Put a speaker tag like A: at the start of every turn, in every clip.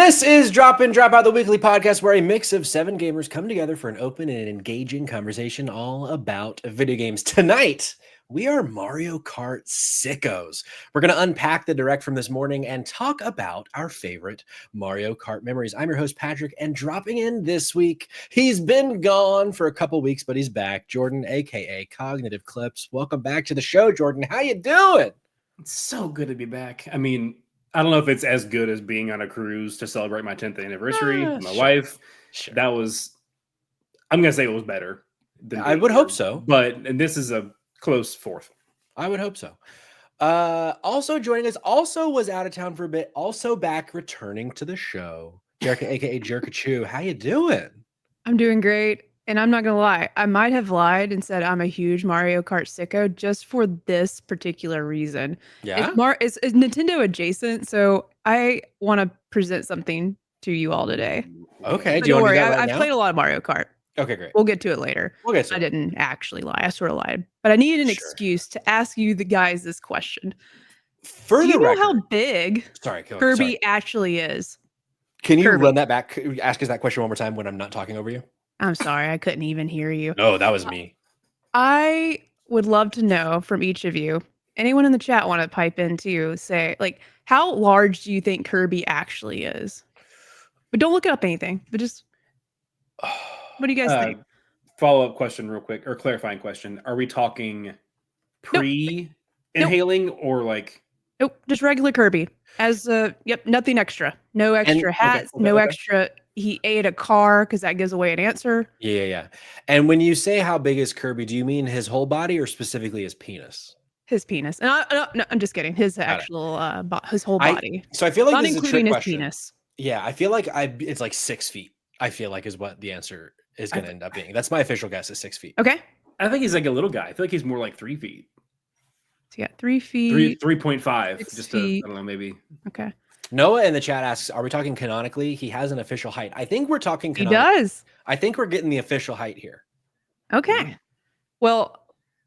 A: This is Drop In, Drop Out, the weekly podcast where a mix of 7 gamers come together for an open and engaging conversation all about video games. Tonight, we are Mario Kart sickos. We're going to unpack the direct from this morning and talk about our favorite Mario Kart memories. I'm your host, Patrick, and dropping in this week, he's been gone for a couple weeks, but he's back. Jordan, aka Cognitive Clips. Welcome back to the show, Jordan. How you doing?
B: It's so good to be back. I mean, I don't know if it's as good as being on a cruise to celebrate my 10th anniversary with my wife.
A: Sure.
B: That was, I'm going to say it was better.
A: I would hope so.
B: And this is a close fourth.
A: I would hope so. Also joining us, also was out of town for a bit, also back returning to the show. Jerica, aka Jerica. How you doing?
C: I'm doing great. And I'm not going to lie. I might have lied and said I'm a huge Mario Kart sicko just for this particular reason.
A: Yeah.
C: It's Nintendo adjacent. So I want to present something to you all today.
A: Okay.
C: But don't worry. I've played a lot of Mario Kart.
A: Okay, great.
C: We'll get to it later. I didn't actually lie. I sort of lied. But I needed an excuse to ask you the guys this question.
A: For
C: Do
A: the
C: you know
A: record,
C: how big Kirby actually is?
A: Can you run that back? Ask us that question one more time when I'm not talking over you.
C: I'm sorry. I couldn't even hear you.
A: No, that was me.
C: I would love to know from each of you, anyone in the chat want to pipe in too, say, like, how large do you think Kirby actually is? But don't look up anything, but just, what do you guys think?
B: Follow-up question real quick, or clarifying question. Are we talking pre-inhaling or like?
C: Nope, just regular Kirby. Nothing extra. No extra hats, no extra. He ate a car because that gives away an answer.
A: Yeah. And when you say how big is Kirby, do you mean his whole body or specifically his penis?
C: His penis. And no, I'm just kidding. His actual, his whole body.
A: So I feel like
C: not
A: this
C: including
A: is a trick
C: his
A: question.
C: penis.
A: Yeah, I feel like it's like 6 feet. I feel like is what the answer is going to end up being. That's my official guess is 6 feet.
C: Okay.
B: I think he's like a little guy. I feel like he's more like 3 feet.
C: So you got 3 feet.
B: 3.5. Just
C: feet.
B: I don't know, maybe.
C: Okay.
A: Noah in the chat asks, are we talking canonically? He has an official height. I think we're talking canonically.
C: He does.
A: I think we're getting the official height here.
C: Okay.
A: Mm-hmm.
C: Well,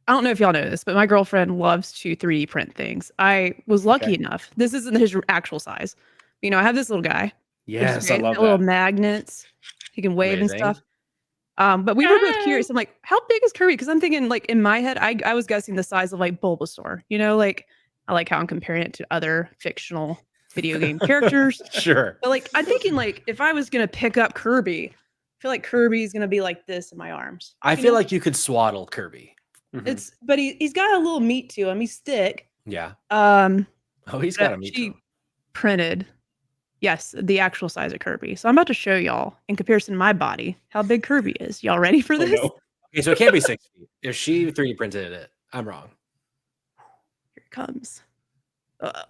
C: I don't know if y'all know this, but my girlfriend loves to 3D print things. I was lucky enough. This isn't his actual size. You know, I have this little guy.
B: Yes, I love that.
C: Little magnets. He can wave and stuff. But we were both curious. I'm like, how big is Kirby? Because I'm thinking, like, in my head, I was guessing the size of like Bulbasaur. You know, like I like how I'm comparing it to other fictional video game characters.
A: Sure.
C: But like, I'm thinking, like, if I was gonna pick up Kirby, I feel like Kirby's gonna be like this in my arms.
A: I feel like you could swaddle Kirby.
C: Mm-hmm. But he's got a little meat to him. He's thick.
A: Yeah.
C: He's got a meat to him. Printed. Yes, the actual size of Kirby. So I'm about to show y'all, in comparison to my body, how big Kirby is. Y'all ready for this?
A: No. Okay, so it can't be 6 feet. If she 3D printed it, I'm wrong.
C: Here it comes.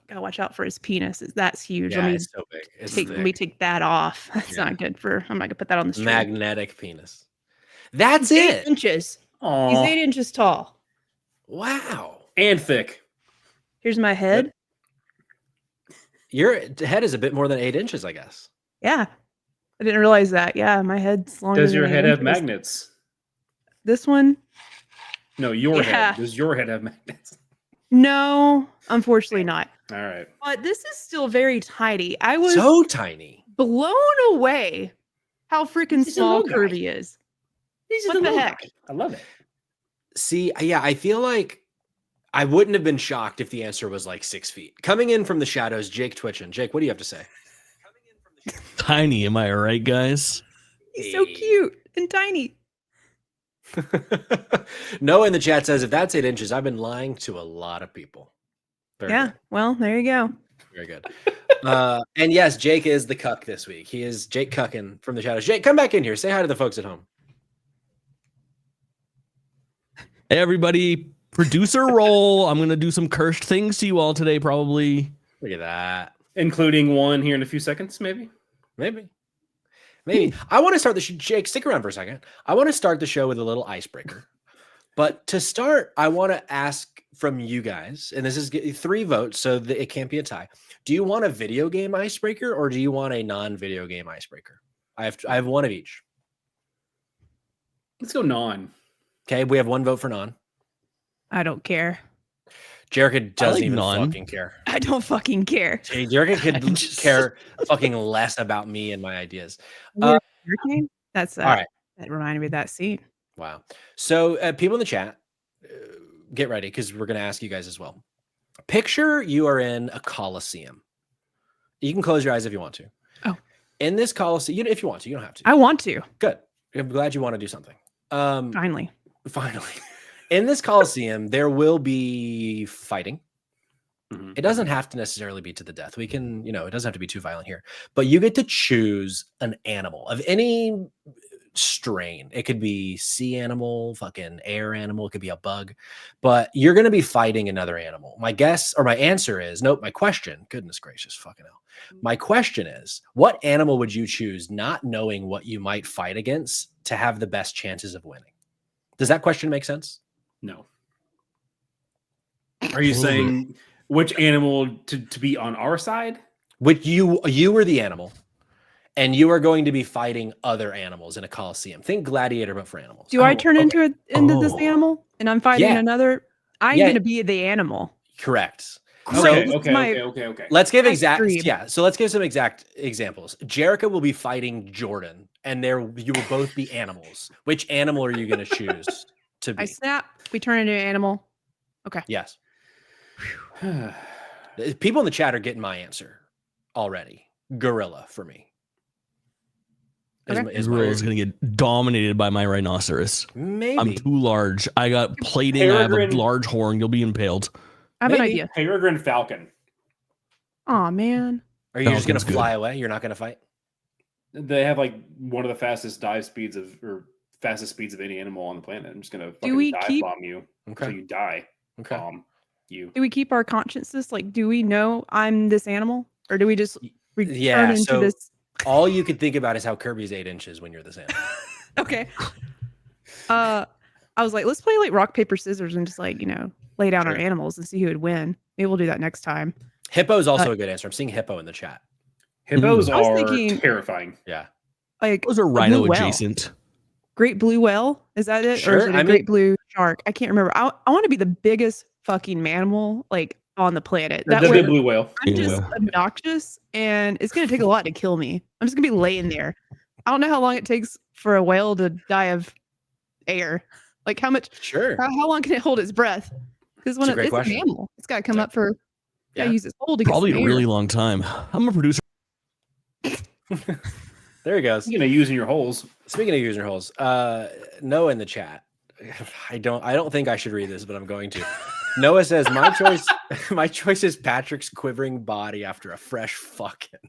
C: Gotta watch out for his penis. That's huge.
A: Yeah, it's so big.
C: Let me take that off. That's not good for. I'm not gonna put that on the stream.
A: Magnetic penis. That's
C: He's
A: it.
C: 8 inches.
B: Aww.
C: He's 8 inches tall.
A: Wow.
B: And thick.
C: Here's my head.
A: Your head is a bit more than 8 inches, I guess.
C: Yeah. I didn't realize that. Yeah, my head's longer.
B: Does your head have magnets?
C: This one?
B: No, your head. Does your head have magnets?
C: No, unfortunately not.
B: All right.
C: But this is still very tiny. I was
A: so tiny.
C: Blown away how freaking small Kirby is. What the heck?
B: I love it.
A: See, yeah, I feel like I wouldn't have been shocked if the answer was like 6 feet. Coming in from the shadows, JakeTwitchin. Jake, what do you have to say?
D: Tiny, am I right, guys?
C: He's so cute and tiny.
A: Noah in the chat says, if that's 8 inches, I've been lying to a lot of people. Very good.
C: Well, there you go.
A: Very good. And yes, Jake is the cuck this week. He is Jake Cuckin from the shadows. Jake, come back in here. Say hi to the folks at home.
D: Hey, everybody. Producer role. I'm going to do some cursed things to you all today, probably.
A: Look at that.
B: Including one here in a few seconds, maybe?
A: Maybe. I want to start the show. Jake, stick around for a second. I want to start the show with a little icebreaker. But to start, I want to ask from you guys, and this is 3 votes, so that it can't be a tie. Do you want a video game icebreaker or do you want a non-video game icebreaker? I have one of each.
B: Let's go non.
A: Okay, we have 1 vote for non.
C: I don't care.
A: Jerica doesn't
D: like
A: even
D: none.
A: fucking care.
C: I don't fucking care.
A: Hey, Jerica could
D: Just-
A: care fucking less about me and my ideas.
C: Weird hurricane? That's
A: All right.
C: That reminded me of that scene.
A: Wow. So people in the chat, get ready because we're going to ask you guys as well. Picture you are in a coliseum. You can close your eyes if you want to.
C: Oh.
A: In this coliseum, if you want to, you don't have to.
C: I want to.
A: Good. I'm glad you want to do something.
C: Finally.
A: In this coliseum, there will be fighting.
B: Mhm.
A: It doesn't have to necessarily be to the death. We can, it doesn't have to be too violent here. But you get to choose an animal of any strain. It could be sea animal, fucking air animal. It could be a bug. But you're going to be fighting another animal. My guess or my answer is, nope, my question, goodness gracious, fucking hell. My question is, what animal would you choose not knowing what you might fight against to have the best chances of winning? Does that question make sense?
B: No. Are you saying which animal to be on our side?
A: Which you were the animal, and you are going to be fighting other animals in a coliseum. Think Gladiator, but for animals.
C: Do I
B: Oh,
C: turn
B: okay.
C: into this animal and I'm fighting
A: Yeah.
C: another? I'm
A: Yeah.
C: going to be the animal.
A: Correct.
C: Great.
A: So
B: Okay.
A: let's give
C: My
A: exact.
C: dream.
A: Yeah. So let's give some exact examples. Jerica will be fighting Jordan, and you will both be animals. Which animal are you going to choose to be?
C: I snap. We turn into an animal.
A: Yes. People in the chat are getting my answer already. Gorilla for me.
C: Okay.
A: Is my
D: Gorilla is going to get dominated by my rhinoceros.
A: maybe.
D: I'm too large. I got plating. I have a
B: Peregrine.
D: large horn. You'll be impaled.
C: I have an
A: Maybe.
C: idea.
B: Peregrine falcon.
C: Oh man.
A: Are you just going
D: Falcon's
A: to
D: good.
A: fly away? You're not going to fight?
B: They have like one of the fastest speeds of any animal on the planet. I'm just gonna fucking
C: we
B: dive
C: keep-
B: bomb you
A: Okay.
B: until you die.
A: Okay.
B: You.
C: Do we keep our consciences? Like, do we know I'm this animal, or do we just return
A: Yeah,
C: into
A: so-
C: this?
A: All you could think about is how Kirby's 8 inches when you're this animal.
C: Okay. I was like, let's play like rock paper scissors and just like lay down our
A: Sure.
C: animals and see who would win. Maybe we'll do that next time.
A: Hippo is also a good answer. I'm seeing hippo in the chat.
B: Hippos
C: I was
B: are
C: thinking-
B: terrifying.
A: Yeah.
C: Like
D: Those are
C: a blue
D: rhino
C: whale.
D: adjacent.
C: Great blue whale. Is that it? Or
A: Sure,
C: is it
A: I
C: a
A: mean-
C: great blue shark? I can't remember. I want to be the biggest fucking mammal like on the planet. That
B: The
C: way
B: blue whale.
C: I'm just
D: Yeah.
C: obnoxious and it's going to take a lot to kill me. I'm just going to be laying there. I don't know how long it takes for a whale to die of air. Like how much,
A: Sure.
C: how long can it hold its breath? Because when
A: It's a great
C: it's
A: question.
C: a mammal, it's got to come
A: Yeah.
C: up for,
A: Yeah.
C: gotta use its hole to
D: Probably
C: get
D: a
C: some
D: really
C: air.
D: long time. I'm a producer.
A: There he goes.
B: You know, using your holes.
A: Speaking of user holes, Noah in the chat. I don't think I should read this, but I'm going to. Noah says, my choice is Patrick's quivering body after a fresh fucking.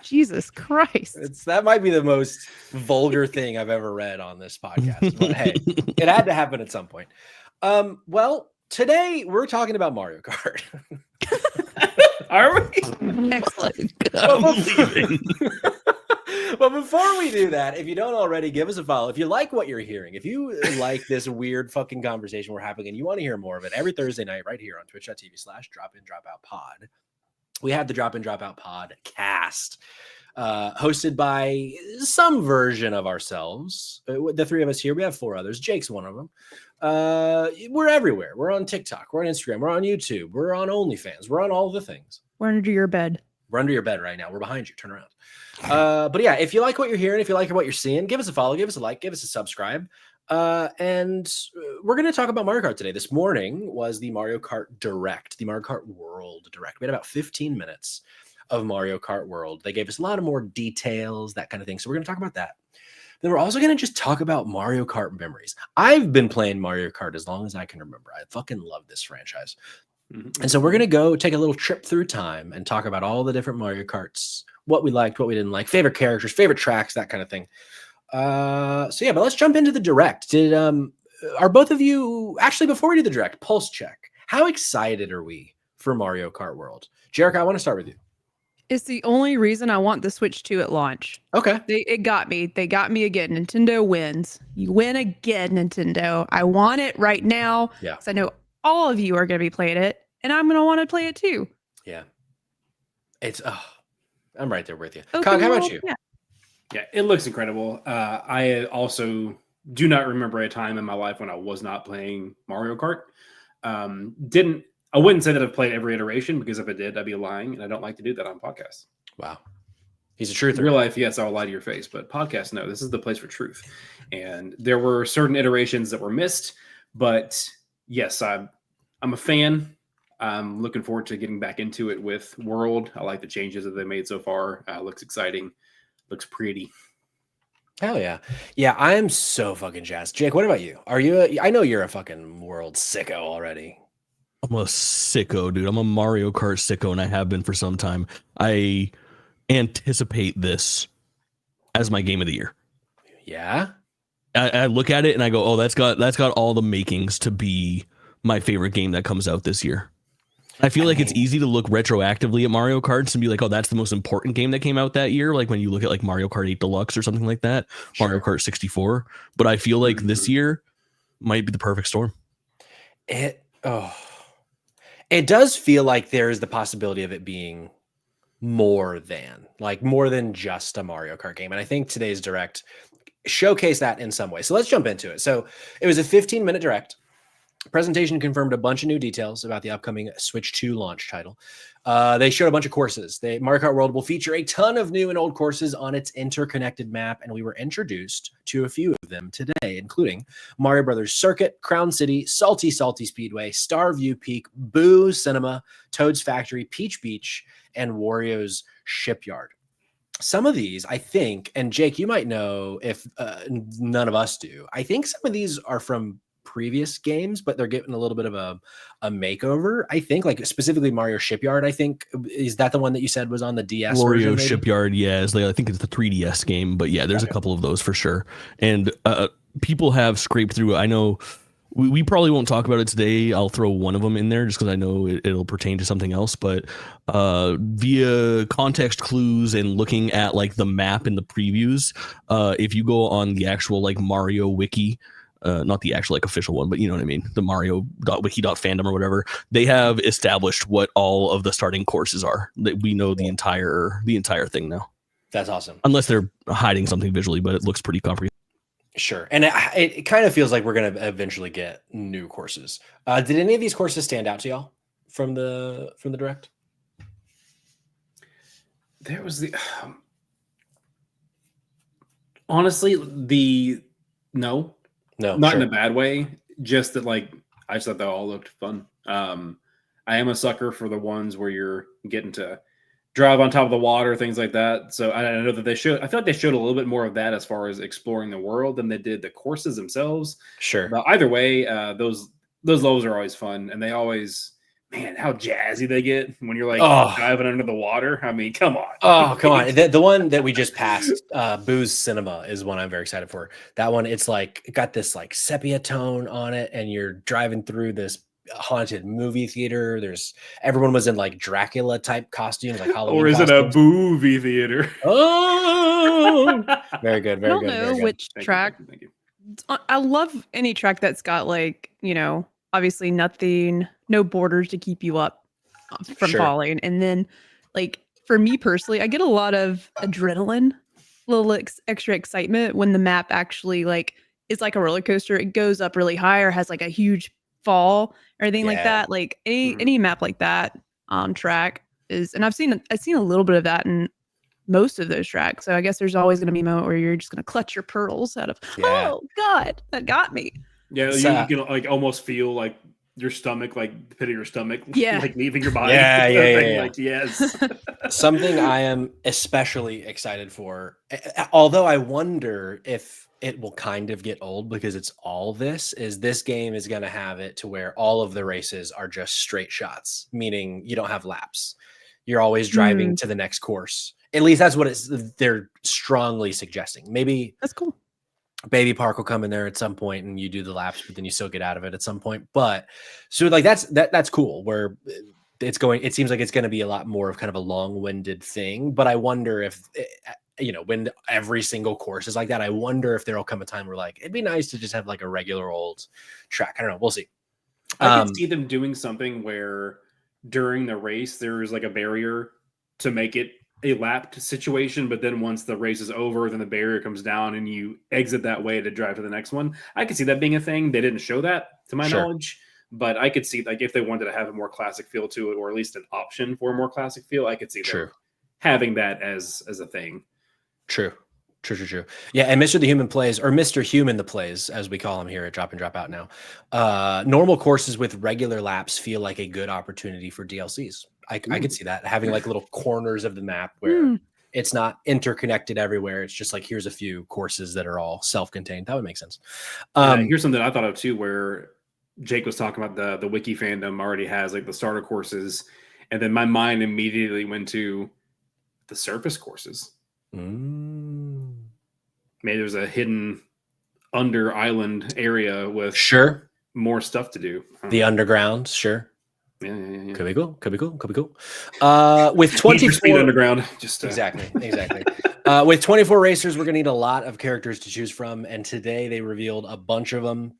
C: Jesus Christ.
A: That might be the most vulgar thing I've ever read on this podcast. But hey, it had to happen at some point. Well, today we're talking about Mario Kart.
B: Are we?
C: Excellent.
D: I'm leaving.
A: But before we do that, if you don't already, give us a follow. If you like what you're hearing, if you like this weird fucking conversation we're having and you want to hear more of it, every Thursday night right here on twitch.tv/dropin-dropout-pod, we have the Drop In Drop Out podcast, hosted by some version of ourselves. The three of us here, we have 4 others. Jake's one of them. We're everywhere. We're on TikTok. We're on Instagram. We're on YouTube. We're on OnlyFans. We're on all the things.
C: We're under your bed.
A: We're under your bed right now. We're behind you. Turn around. But yeah, if you like what you're hearing, if you like what you're seeing, give us a follow, give us a like, give us a subscribe. And we're going to talk about Mario Kart today. This morning was the Mario Kart Direct, the Mario Kart World Direct. We had about 15 minutes of Mario Kart World. They gave us a lot of more details, that kind of thing. So we're going to talk about that. Then we're also going to just talk about Mario Kart memories. I've been playing Mario Kart as long as I can remember. I fucking love this franchise. And so we're going to go take a little trip through time and talk about all the different Mario Karts, what we liked, what we didn't like, favorite characters, favorite tracks, that kind of thing. So yeah, but let's jump into the Direct. Are both of you, actually, before we do the Direct, pulse check. How excited are we for Mario Kart World? Jerica, I want to start with you.
C: It's the only reason I want the Switch 2 at launch.
A: Okay.
C: It got me. They got me again. Nintendo wins. You win again, Nintendo. I want it right now.
A: Yeah.
C: So I know all of you are going to be playing it, and I'm going to want to play it too.
A: Yeah. I'm right there with you.
C: Open
A: Cog, how about
C: world,
A: you?
C: Yeah.
B: Yeah, it looks incredible. I also do not remember a time in my life when I was not playing Mario Kart. I wouldn't say that I've played every iteration, because if I did, I'd be lying, and I don't like to do that on podcasts.
A: Wow. He's a
B: In
A: truther.
B: real life, yes, I'll lie to your face, but podcasts, no. This is the place for truth. And there were certain iterations that were missed, but yes, I'm a fan. I'm looking forward to getting back into it with World. I like the changes that they made so far. Looks exciting. Looks pretty.
A: Hell yeah. Yeah, I am so fucking jazzed. Jake, what about you? Are you I know you're a fucking World sicko already.
D: I'm a sicko, dude. I'm a Mario Kart sicko, and I have been for some time. I anticipate this as my game of the year.
A: Yeah?
D: I look at it and I go, oh, that's got all the makings to be my favorite game that comes out this year. I feel like it's easy to look retroactively at Mario Karts and be like, oh, that's the most important game that came out that year. Like when you look at like Mario Kart 8 Deluxe or something like that,
A: Sure.
D: Mario Kart 64. But I feel like this year might be the perfect storm.
A: It does feel like there is the possibility of it being more than just a Mario Kart game. And I think today's Direct showcased that in some way. So let's jump into it. So it was a 15-minute Direct. Presentation confirmed a bunch of new details about the upcoming Switch 2 launch title. They showed a bunch of courses. Mario Kart World will feature a ton of new and old courses on its interconnected map, and we were introduced to a few of them today, including Mario Brothers Circuit, Crown City, Salty Speedway, Starview Peak, Boo Cinema, Toad's Factory, Peach Beach, and Wario's Shipyard. Some of these, I think, and Jake, you might know if none of us do. I think some of these are from previous games, but they're getting a little bit of a makeover. I think, like specifically Mario Shipyard. I think, is that the one that you said was on the DS version?
D: Wario Shipyard, yeah, I think it's the 3DS game, but yeah, there's a couple of those for sure. And people have scraped through. I know we probably won't talk about it today. I'll throw one of them in there just because I know it'll pertain to something else. But via context clues and looking at like the map in the previews, if you go on the actual like Mario wiki, not the actual like official one, but you know what I mean, the Mario.wiki.fandom or whatever, they have established what all of the starting courses are. That we know the entire thing now.
A: That's awesome.
D: Unless they're hiding something visually, but it looks pretty comprehensive.
A: Sure. And it kind of feels like we're going to eventually get new courses. Did any of these courses stand out to y'all from the Direct?
B: There was honestly, no, not
A: sure.
B: in a bad way. Just that, like, I just thought they all looked fun. I am a sucker for the ones where you're getting to drive on top of the water, things like that. So I know that I feel like they showed a little bit more of that as far as exploring the world than they did the courses themselves.
A: Sure.
B: But either way, those levels are always fun, and they always, man, how jazzy they get when you're like diving under the water. I mean, come on.
A: Oh, come on. The one that we just passed, Boo's Cinema, is one I'm very excited for. That one, it's like got this like sepia tone on it, and you're driving through this haunted movie theater. Everyone was in like Dracula type costumes, like Halloween.
B: Or is
A: costumes.
B: it a movie theater?
A: Oh, very good. Very good.
C: I don't know which track.
B: Thank you.
C: I love any track that's got like, obviously no borders to keep you up from falling. And then like for me personally, I get a lot of adrenaline, a little extra excitement when the map actually like is like a roller coaster. It goes up really high or has like a huge fall or anything like that. Like any map like that track is, and I've seen a little bit of that in most of those tracks. So I guess there's always going to be a moment where you're just going to clutch your pearls out of, oh God, that got me.
B: Yeah, you can like almost feel like your stomach, like the pit of your stomach, like leaving your body.
A: Yeah.
B: Like, yes.
A: Something I am especially excited for, although I wonder if it will kind of get old because it's all this game is going to have it to where all of the races are just straight shots, meaning you don't have laps. You're always driving to the next course. At least that's what they're strongly suggesting. Maybe
C: that's cool.
A: Baby Park will come in there at some point and you do the laps, but then you still get out of it at some point. But so like that's cool where it seems like it's going to be a lot more of kind of a long-winded thing. But I wonder if, when every single course is like that, I wonder if there'll come a time where like, it'd be nice to just have like a regular old track. I don't know. We'll see.
B: I could see them doing something where during the race, there's like a barrier to make it a lapped situation, but then once the race is over, then the barrier comes down and you exit that way to drive to the next one. I could see that being a thing. They didn't show that to my knowledge, But I could see like if they wanted to have a more classic feel to it, or at least an option for a more classic feel, I could see them having that as a thing.
A: True. Yeah, and Mr. the Human plays, or Mr. Human the plays, as we call him here at Drop and Drop Out now. Normal courses with regular laps feel like a good opportunity for DLCs. I could see that, having like little corners of the map where it's not interconnected everywhere. It's just like, here's a few courses that are all self-contained. That would make sense.
B: Here's something I thought of too, where Jake was talking about the wiki fandom already has like the starter courses, and then my mind immediately went to the surface courses. Maybe there's a hidden under island area with more stuff to do.
A: The underground, sure.
B: Yeah.
A: Could be cool. With 24
B: underground, just
A: exactly. With 24 racers, we're gonna need a lot of characters to choose from, and today they revealed a bunch of them.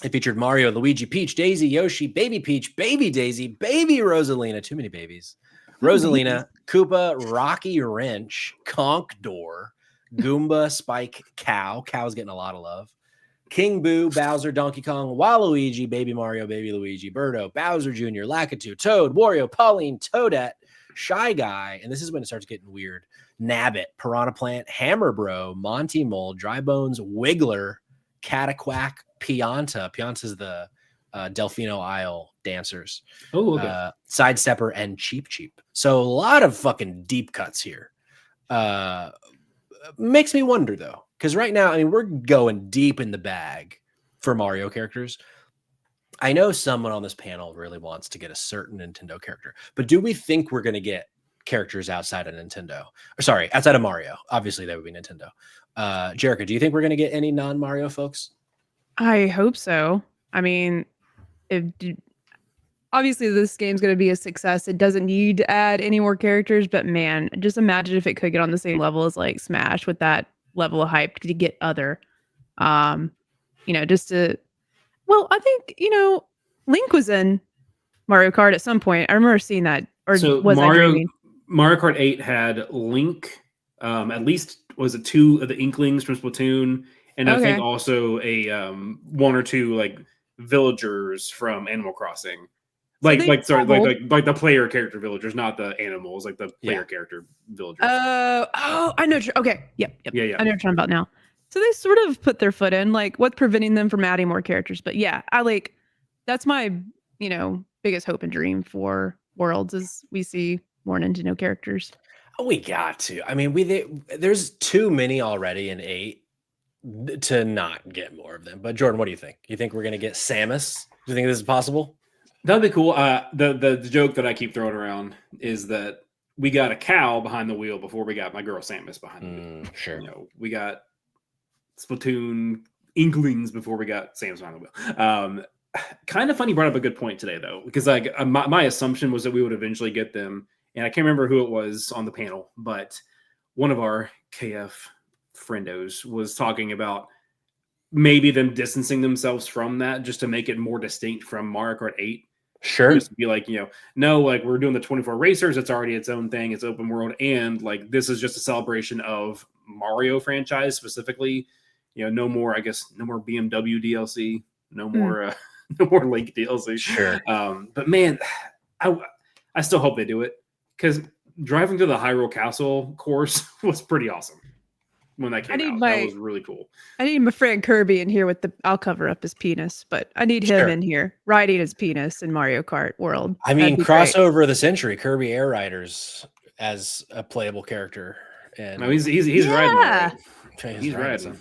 A: It featured Mario, Luigi, Peach, Daisy, Yoshi, Baby Peach, Baby Daisy, Baby Rosalina, too many babies, Rosalina, Koopa, Rocky Wrench, Conk Door, Goomba, Spike, Cow's getting a lot of love, King Boo, Bowser, Donkey Kong, Waluigi, Baby Mario, Baby Luigi, Birdo, Bowser Jr., Lakitu, Toad, Wario, Pauline, Toadette, Shy Guy, and this is when it starts getting weird, Nabbit, Piranha Plant, Hammer Bro, Monty Mole, Dry Bones, Wiggler, Cataquack, Pianta. Pianta's the Delfino Isle dancers.
B: Oh, okay.
A: Sidestepper and Cheap. So a lot of fucking deep cuts here. Makes me wonder though, because right now, I mean, we're going deep in the bag for Mario characters. I know someone on this panel really wants to get a certain Nintendo character, but do we think we're going to get characters outside of Nintendo? Or sorry, outside of Mario? Obviously, that would be Nintendo. Jerica, do you think we're going to get any non-Mario folks?
C: I hope so. I mean, obviously this game's going to be a success. It doesn't need to add any more characters, but man, just imagine if it could get on the same level as like Smash with that level of hype to get other, just to, well, I think, Link was in Mario Kart at some point. I remember seeing that, or
B: so
C: was I dreaming?
B: Mario Kart 8 had Link, at least was it 2 of the Inklings from Splatoon, and I think also a 1 or 2 like villagers from Animal Crossing. Like the player character villagers, not the animals, like the player character villagers.
C: I know. Okay. Yep.
B: Yeah.
C: I know what you're talking about now. So they sort of put their foot in, like what's preventing them from adding more characters. But yeah, that's my, biggest hope and dream for Worlds is we see more Nintendo characters.
A: We got to. I mean, there's too many already in 8 to not get more of them. But Jordan, what do you think? You think we're going to get Samus? Do you think this is possible?
B: That'd be cool. The joke that I keep throwing around is that we got a cow behind the wheel before we got my girl Samus behind the wheel.
A: Sure.
B: We got Splatoon Inklings before we got Samus behind the wheel. Kind of funny, brought up a good point today though, because like my assumption was that we would eventually get them, and I can't remember who it was on the panel, but one of our KF friendos was talking about maybe them distancing themselves from that just to make it more distinct from Mario Kart 8.
A: Sure.
B: Just to be like, no, like we're doing the 24 racers. It's already its own thing. It's open world. And like, this is just a celebration of Mario franchise specifically, no more, I guess, no more BMW DLC, no more, no more Link DLC.
A: Sure.
B: But man, I still hope they do it, because driving to the Hyrule Castle course was pretty awesome when that came out. That was really cool.
C: I need my friend Kirby in here I'll cover up his penis, but I need him in here riding his penis in Mario Kart World.
A: I mean, crossover of the century, Kirby Air Riders as a playable character. And
B: no, he's riding. Right. He's riding.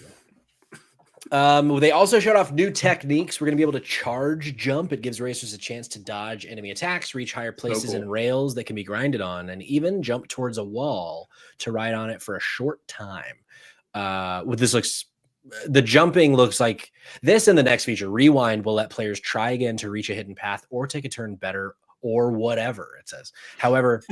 A: They also showed off new techniques. We're going to be able to charge jump. It gives racers a chance to dodge enemy attacks, reach higher places and rails that can be grinded on, and even jump towards a wall to ride on it for a short time. The jumping looks like this, and the next feature, Rewind, will let players try again to reach a hidden path or take a turn better or whatever it says. However,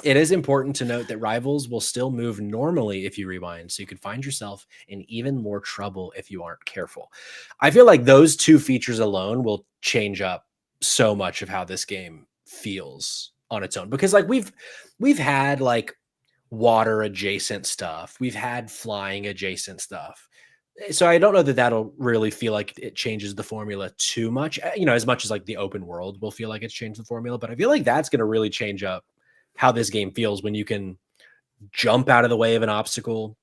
A: it is important to note that rivals will still move normally if you rewind, so you could find yourself in even more trouble if you aren't careful. I feel like those 2 features alone will change up so much of how this game feels on its own, because like we've had like water adjacent stuff, we've had flying adjacent stuff. So I don't know that that'll really feel like it changes the formula too much, as much as like the open world will feel like it's changed the formula, but I feel like that's going to really change up how this game feels when you can jump out of the way of an obstacle,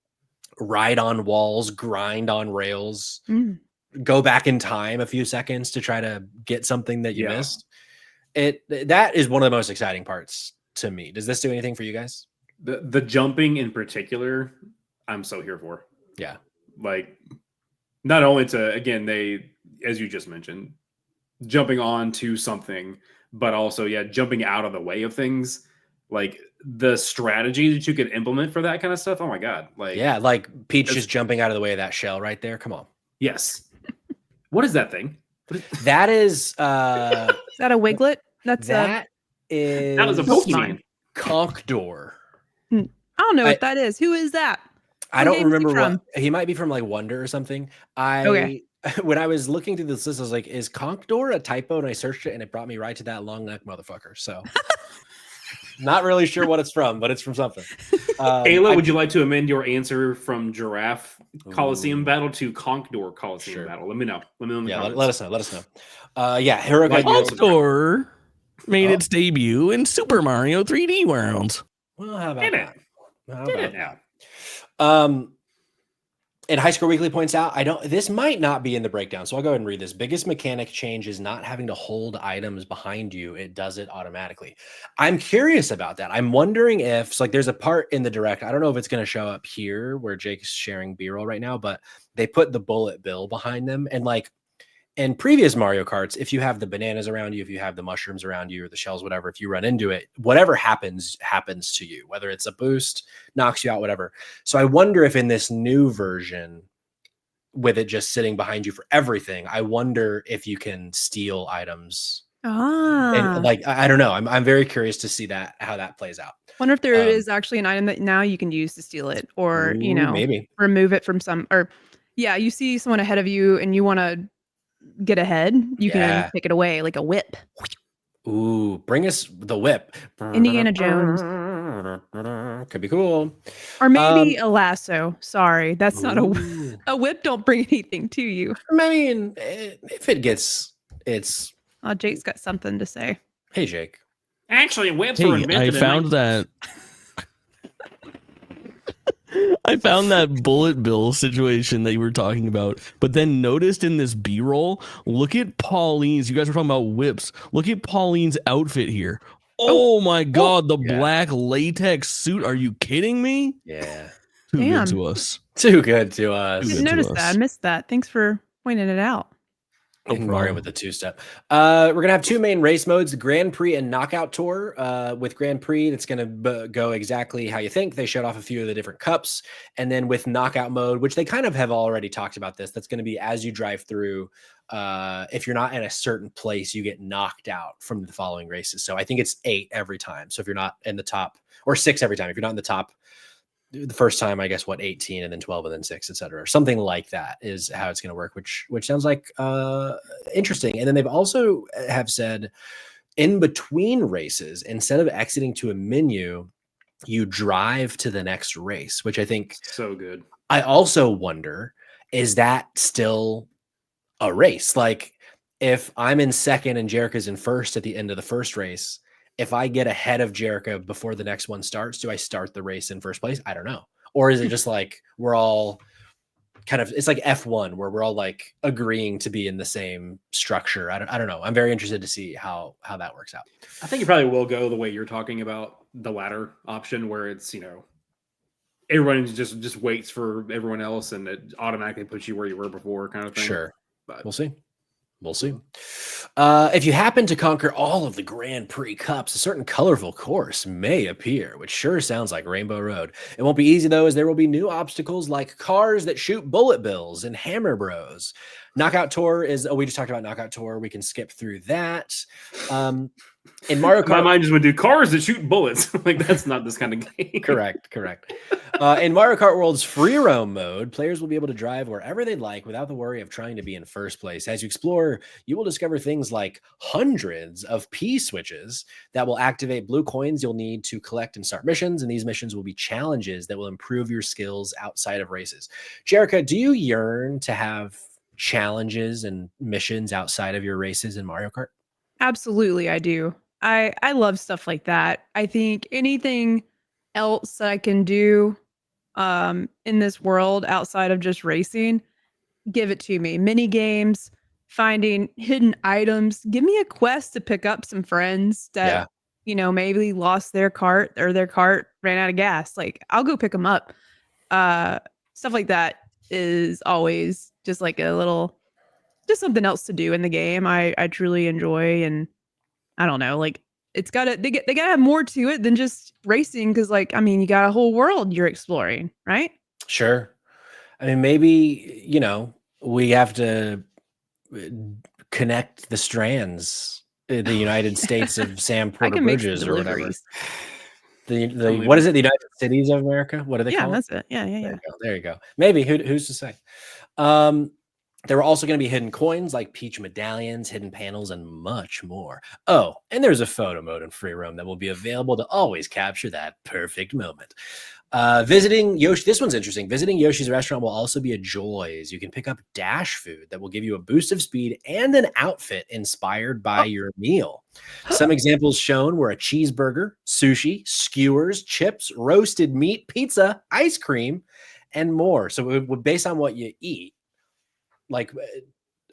A: ride on walls, grind on rails, go back in time a few seconds to try to get something that you missed. That is one of the most exciting parts to me. Does this do anything for you guys?
B: The jumping in particular, I'm so here for.
A: Yeah.
B: Like, not only to, again, they, as you just mentioned, jumping on to something, but also, jumping out of the way of things. Like, the strategy that you could implement for that kind of stuff. Oh my God. Like,
A: yeah, like Peach just jumping out of the way of that shell right there. Come on.
B: Yes. What is that thing?
A: That is
C: Is that a Wiglet?
A: That is
B: a Pokemon.
A: Conch Door.
C: I don't know what that is. Who is that?
A: I don't remember what he might be from, like Wonder or something. When I was looking through this list, I was like, is Conch Door a typo? And I searched it and it brought me right to that long neck motherfucker. So not really sure what it's from, but it's from something.
B: Ayla, would you like to amend your answer from Giraffe Coliseum Battle to Conch Door Coliseum Battle? Let me know.
A: Let us know. Let us know. Hiroka,
D: Conch Door made its debut in Super Mario 3D World.
A: Well, how about that?
B: Did it now?
A: And High Score Weekly points out, this might not be in the breakdown, so I'll go ahead and read this. Biggest mechanic change is not having to hold items behind you. It does it automatically. I'm curious about that. I'm wondering if, like, there's a part in the direct, I don't know if it's going to show up here where Jake's sharing B-roll right now, but they put the bullet bill behind them. And like in previous Mario Karts, if you have the bananas around you, if you have the mushrooms around you or the shells, whatever, if you run into it, whatever happens to you, whether it's a boost, knocks you out, whatever. So I wonder if in this new version, with it just sitting behind you for everything, I wonder if you can steal items. And like, I don't know. I'm very curious to see how that plays out.
C: Wonder if there is actually an item that now you can use to steal it, or
A: maybe
C: remove it from you see someone ahead of you and you want to get ahead, you can take it away like a whip.
A: Ooh, bring us the whip.
C: Indiana Jones.
A: Could be cool.
C: Or maybe a lasso. Sorry, that's not a whip. Don't bring anything to you.
A: I mean, if it gets, it's.
C: Jake's got something to say.
A: Hey, Jake.
B: Actually, whips were invented.
D: I found that. I found that bullet bill situation that you were talking about, but then noticed in this B-roll, look at Pauline's. You guys were talking about whips. Look at Pauline's outfit here. Oh my God, the black latex suit. Are you kidding me?
A: Yeah.
D: Too good to us.
A: Too good to us.
C: I didn't notice that. I missed that. Thanks for pointing it out.
A: Mario with the two-step. We're gonna have two main race modes: the Grand Prix and Knockout Tour. With Grand Prix, that's gonna go exactly how you think. They showed off a few of the different cups, and then with Knockout mode, which they kind of have already talked about this, that's gonna be as you drive through. If you're not in a certain place, you get knocked out from the following races. So I think it's 8 every time. So if you're not in the top, or 6 every time, if you're not in the top. The first time, I guess, 18 and then 12 and then 6, etc. or something like that is how it's going to work, which sounds like interesting. And then they've also have said in between races, instead of exiting to a menu, you drive to the next race, which I think
B: so good.
A: I also wonder, is that still a race? Like if I'm in second and Jerica's in first at the end of the first race, if I get ahead of Jerica before the next one starts, do I start the race in first place? I don't know. Or is it just like we're all kind of, it's like F1 where we're all like agreeing to be in the same structure. I don't know. I'm very interested to see how that works out.
B: I think it probably will go the way you're talking about, the latter option where it's, everyone just waits for everyone else and it automatically puts you where you were before kind of thing.
A: Sure.
B: But
A: we'll see. If you happen to conquer all of the Grand Prix cups, a certain colorful course may appear, which sure sounds like Rainbow Road. It won't be easy, though, as there will be new obstacles like cars that shoot bullet bills and hammer bros. Knockout Tour is, we just talked about Knockout Tour. We can skip through that. In Mario
B: My
A: Kart,
B: mind just would do cars that shoot bullets. Like that's not this kind of game.
A: correct. In Mario Kart World's free roam mode, players will be able to drive wherever they'd like without the worry of trying to be in first place. As you explore, you will discover things like hundreds of P switches that will activate blue coins you'll need to collect and start missions. And these missions will be challenges that will improve your skills outside of races. Jerica, do you yearn to have challenges and missions outside of your races in Mario Kart?
C: Absolutely, I do. I love stuff like that. I think anything else that I can do in this world outside of just racing, give it to me. Mini games, finding hidden items. Give me a quest to pick up some friends that maybe lost their cart or their cart ran out of gas. Like I'll go pick them up. Stuff like that is always just like just something else to do in the game. I truly enjoy, and I don't know, like they gotta have more to it than just racing, because you got a whole world you're exploring, right?
A: Sure. I mean, maybe, we have to connect the strands, the United States of Sam
C: I
A: Porter
C: can make some
A: Bridges or whatever.
C: deliveries.
A: What is it? The United Cities of America? What do they
C: Yeah,
A: call it?
C: that's it. Yeah.
A: There you go. Maybe who's to say? There were also going to be hidden coins like peach medallions, hidden panels, and much more. Oh, and there's a photo mode in free roam that will be available to always capture that perfect moment. Visiting Yoshi, this one's interesting. Visiting Yoshi's restaurant will also be a joy, as you can pick up dash food that will give you a boost of speed and an outfit inspired by your meal. Some examples shown were a cheeseburger, sushi, skewers, chips, roasted meat, pizza, ice cream, and more. So based on what you eat, like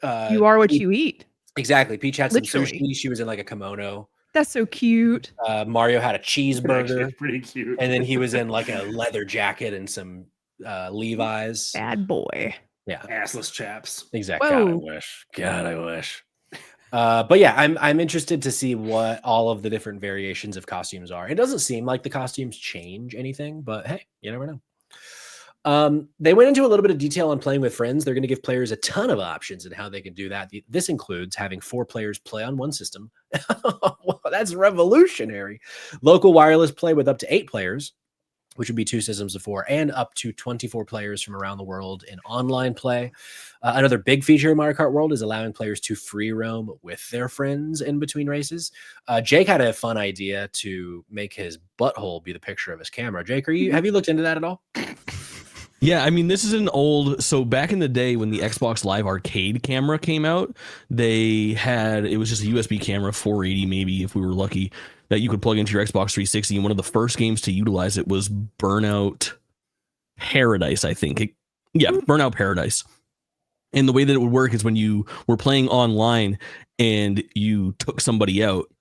C: You are what
A: Peach,
C: you eat.
A: exactly. Peach had some
C: Literally.
A: sushi. She was in like a kimono.
C: That's so cute.
A: Mario had a cheeseburger.
B: It's pretty cute.
A: And then he was in like a leather jacket and some Levi's.
C: Bad boy.
A: Yeah,
B: Assless chaps.
A: exactly.
C: Whoa.
A: God, I wish. But yeah, I'm interested to see what all of the different variations of costumes are. It doesn't seem like the costumes change anything, but hey, you never know. They went into a little bit of detail on playing with friends. They're going to give players a ton of options in how they can do that. This includes having 4 players play on one system. Well, that's revolutionary. Local wireless play with up to 8 players, which would be 2 systems of 4, and up to 24 players from around the world in online play. Another big feature in Mario Kart World is allowing players to free roam with their friends in between races. Jake had a fun idea to make his butthole be the picture of his camera. Jake, have you looked into that at all?
D: Yeah, this is so back in the day when the Xbox Live Arcade camera came out, it was just a USB camera, 480 maybe if we were lucky, that you could plug into your Xbox 360. And one of the first games to utilize it was Burnout Paradise, I think. Burnout Paradise. And the way that it would work is when you were playing online and you took somebody out,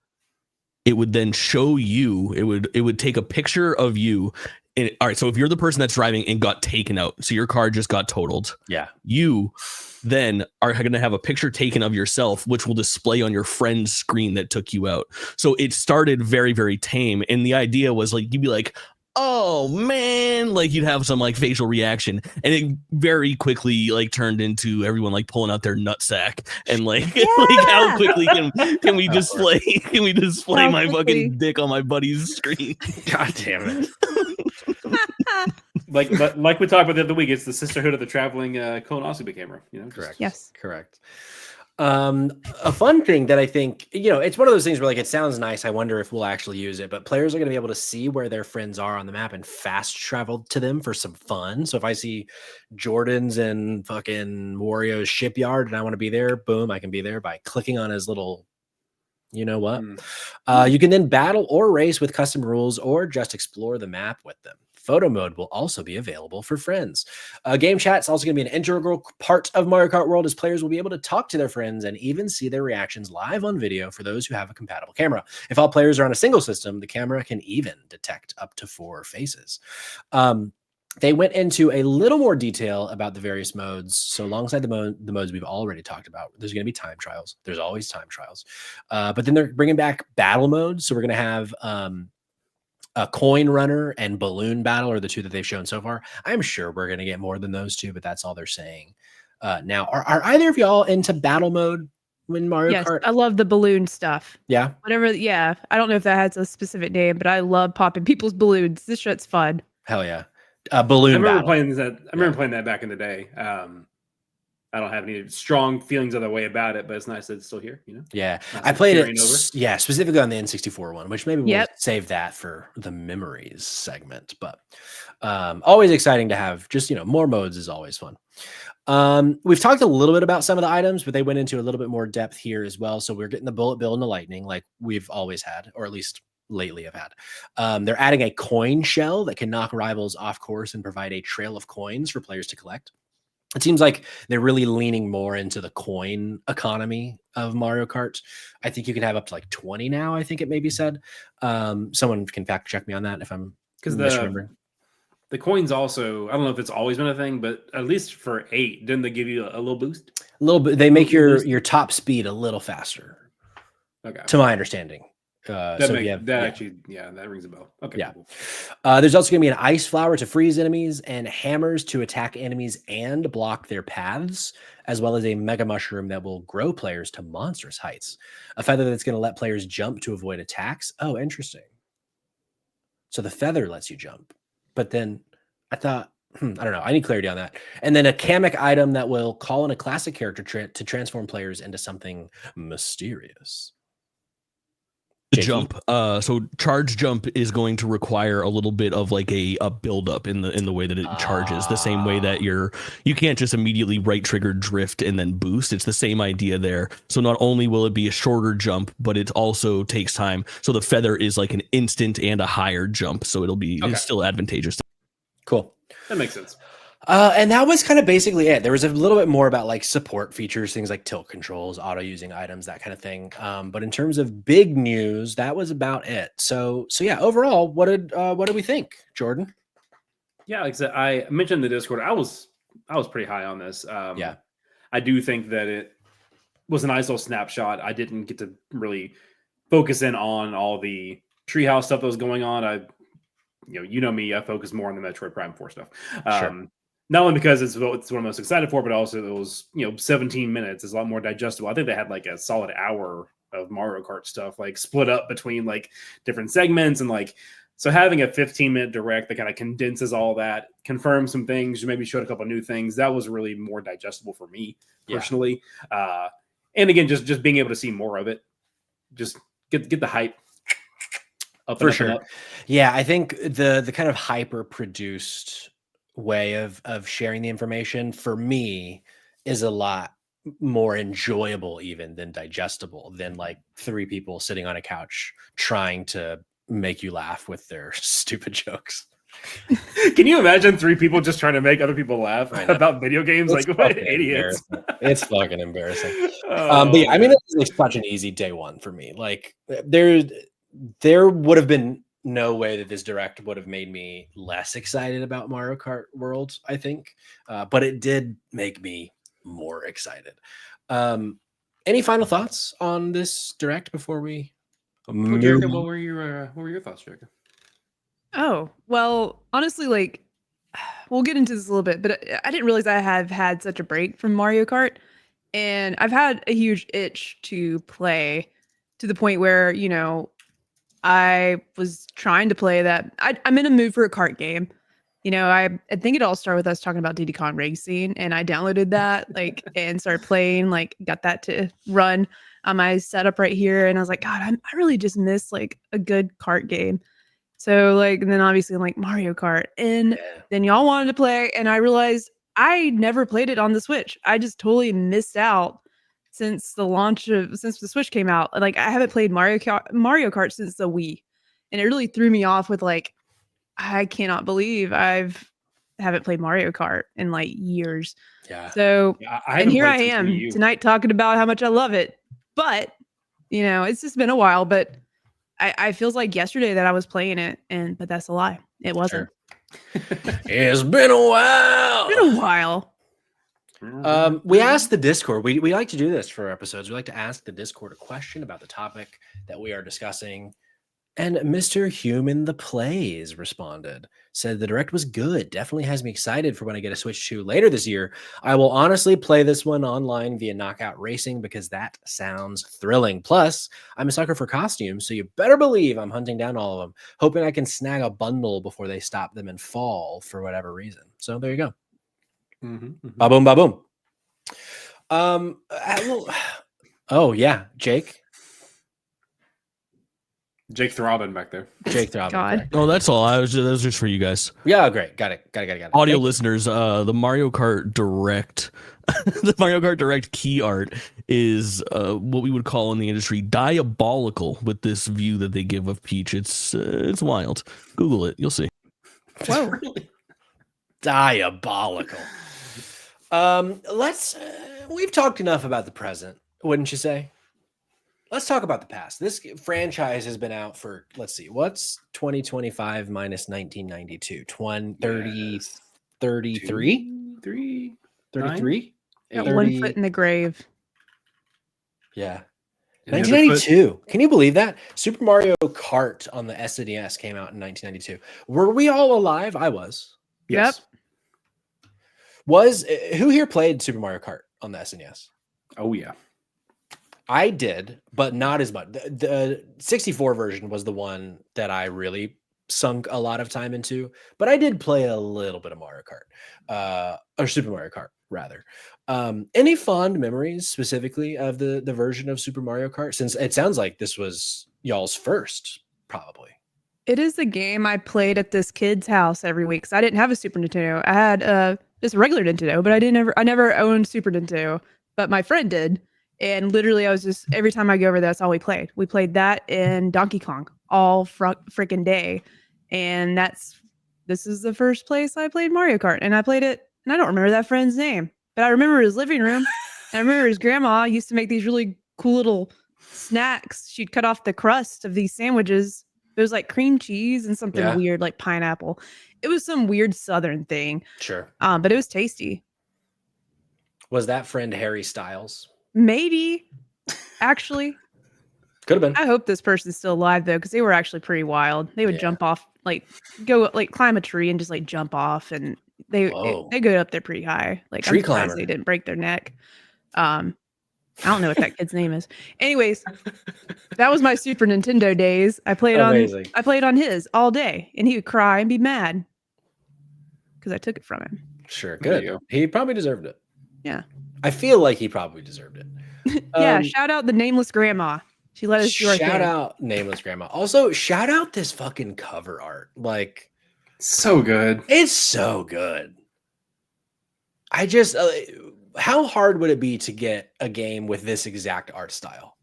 D: it would then show you, it would take a picture of you. And, all right, so if you're the person that's driving and got taken out, so your car just got totaled, you then are going to have a picture taken of yourself, which will display on your friend's screen that took you out. So it started very, very tame. And the idea was like, you'd be like, oh man, like you'd have some like facial reaction, and it very quickly like turned into everyone like pulling out their nutsack and like, like how quickly can we display my fucking dick on my buddy's screen?
A: God damn it.
B: Like we talked about the other week, it's the sisterhood of the traveling colonoscopy camera.
A: Correct.
C: Yes.
A: Correct. A fun thing that I think, it's one of those things where like it sounds nice. I wonder if we'll actually use it, but players are going to be able to see where their friends are on the map and fast travel to them for some fun. So if I see Jordan's in fucking Wario's shipyard and I want to be there, boom, I can be there by clicking on his little, you know what? You can then battle or race with custom rules or just explore the map with them. Photo mode will also be available for friends. Game chat's also going to be an integral part of Mario Kart World, as players will be able to talk to their friends and even see their reactions live on video for those who have a compatible camera. If all players are on a single system, the camera can even detect up to 4 faces. They went into a little more detail about the various modes. So alongside the modes we've already talked about, there's going to be time trials. There's always time trials. But then they're bringing back battle modes. So we're going to have a coin runner and balloon battle are the 2 that they've shown so far. I'm sure we're going to get more than those 2, but that's all they're saying. Now, are either of y'all into battle mode when Mario
C: Yes,
A: Kart?
C: I love the balloon stuff.
A: Yeah.
C: Whatever, yeah. I don't know if that has a specific name, but I love popping people's balloons. This shit's fun.
A: Hell yeah.
B: I
A: Balloon
B: remember
A: battle.
B: playing that. I remember playing that back in the day. I don't have any strong feelings other way about it, but it's nice that it's still here.
A: Yeah,
B: Nice
A: I played it.
B: carrying over.
A: Yeah, specifically on the N64 one, which maybe we'll
C: Yep.
A: save that for the memories segment. But always exciting to have. Just more modes is always fun. We've talked a little bit about some of the items, but they went into a little bit more depth here as well. So we're getting the bullet bill and the lightning, like we've always had, or at least lately have had. They're adding a coin shell that can knock rivals off course and provide a trail of coins for players to collect. It seems like they're really leaning more into the coin economy of Mario Kart. I think you can have up to like 20 now. I think it maybe said. Someone can fact check me on that if I'm misremembering.
B: The coins also, I don't know if it's always been a thing, but at least for 8, didn't they give you a little boost?
A: A little bit. They make your top speed a little faster.
B: Okay.
A: To my understanding.
B: That rings a bell. Okay.
A: Yeah.
B: Cool.
A: There's also going to be an ice flower to freeze enemies and hammers to attack enemies and block their paths, as well as a mega mushroom that will grow players to monstrous heights. A feather that's going to let players jump to avoid attacks. Oh, interesting. So the feather lets you jump. But then I thought, I don't know. I need clarity on that. And then a Kamek item that will call in a classic character to transform players into something mysterious.
D: The jump. So charge jump is going to require a little bit of like a build up in the way that it charges. The same way that you can't just immediately right trigger drift and then boost. It's the same idea there. So not only will it be a shorter jump, but it also takes time. So the feather is like an instant and a higher jump. So it's still advantageous.
A: Cool.
B: That makes sense.
A: And that was kind of basically it. There was a little bit more about like support features, things like tilt controls, auto using items, that kind of thing. But in terms of big news, that was about it. So yeah, overall, what did we think, Jordan?
B: Yeah, like I said, I mentioned in the Discord, I was pretty high on this.
A: Yeah,
B: I do think that it was a nice little snapshot. I didn't get to really focus in on all the treehouse stuff that was going on. You know me, I focus more on the Metroid Prime 4 stuff.
A: Sure.
B: Not only because it's what I'm most excited for, but also it was 17 minutes is a lot more digestible. I think they had like a solid hour of Mario Kart stuff, like split up between like different segments, and like so having a 15-minute direct that kind of condenses all that, confirms some things, maybe showed a couple new things. That was really more digestible for me personally. And again, just being able to see more of it, just get the hype up
A: for
B: and
A: sure.
B: up.
A: Yeah, I think the kind of hyper produced way of sharing the information for me is a lot more enjoyable even than digestible than like 3 people sitting on a couch trying to make you laugh with their stupid jokes.
B: Can you imagine 3 people just trying to make other people laugh about video games?
A: It's
B: like, what idiots.
A: It's fucking embarrassing. But yeah, I mean, it's like such an easy day one for me. Like there would have been no way that this direct would have made me less excited about Mario Kart World, I think. But it did make me more excited. Any final thoughts on this direct before we
B: Jerica, what were your thoughts, Jerica?
C: Oh, well, honestly, like, we'll get into this a little bit, but I didn't realize I have had such a break from Mario Kart. And I've had a huge itch to play to the point where, I was trying to play that. I'm in a mood for a kart game. I think it all started with us talking about Diddy Kong Racing, and I downloaded that and started playing, got that to run on my setup right here. And I was like, God, I really just miss like a good kart game. So and then obviously I'm like Mario Kart, and then y'all wanted to play, and I realized I never played it on the Switch. I just totally missed out since the Switch came out. Like I haven't played Mario Kart since the Wii, and it really threw me off with I cannot believe haven't played Mario Kart in like years.
A: Yeah.
C: So and here I am
B: Wii U.
C: tonight talking about how much I love it, but it's just been a while. But I feels like yesterday that I was playing it, but that's a lie. It wasn't.
A: Sure. It's been a while.
C: It's been a while.
A: We asked the Discord. We like to do this for episodes. We like to ask the Discord a question about the topic that we are discussing. And Mr. Human the Plays responded, said the direct was good. Definitely has me excited for when I get a Switch 2 later this year. I will honestly play this one online via Knockout Racing because that sounds thrilling. Plus, I'm a sucker for costumes, so you better believe I'm hunting down all of them, hoping I can snag a bundle before they stop them in fall for whatever reason. So there you go. Ba boom, ba boom. Oh yeah, Jake.
B: Jake throbbing back there.
A: Jake throbbing.
C: God.
A: Correct.
D: No, that's all. That was just for you guys.
A: Yeah, great. Got it.
D: Audio
A: Thank you.
D: listeners, the Mario Kart Direct, the Mario Kart Direct key art is what we would call in the industry diabolical. With this view that they give of Peach, it's wild. Google it, you'll see.
C: Whoa.
A: Diabolical. We've talked enough about the present, wouldn't you say? Let's talk about the past. This franchise has been out for, let's see, what's 2025 minus 1992? 33? 33?
B: Yeah,
C: 1 foot in the grave.
A: Yeah.
B: And the other foot-
A: 1992. Can you believe that? Super Mario Kart on the SNES came out in 1992. Were we all alive? I was.
B: Yes.
A: Who here played Super Mario Kart on the SNES?
B: Oh yeah.
A: I did, but not as much. The 64 version was the one that I really sunk a lot of time into, but I did play a little bit of Mario Kart, or Super Mario Kart, rather. Any fond memories specifically of the version of Super Mario Kart? Since it sounds like this was y'all's first, probably.
C: It is the game I played at this kid's house every week. 'Cause I didn't have a Super Nintendo. I had just a regular Nintendo, but I never owned Super Nintendo. But my friend did, and literally, I was just every time I go over there, that's all we played. We played that and Donkey Kong all freaking day, and this is the first place I played Mario Kart, and I played it, and I don't remember that friend's name, but I remember his living room. I remember his grandma used to make these really cool little snacks. She'd cut off the crust of these sandwiches. It was like cream cheese and something
A: Yeah.
C: weird like pineapple. It was some weird Southern thing,
A: Sure.
C: but it was tasty.
A: Was that friend Harry Styles?
C: Maybe, actually.
A: Could have been.
C: I hope this person's still alive though, because they were actually pretty wild. They would
A: Yeah.
C: jump off, like go like climb a tree and just like jump off, and they go up there pretty high. Like
A: Tree
C: I'm surprised
A: climber.
C: they didn't break their neck. I don't know what that kid's name is. Anyways, that was my Super Nintendo days. I played
A: Amazing.
C: on his all day, and he would cry and be mad because I took it from him.
A: Sure.
B: There
A: Good.
B: you go.
A: He probably deserved it.
C: Yeah.
A: I feel like he probably deserved it.
C: Yeah. Shout out the nameless grandma. She let us do our
A: Shout
C: thing.
A: out Nameless Grandma. Also, shout out this fucking cover art. Like,
B: So good.
A: it's so good. I just, how hard would it be to get a game with this exact art style?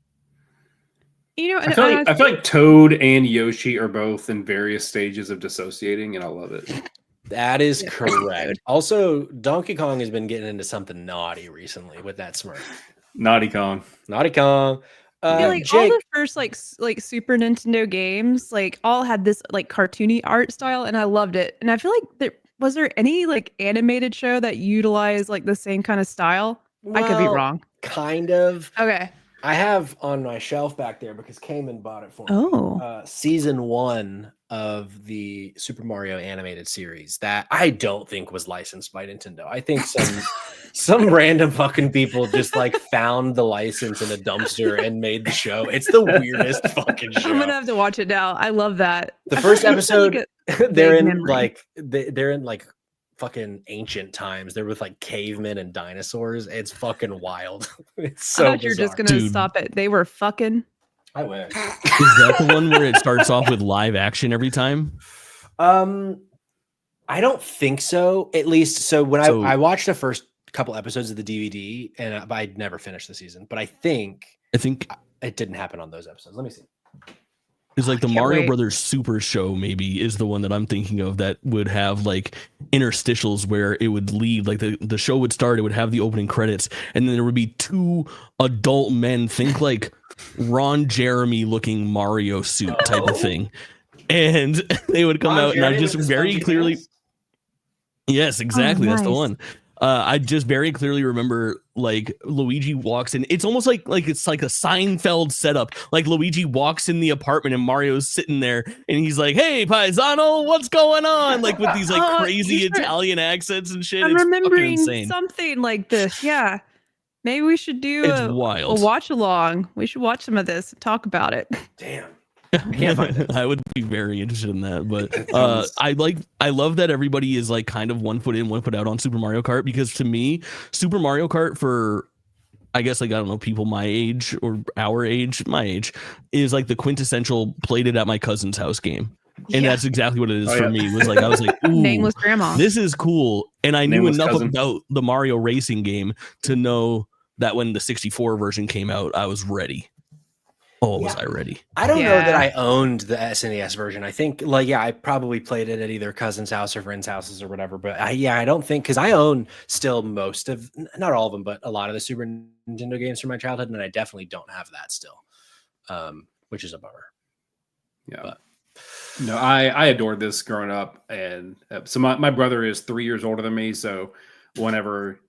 C: You know,
B: I feel like Toad and Yoshi are both in various stages of dissociating, and I love it.
A: That is
C: Yeah,
A: correct.
C: dude.
A: Also, Donkey Kong has been getting into something naughty recently with that smirk.
B: Naughty Kong.
A: Naughty Kong.
C: I feel like all
A: Jake,
C: the first like Super Nintendo games like all had this like cartoony art style, and I loved it. And I feel like was there any like animated show that utilized like the same kind of style? I could be
A: well,
C: wrong.
A: kind of.
C: Okay.
A: I have on my shelf back there because Cayman bought it for me.
C: Oh.
A: Season 1 of the Super Mario animated series that I don't think was licensed by Nintendo. I think some random fucking people just like found the license in a dumpster and made the show. It's the weirdest fucking show.
C: I'm gonna have to watch it now. I love that.
A: The
C: I
A: first
C: feel like it's like
A: episode, they're
C: vague
A: in
C: memory.
A: like they're in like fucking ancient times. They're with like cavemen and dinosaurs. It's fucking wild. It's so
C: I thought you were just
A: bizarre.
C: gonna
D: Dude.
C: stop it. They were fucking.
A: I wish.
D: Is that the one where it starts off with live action every time?
A: I don't think so. At least, so when
D: So-
A: I watched the first couple episodes of the DVD, and I'd never finished the season, but I think
D: I think
A: it didn't happen on those episodes. Let me see.
D: it's like the
C: can't
D: Mario
C: wait.
D: Brothers Super Show maybe is the one that I'm thinking of that would have like interstitials where it would lead, like the show would start, it would have the opening credits, and then there would be two adult men, think like Ron Jeremy looking Mario suit type of thing. And they would come out and I just very clearly, yes, exactly. That's the
C: nice.
D: one. I just very clearly remember like Luigi walks in. It's almost like it's like a Seinfeld setup. Like Luigi walks in the apartment and Mario's sitting there and he's like, "Hey, paisano, what's going on?" Like with these like crazy Italian accents and shit.
C: I'm
D: It's
C: remembering
D: fucking insane.
C: something like this. Yeah. Maybe we should do
D: It's
C: a
D: wild.
C: watch along. We should watch some of this and talk about it.
A: Damn. I can't find it.
D: I would be very interested in that, but
B: sounds-
D: I love that everybody is like kind of 1 foot in, 1 foot out on Super Mario Kart, because to me, Super Mario Kart for, I guess, like, I don't know, people my age or my age is like the quintessential played it at my cousin's house game. And
C: Yeah.
D: that's exactly what it is for me. It was like, I was like, ooh,
C: Nameless grandma.
D: this is cool. And I knew
B: Nameless
D: enough
B: cousin.
D: about the Mario racing game to know that when the 64 version came out, I was ready. Oh, was I ready?
A: I don't know that
C: Yeah.
A: I owned the SNES version. I think, like, yeah, I probably played it at either cousin's house or friends' houses or whatever. But I don't think, because I own still most of, not all of them, but a lot of the Super Nintendo games from my childhood, and I definitely don't have that still, which is a bummer.
B: Yeah.
A: But-
B: No, I adored this growing up, and so my brother is 3 years older than me. So whenever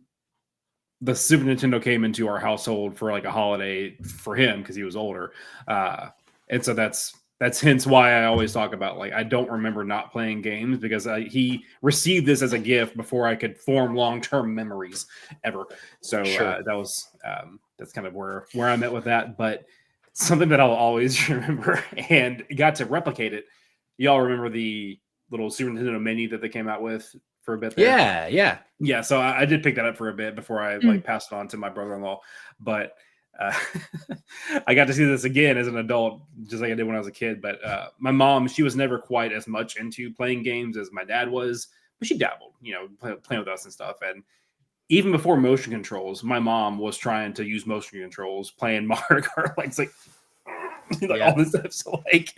B: the Super Nintendo came into our household for like a holiday for him, because he was older, and so that's hence why I always talk about, like, I don't remember not playing games, because he received this as a gift before I could form long-term memories ever. So
A: Sure.
B: that was that's kind of where I'm at with that. But something that I'll always remember and got to replicate it. Y'all remember the little Super Nintendo Mini that they came out with for a bit there?
A: Yeah.
B: So I did pick that up for a bit before I like passed it on to my brother-in-law. But I got to see this again as an adult, just like I did when I was a kid. But my mom, she was never quite as much into playing games as my dad was, but she dabbled, playing with us and stuff. And even before motion controls, my mom was trying to use motion controls, playing Mario Kart. Like, it's like all this stuff. So like,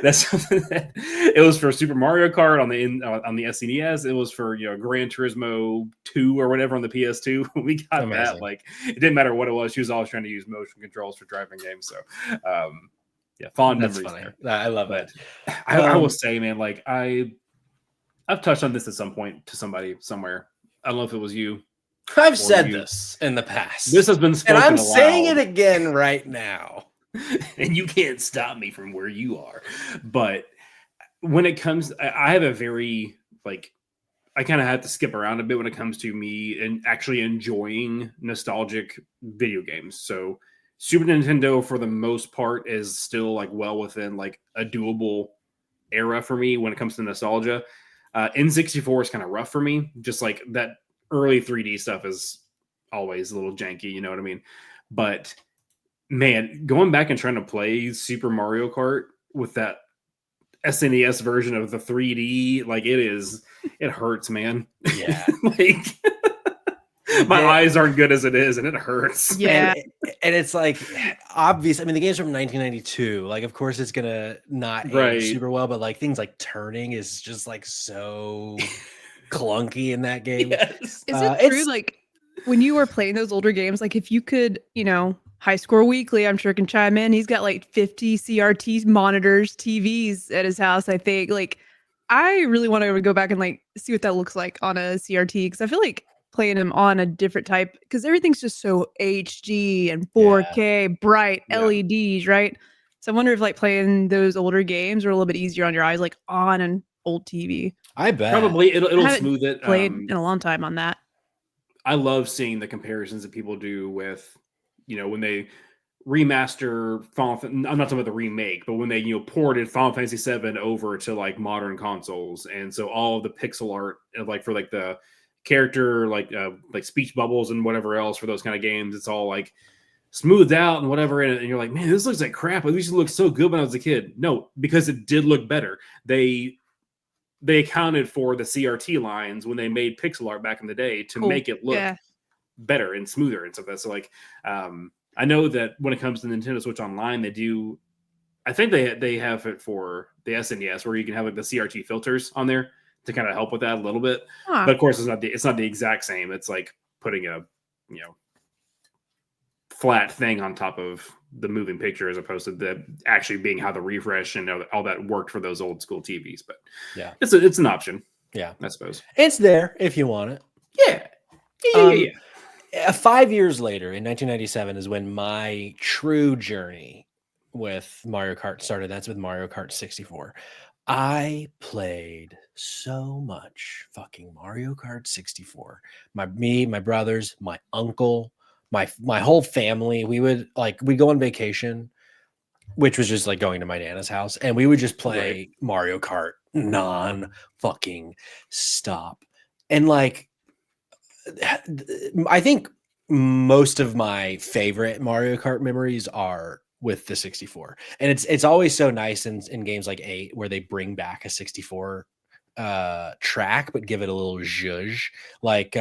B: that's something that it was for Super Mario Kart on the SNES. It was for Gran Turismo 2 or whatever on the PS2. We got that. Like, it didn't matter what it was. She was always trying to use motion controls for driving games. So fond
A: That's
B: memories
A: funny.
B: there.
A: I love it.
B: I will say, man, like I've touched on this at some point to somebody somewhere. I don't know if it was you.
A: I've said this in the past.
B: This has been spoken
A: and I'm
B: aloud.
A: saying it again right now.
B: And you can't stop me from where you are. But when it comes, I have a very, like, I kind of have to skip around a bit when it comes to me and actually enjoying nostalgic video games. So Super Nintendo, for the most part, is still like well within like a doable era for me when it comes to nostalgia. N64 is kind of rough for me. Just like that early 3D stuff is always a little janky, you know what I mean? But man, going back and trying to play Super Mario Kart with that SNES version of the 3D, like it hurts, man.
A: Yeah.
B: Like my eyes aren't good as it is, and it hurts.
C: Yeah.
A: And it's like obvious. I mean, the game's from 1992. Like, of course, it's gonna not age super well, but like things like turning is just like so clunky in that game.
B: Yes.
C: Is it true? Like, when you were playing those older games, like if you could, High Score Weekly, I'm sure can chime in. He's got like 50 CRT monitors, TVs at his house, I think. Like, I really want to go back and like see what that looks like on a CRT, because I feel like playing them on a different type, because everything's just so HD and 4K, bright LEDs, right? So I wonder if like playing those older games are a little bit easier on your eyes, like on an old TV.
A: I bet.
B: Probably it'll smooth it.
C: Played in a long time on that.
B: I love seeing the comparisons that people do with, when they remaster I'm not talking about the remake, but when they ported Final Fantasy VII over to like modern consoles, and so all of the pixel art like for like the character like speech bubbles and whatever else for those kind of games, it's all like smoothed out and whatever, and you're like, man, this looks like crap. At least it looked so good when I was a kid. No, because it did look better. They accounted for the CRT lines when they made pixel art back in the day to make it look better and smoother and stuff. That's like, I know that when it comes to Nintendo Switch Online, they do. I think they have it for the SNES where you can have like the CRT filters on there to kind of help with that a little bit. But of course, it's not the exact same. It's like putting a flat thing on top of the moving picture as opposed to the actually being how the refresh and all that worked for those old school TVs. But yeah, it's an option.
A: Yeah,
B: I suppose
A: it's there if you want it.
B: Yeah.
A: 5 years later, in 1997, is when my true journey with Mario Kart started. That's with Mario Kart 64. I played so much fucking Mario Kart 64. My brothers, my uncle, my whole family. We'd go on vacation, which was just like going to my Nana's house, and we would just play Mario Kart non fucking stop. And like, I think most of my favorite Mario Kart memories are with the 64, and it's always so nice in games like 8 where they bring back a 64 track but give it a little zhuzh. Like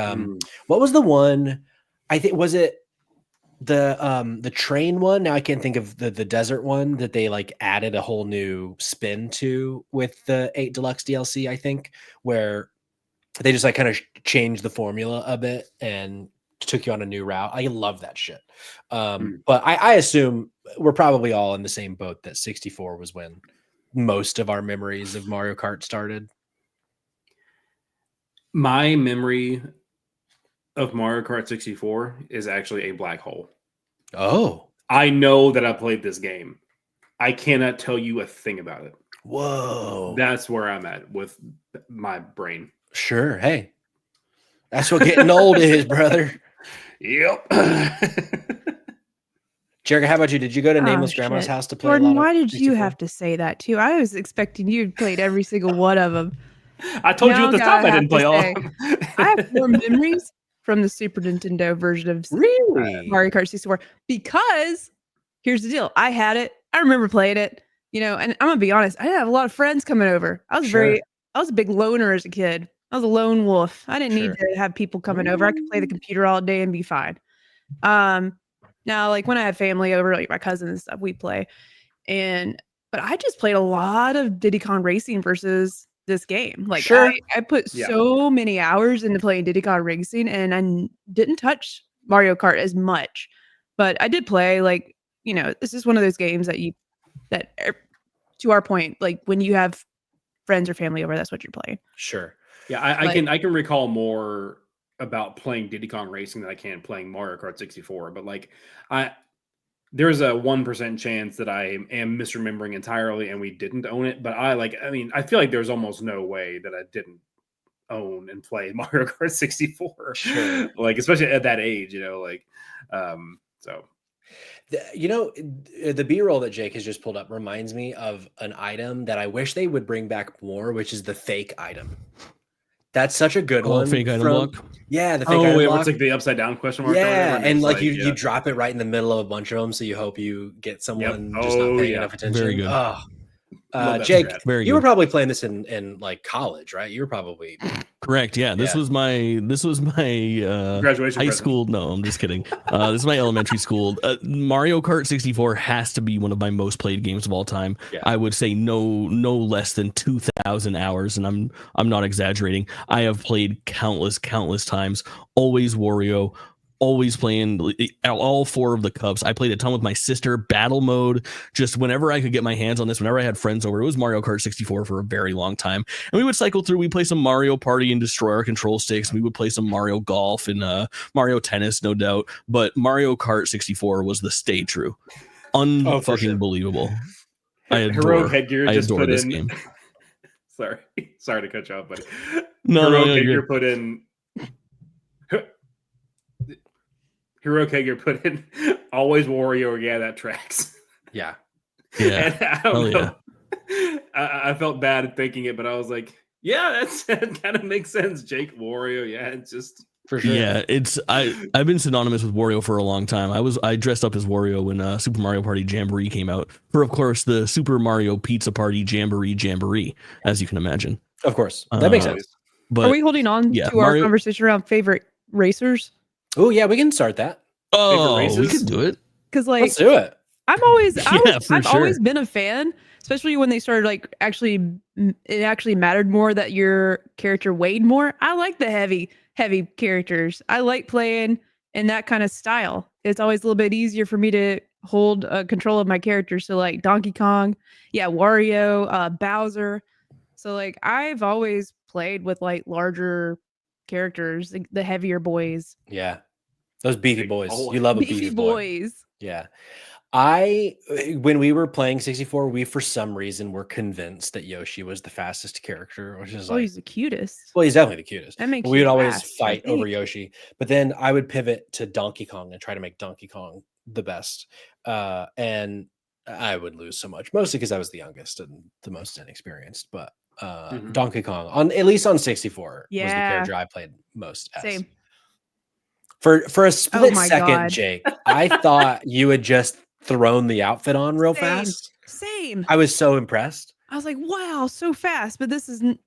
A: what was the one? I think was it the train one. Now I can't think of the desert one that they like added a whole new spin to with the 8 Deluxe DLC, I think, where they just like kind of changed the formula a bit and took you on a new route. I love that shit. But I assume we're probably all in the same boat that 64 was when most of our memories of Mario Kart started.
B: My memory of Mario Kart 64 is actually a black hole.
A: Oh,
B: I know that I played this game. I cannot tell you a thing about it.
A: Whoa.
B: That's where I'm at with my brain.
A: Sure. Hey, that's what getting old is, brother.
B: Yep.
A: Jerica, how about you? Did you go to Nameless Grandma's house to play
C: Jordan,
A: a lot of
C: why did
A: 64?
C: you have to say that too? I was expecting you had played every single one of them.
B: I told you
C: Now
B: at the top I didn't play all of them.
C: I have more memories from the Super Nintendo version of
A: Really?
C: Mario Kart 64 because here's the deal. I had it. I remember playing it, and I'm gonna be honest, I didn't have a lot of friends coming over. I was a big loner as a kid. I was a lone wolf. I didn't need to have people coming over. I could play the computer all day and be fine. Now, like when I have family over, like my cousins and stuff, we play. But I just played a lot of Diddy Kong Racing versus this game. Like I put so many hours into playing Diddy Kong Racing, and I didn't touch Mario Kart as much. But I did play, like, this is one of those games that to our point, like when you have friends or family over, that's what you're playing.
A: Sure.
B: Yeah, I can recall more about playing Diddy Kong Racing than I can playing Mario Kart 64. But like there's a 1% chance that I am misremembering entirely and we didn't own it. But I feel like there's almost no way that I didn't own and play Mario Kart 64.
A: Sure.
B: Like, especially at that age, so.
A: The B-roll that Jake has just pulled up reminds me of an item that I wish they would bring back more, which is the fake item. That's such a good one.
D: Fake item block?
A: Yeah, the fake item block.
B: It's like the upside down question mark.
A: Yeah, and like you drop it right in the middle of a bunch of them, so you hope you get someone just not paying enough attention.
D: Very good.
A: Jake,
D: very
A: you were probably playing this in like college, right? You were probably
D: correct. Yeah, this was my
B: graduation
D: high
B: present.
D: school. No, I'm just kidding. This is my elementary school. Mario Kart 64 has to be one of my most played games of all time.
A: Yeah.
D: I would say no less than 2,000 hours, and I'm not exaggerating. I have played countless times. Always Wario. Always playing all 4 of the cups. I played a ton with my sister. Battle mode, just whenever I could get my hands on this, whenever I had friends over. It was Mario Kart 64 for a very long time, and we would cycle through. We play some Mario Party and destroy our control sticks. We would play some Mario Golf and Mario Tennis, no doubt. But Mario Kart 64 was the stay true, unfucking believable. I adore this game.
B: Sorry to cut you off, buddy.
D: No,
B: Heroic put in. Hero Kager put in always Wario. Yeah, that tracks.
A: Yeah.
B: And I don't know. Yeah. I felt bad thinking it, but I was like, yeah, that kind of makes sense. Jake, Wario. Yeah, it's just
A: for sure.
D: Yeah, I've been synonymous with Wario for a long time. I dressed up as Wario when Super Mario Party Jamboree came out for, of course, the Super Mario Pizza Party Jamboree, as you can imagine.
A: Of course, that makes sense.
C: But are we holding on to our conversation around favorite racers?
A: Oh yeah, we can start that.
D: Oh, we could do it.
C: Because like,
A: let's do it.
C: I've always been a fan, especially when they started like it actually mattered more that your character weighed more. I like the heavy characters. I like playing in that kind of style. It's always a little bit easier for me to hold control of my character. So like Donkey Kong, Wario, Bowser. So like I've always played with like larger characters, like the heavier boys.
A: Yeah. Those beefy
B: Big
A: boys.
B: boy.
A: You love a
C: Beefy
A: beefy boy.
C: boys.
A: Yeah. When we were playing 64, we for some reason were convinced that Yoshi was the fastest character, which is
C: Oh,
A: like,
C: he's the cutest.
A: well, he's definitely the cutest.
C: That makes
A: We
C: you
A: would always
C: fast, I
A: fight over
C: think.
A: Yoshi, but then I would pivot to Donkey Kong and try to make Donkey Kong the best. And I would lose so much, mostly because I was the youngest and the most inexperienced. But Donkey Kong, at least on 64, was the
C: Yeah.
A: character I played most as.
C: Same.
A: For a split
C: my
A: second,
C: God.
A: Jake, I thought you had just thrown the outfit on real fast.
C: Same.
A: I was so impressed.
C: I was like, wow, so fast. But this isn't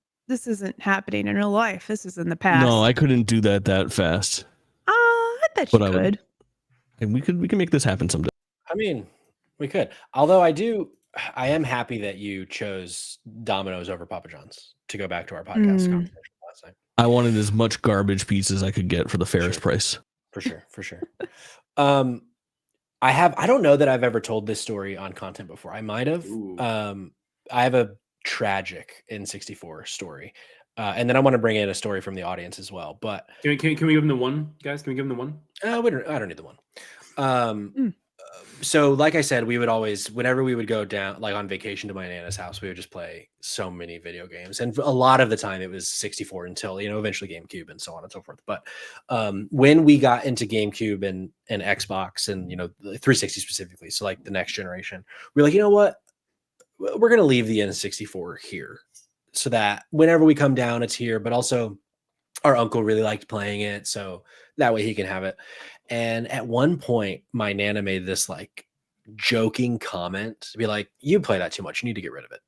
C: happening in real life. This is in the past.
D: No, I couldn't do that fast.
C: I bet you
D: But I would-
C: could.
D: And we can make this happen someday.
A: I mean, we could. Although I am happy that you chose Domino's over Papa John's to go back to our podcast conversation last night.
D: I wanted as much garbage pizza as I could get for the fairest price.
A: For sure. I don't know that I've ever told this story on content before. I might have. I have a tragic N64 story. And then I want to bring in a story from the audience as well. But
B: can we give them the one, guys? Can we give them the one?
A: I don't need the one. So like I said, we would always, whenever we would go down, like on vacation to my Nana's house, we would just play so many video games. And a lot of the time it was 64 until, eventually GameCube and so on and so forth. But when we got into GameCube and Xbox and, the 360 specifically, so like the next generation, we're like, you know what? We're going to leave the N64 here so that whenever we come down, it's here. But also our uncle really liked playing it. So that way he can have it. And at one point, my Nana made this like joking comment to be like, you play that too much. You need to get rid of it.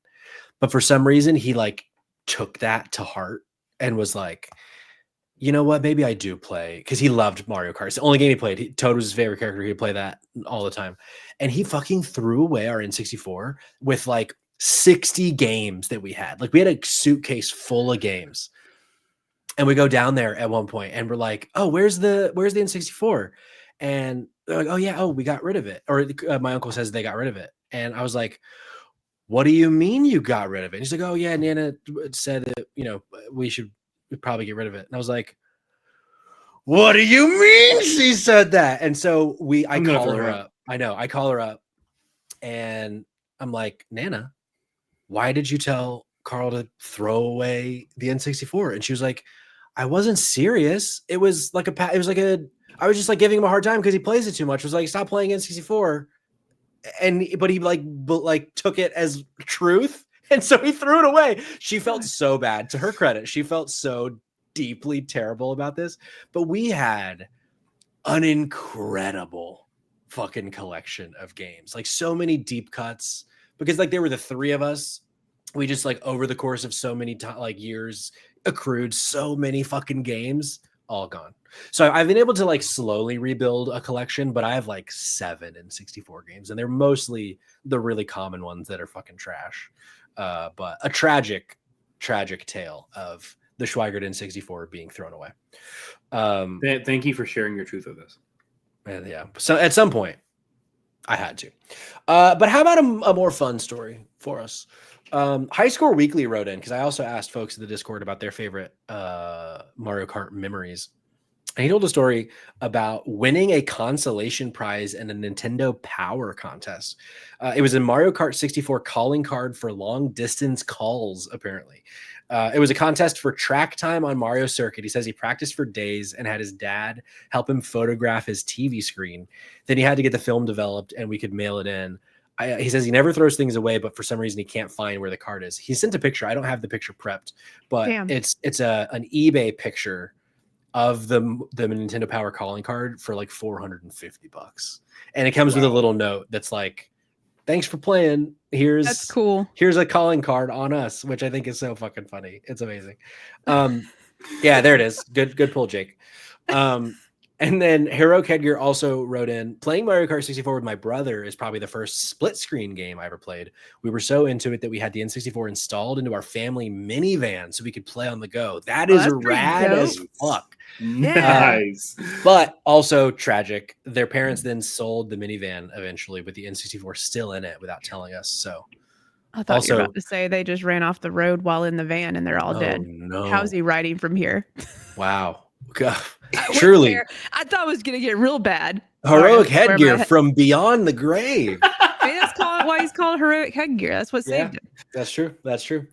A: But for some reason, he like took that to heart and was like, you know what? Maybe I do play, because he loved Mario Kart. It's the only game he played. Toad was his favorite character. He'd play that all the time. And he fucking threw away our N64 with like 60 games that we had. Like we had a suitcase full of games. And we go down there at one point and we're like, oh, where's the N64? And they're like, oh yeah, we got rid of it. Or my uncle says they got rid of it. And I was like, what do you mean you got rid of it? And he's like, oh yeah, Nana said that, we should probably get rid of it. And I was like, what do you mean she said that? And so I call her up. I know, I call her up and I'm like, Nana, why did you tell Carl to throw away the N64? And she was like, I wasn't serious. It was like I was just like giving him a hard time because he plays it too much. I was like, stop playing N64. But he took it as truth. And so he threw it away. She felt so bad. To her credit, she felt so deeply terrible about this. But we had an incredible fucking collection of games. Like so many deep cuts. Because like there were the three of us. We just like over the course of so many years accrued so many fucking games, all gone. So I've been able to like slowly rebuild a collection, but I have like 7 N64 games, and they're mostly the really common ones that are fucking trash. But a tragic tale of the Schweigert N64 being thrown away.
B: Thank you for sharing your truth with us.
A: Yeah. So at some point, I had to. But how about a more fun story for us? High Score Weekly wrote in, because I also asked folks in the Discord about their favorite Mario Kart memories. And he told a story about winning a consolation prize in a Nintendo Power contest. It was a Mario Kart 64 calling card for long distance calls, apparently. It was a contest for track time on Mario Circuit. He says he practiced for days and had his dad help him photograph his TV screen. Then he had to get the film developed and we could mail it in. He says he never throws things away, but for some reason he can't find where the card is. He sent a picture. I don't have the picture prepped, but
C: Damn.
A: it's an eBay picture of the Nintendo Power calling card for like $450. And it comes with a little note that's like, thanks for playing.
C: That's cool.
A: Here's a calling card on us, which I think is so fucking funny. It's amazing. Yeah, there it is. Good pull, Jake. And then Hero Kedger also wrote in, playing Mario Kart 64 with my brother is probably the first split screen game I ever played. We were so into it that we had the N64 installed into our family minivan so we could play on the go. That is rad as fuck.
B: Nice.
A: But also tragic. Their parents then sold the minivan eventually with the N64 still in it without telling us. So
C: I thought you were about to say they just ran off the road while in the van and they're all dead.
A: No.
C: How's he riding from here?
A: Wow. God. Truly.
C: I thought it was gonna get real bad.
A: Heroic
C: Sorry, I was wearing my
A: headgear from beyond the grave.
C: Maybe that's why he's called heroic headgear. That's what saved him.
A: That's true. That's true.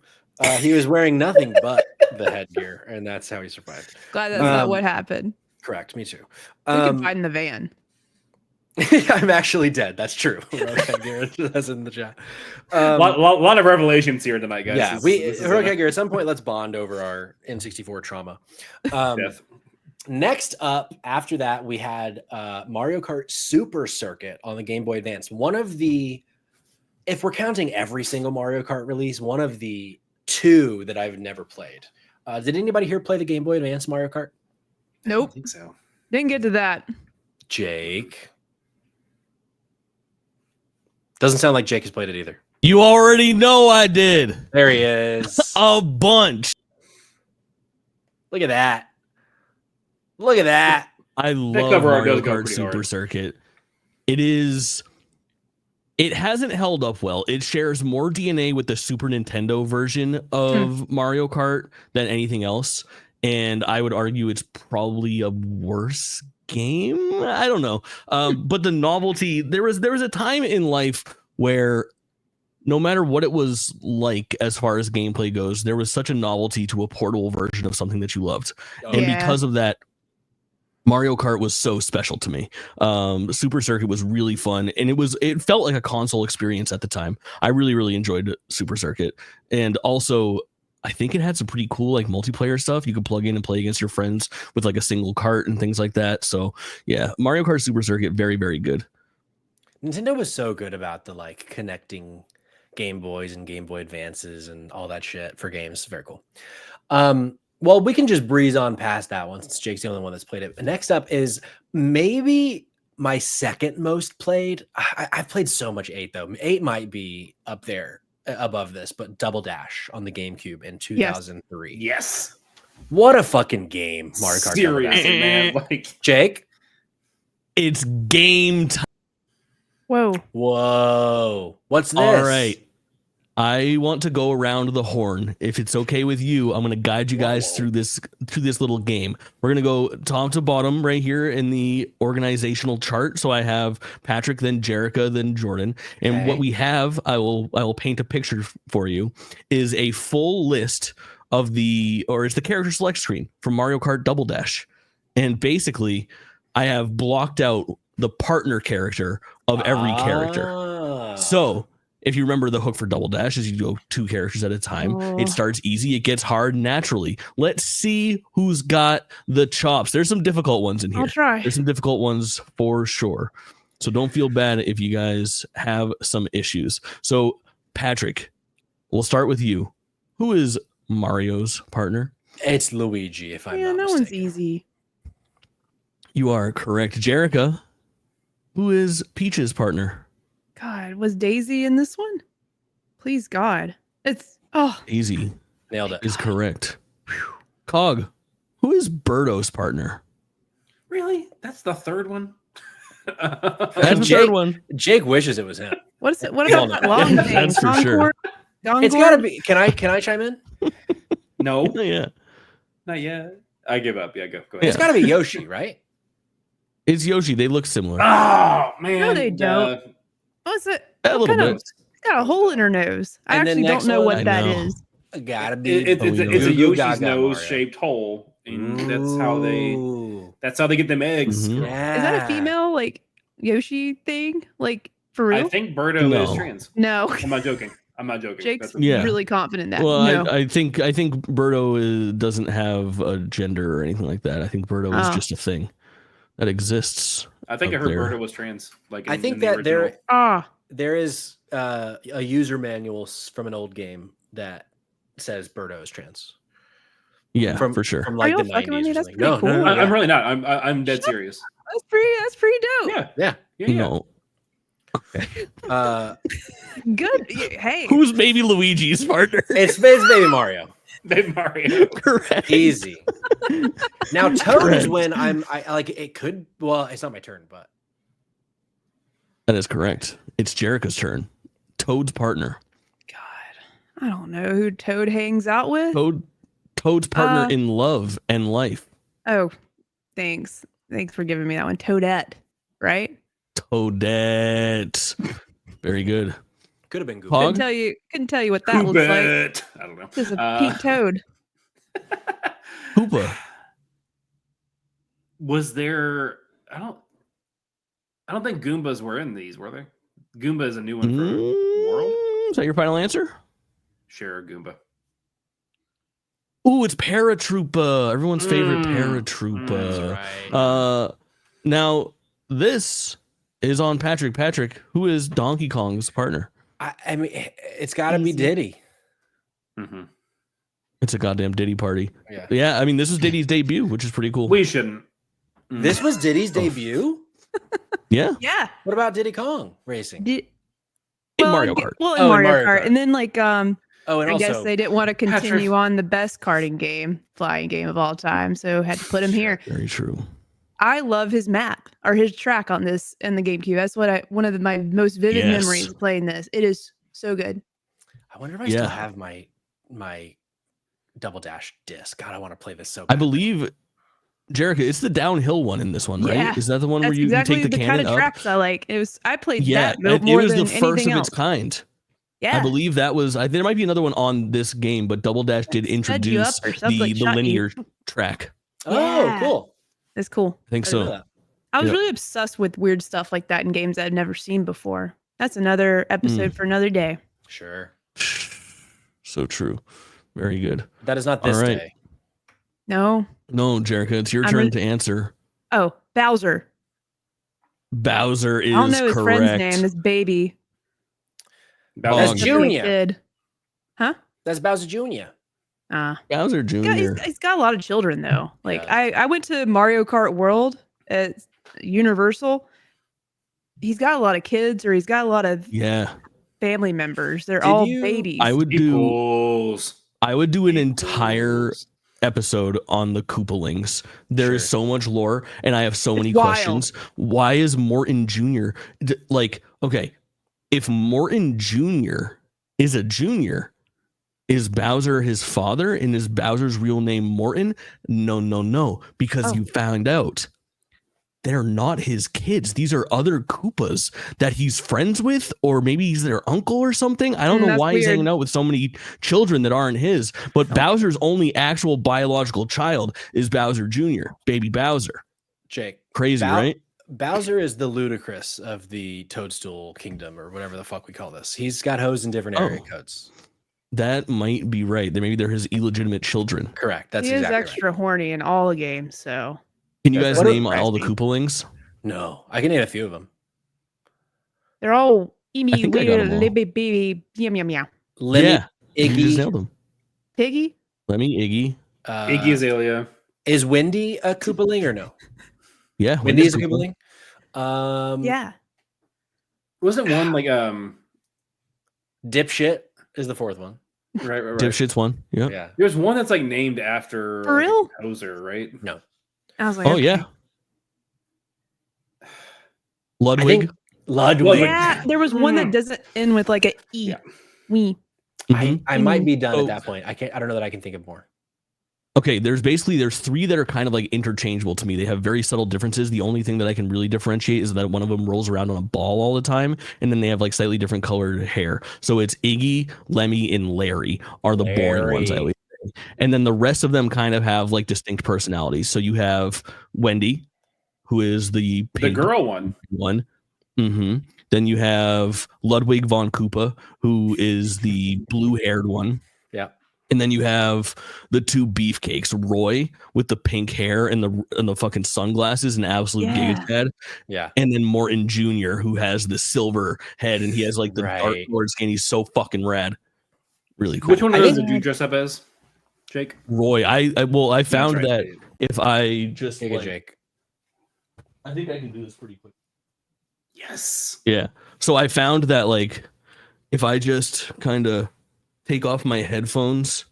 A: He was wearing nothing but the headgear, and that's how he survived.
C: Glad that's not what happened.
A: Correct. Me too.
C: We can find in the van.
A: I'm actually dead. That's true. Heroic headgear. That's in the chat.
B: Lot of revelations here tonight, guys.
A: Yeah, heroic headgear. At some point, let's bond over our N64 trauma. Next up, after that, we had Mario Kart Super Circuit on the Game Boy Advance. One of the, if we're counting every single Mario Kart release, one of the two that I've never played. Did anybody here play the Game Boy Advance Mario Kart?
C: Nope.
B: I think so.
C: Didn't get to that.
A: Jake. Doesn't sound like Jake has played it either.
D: You already know I did.
A: There he is.
D: A bunch.
A: Look at that. Look at that.
D: I love
B: cover art
D: Mario
B: does go
D: Kart
B: pretty
D: Super
B: hard.
D: Circuit. It hasn't held up well. It shares more DNA with the Super Nintendo version of Mario Kart than anything else. And I would argue it's probably a worse game. I don't know. But the novelty, there was a time in life where no matter what it was like as far as gameplay goes, there was such a novelty to a portable version of something that you loved. And because of that, Mario Kart was so special to me. Super Circuit was really fun, and it felt like a console experience at the time. I really, really enjoyed Super Circuit. And also, I think it had some pretty cool like multiplayer stuff. You could plug in and play against your friends with like a single cart and things like that. So yeah, Mario Kart Super Circuit, very, very good.
A: Nintendo was so good about the like connecting Game Boys and Game Boy Advances and all that shit for games. Very cool. Well, we can just breeze on past that one since Jake's the only one that's played it. Next up is maybe my second most played. I've played so much 8 though. 8 might be up there above this, but Double Dash on the GameCube in 2003.
B: Yes.
A: What a fucking game, Mario Kart.
B: Seriously, man. Like
A: Jake?
D: It's game time.
A: Whoa. What's this?
D: All right. I want to go around the horn. If it's okay with you, I'm going to guide you guys through this little game. We're going to go top to bottom right here in the organizational chart. So I have Patrick, then Jerica, then Jordan. And what we have, I will paint a picture for you, is a full list of it's the character select screen from Mario Kart Double Dash. And basically, I have blocked out the partner character of every character. So if you remember the hook for Double Dash is you go 2 characters at a time. It starts easy. It gets hard naturally. Let's see who's got the chops. There's some difficult ones in here.
C: I'll try.
D: There's some difficult ones for sure. So don't feel bad if you guys have some issues. So Patrick, we'll start with you. Who is Mario's partner?
A: It's Luigi, if I'm not
C: that
A: mistaken.
C: one's easy.
D: You are correct. Jerica, who is Peach's partner?
C: God, was Daisy in this one? Please, God. It's
D: Easy.
A: Nailed it.
D: Is correct. Cog, who is Birdo's partner?
B: really? That's the third one.
D: That's the third one.
A: Jake wishes it was him.
C: what is it? What about that long thing?
D: That's for sure.
A: It's gotta be. Can I chime in?
B: No,
D: Yeah.
B: not yet. I give up. Yeah, go ahead.
A: It's gotta be Yoshi, right?
D: It's Yoshi. They look similar.
B: Oh man,
C: No, they don't. What's it?
D: A little bit.
C: It's got a hole in her nose. I
A: And then
C: actually
A: next
C: don't know
A: one-
C: what that
D: I know.
C: is.
A: Gotta be.
B: It's a
A: Goo Goo
B: Yoshi's
A: Gaga
B: nose
A: Mario.
B: shaped hole, and that's how they get them eggs.
D: Mhm.
A: Yeah.
C: Is that a female like Yoshi thing? Like for real?
B: I think Birdo
D: No.
B: is trans.
C: no.
B: I'm not joking.
C: Jake's
B: That's
D: Yeah.
C: really confident in that.
D: Well,
C: no.
D: I think Birdo doesn't have a gender or anything like that. I think Birdo is
C: Oh.
D: just a thing that exists.
B: I think I
D: up
B: heard
D: there.
B: Birdo was trans. Like
A: I
B: in
A: think
B: the
A: that
B: original.
A: there is a user manual from an old game that says Birdo is trans.
D: Yeah,
A: From
D: for sure.
A: From
C: Are
A: like
C: y'all
A: the
C: fucking with
A: 90s
C: me?
A: or
C: That's
A: something.
C: pretty
A: No,
C: cool.
A: no, no,
B: I'm really not. I'm dead serious.
C: That's pretty dope.
B: Yeah.
A: No.
C: Good. Hey.
D: Who's maybe Luigi's partner?
A: It's Baby Mario.
B: Baby Mario.
D: Correct.
A: Easy. Now Toad is
D: Correct.
A: when I like it could. Well, it's not my turn, but
D: That is correct. It's Jerica's turn. Toad's partner.
C: God. I don't know who Toad hangs out with.
D: Toad's partner in love and life.
C: Oh. Thanks for giving me that one. Toadette, right?
D: Toadette. Very good.
A: Could have been Google.
D: Hog?
C: Couldn't tell you what that looks like.
B: Coopet. I don't know.
C: This is a pink toad.
D: Koopa.
B: Was there? I don't think Goombas were in these, were they? Goomba is a new one for World.
D: Is that your final answer?
B: Sure, Goomba.
D: Ooh, it's Paratroopa. Everyone's favorite Paratroopa.
A: That's right.
D: Now this is on Patrick. Patrick, who is Donkey Kong's partner?
A: I mean, it's got to be
C: Easy.
A: Diddy.
B: Mm-hmm.
D: It's a goddamn Diddy party.
A: Yeah.
D: Yeah, I mean, this is Diddy's debut, which is pretty cool.
B: We shouldn't.
A: This was Diddy's debut.
D: Yeah.
C: Yeah.
A: What about Diddy Kong Racing?
D: In Mario Kart.
C: Well, in
A: Oh, in
C: Mario
A: Mario
C: Kart.
A: Kart.
C: And then like
A: Oh, and
C: I
A: also
C: guess they didn't want to continue
B: Patrick.
C: on the best karting game, flying game of all time, so had to put him here.
D: Very true.
C: I love his map or his track on this in the GameCube. That's what one of my most vivid
D: Yes.
C: memories playing this. It is so good.
A: I wonder if I
D: Yeah.
A: still have my Double Dash disc. God, I want to play this so
D: I
A: bad.
D: believe, Jerica, it's the downhill one in this one, right?
C: Yeah.
D: Is that the one where
C: That's
D: you
C: exactly
D: take the
C: kind
D: cannon
C: of
D: up?
C: tracks I like. I played
D: Yeah,
C: that mode
D: it
C: more
D: was
C: than
D: the first
C: anything
D: of
C: else.
D: its kind.
C: Yeah.
D: I believe that was. There might be another one on this game, but Double Dash did
C: Sped you up
D: introduce
C: or something,
D: the
C: shot you.
D: linear track.
A: Oh,
C: Yeah.
A: cool.
C: It's cool.
D: I think
A: I didn't know
D: so.
A: that.
C: I was
D: Yep.
C: really obsessed with weird stuff like that in games I'd never seen before. That's another episode for another day.
A: Sure.
D: So true. Very good.
A: That is not this
D: All right.
A: day.
C: No.
D: No, Jerica, it's your
C: I'm
D: turn
C: re-
D: to answer.
C: Oh, Bowser.
D: Bowser is
C: I don't know his
D: correct.
C: friend's name. This baby.
B: Bowser
A: That's
D: Hog.
A: Junior.
C: Kid. Huh?
A: That's Bowser Jr.
D: Bowser Jr.
C: He's got a lot of children though. Like
A: Yeah.
C: I went to Mario Kart World at Universal. He's got a lot of kids, or he's got a lot of
D: Yeah.
C: family members. They're
A: Did
C: all
A: you-
C: babies.
D: I would do
B: Equals.
D: an entire episode on the Koopalings. There is
A: Sure.
D: so much lore, and I have so
C: It's
D: many
C: wild.
D: questions. Why is Morton Jr. Like, okay, if Morton Jr. is a junior, is Bowser his father, and is Bowser's real name Morton? No, because
C: Oh.
D: you found out they're not his kids. These are other Koopas that he's friends with, or maybe he's their uncle or something. I don't know
C: That's
D: why he's
C: weird.
D: hanging out with so many children that aren't his. But Bowser's only actual biological child is Bowser Jr., baby Bowser.
A: Jake.
D: Crazy, right?
A: Bowser is the ludicrous of the Toadstool Kingdom, or whatever the fuck we call this. He's got hoes in different area codes.
D: That might be right. Maybe they're his illegitimate children.
A: Correct. That's
C: he is
A: exactly
C: extra horny in all the games, so
D: Can you
A: Yeah,
D: guys
A: what
D: name
A: are-
D: all the Koopalings?
A: right. No, I can name a few of them.
C: they're all eemy
D: think I got 'em all.
C: weird baby yum yum yum.
A: Lemmy,
D: Yeah, you just
A: Iggy,
D: nailed them.
C: Piggy?
D: Lemmy, Iggy.
B: Iggy Azalea.
A: Is Wendy a Koopaling or no?
D: Yeah,
A: Wendy is a
D: Koopaling.
A: Koopaling.
C: Yeah.
B: Wasn't one like
A: Dipshit is the fourth one.
B: right.
D: Dipshit's one. Yeah.
A: Yeah.
B: There's one that's like named after
C: For
B: like, a
C: real?
B: composer, right?
A: No.
C: I was like,
D: Oh
C: okay.
D: yeah.
A: I
D: Ludwig.
A: think Ludwig.
B: Ludwig.
C: Yeah, there was one that doesn't end with like a E.
B: Yeah.
C: We.
D: Mhm.
A: I might be done
D: Oh.
A: at that point. I don't know that I can think of more.
D: Okay, there's three that are kind of like interchangeable to me. They have very subtle differences. The only thing that I can really differentiate is that one of them rolls around on a ball all the time, and then they have like slightly different colored hair. So it's Iggy, Lemmy, and Larry are the boring ones, I
A: Larry.
D: always say. And then the rest of them kind of have like distinct personalities. So you have Wendy, who is the
B: The
D: pink
B: girl one.
D: one. Mm-hmm. Then you have Ludwig von Koopa, who is the blue-haired one.
A: Yeah.
D: And then you have the two beefcakes, Roy with the pink hair and the fucking sunglasses and absolute
C: Yeah.
D: Giga's head,
A: Yeah.
D: and then Morton Jr., who has the silver head and he has like the dark
A: Right.
D: lord skin. He's so fucking rad. Really cool.
B: Which one of
A: I
B: those
A: think-
B: did you dress up as, Jake?
D: Roy. I found
B: That's right.
D: that if I just
A: Giga
D: like,
A: Jake.
D: I think I can do this pretty quick.
B: Yes.
D: Yeah. So I found that like if I just kind of take off my headphones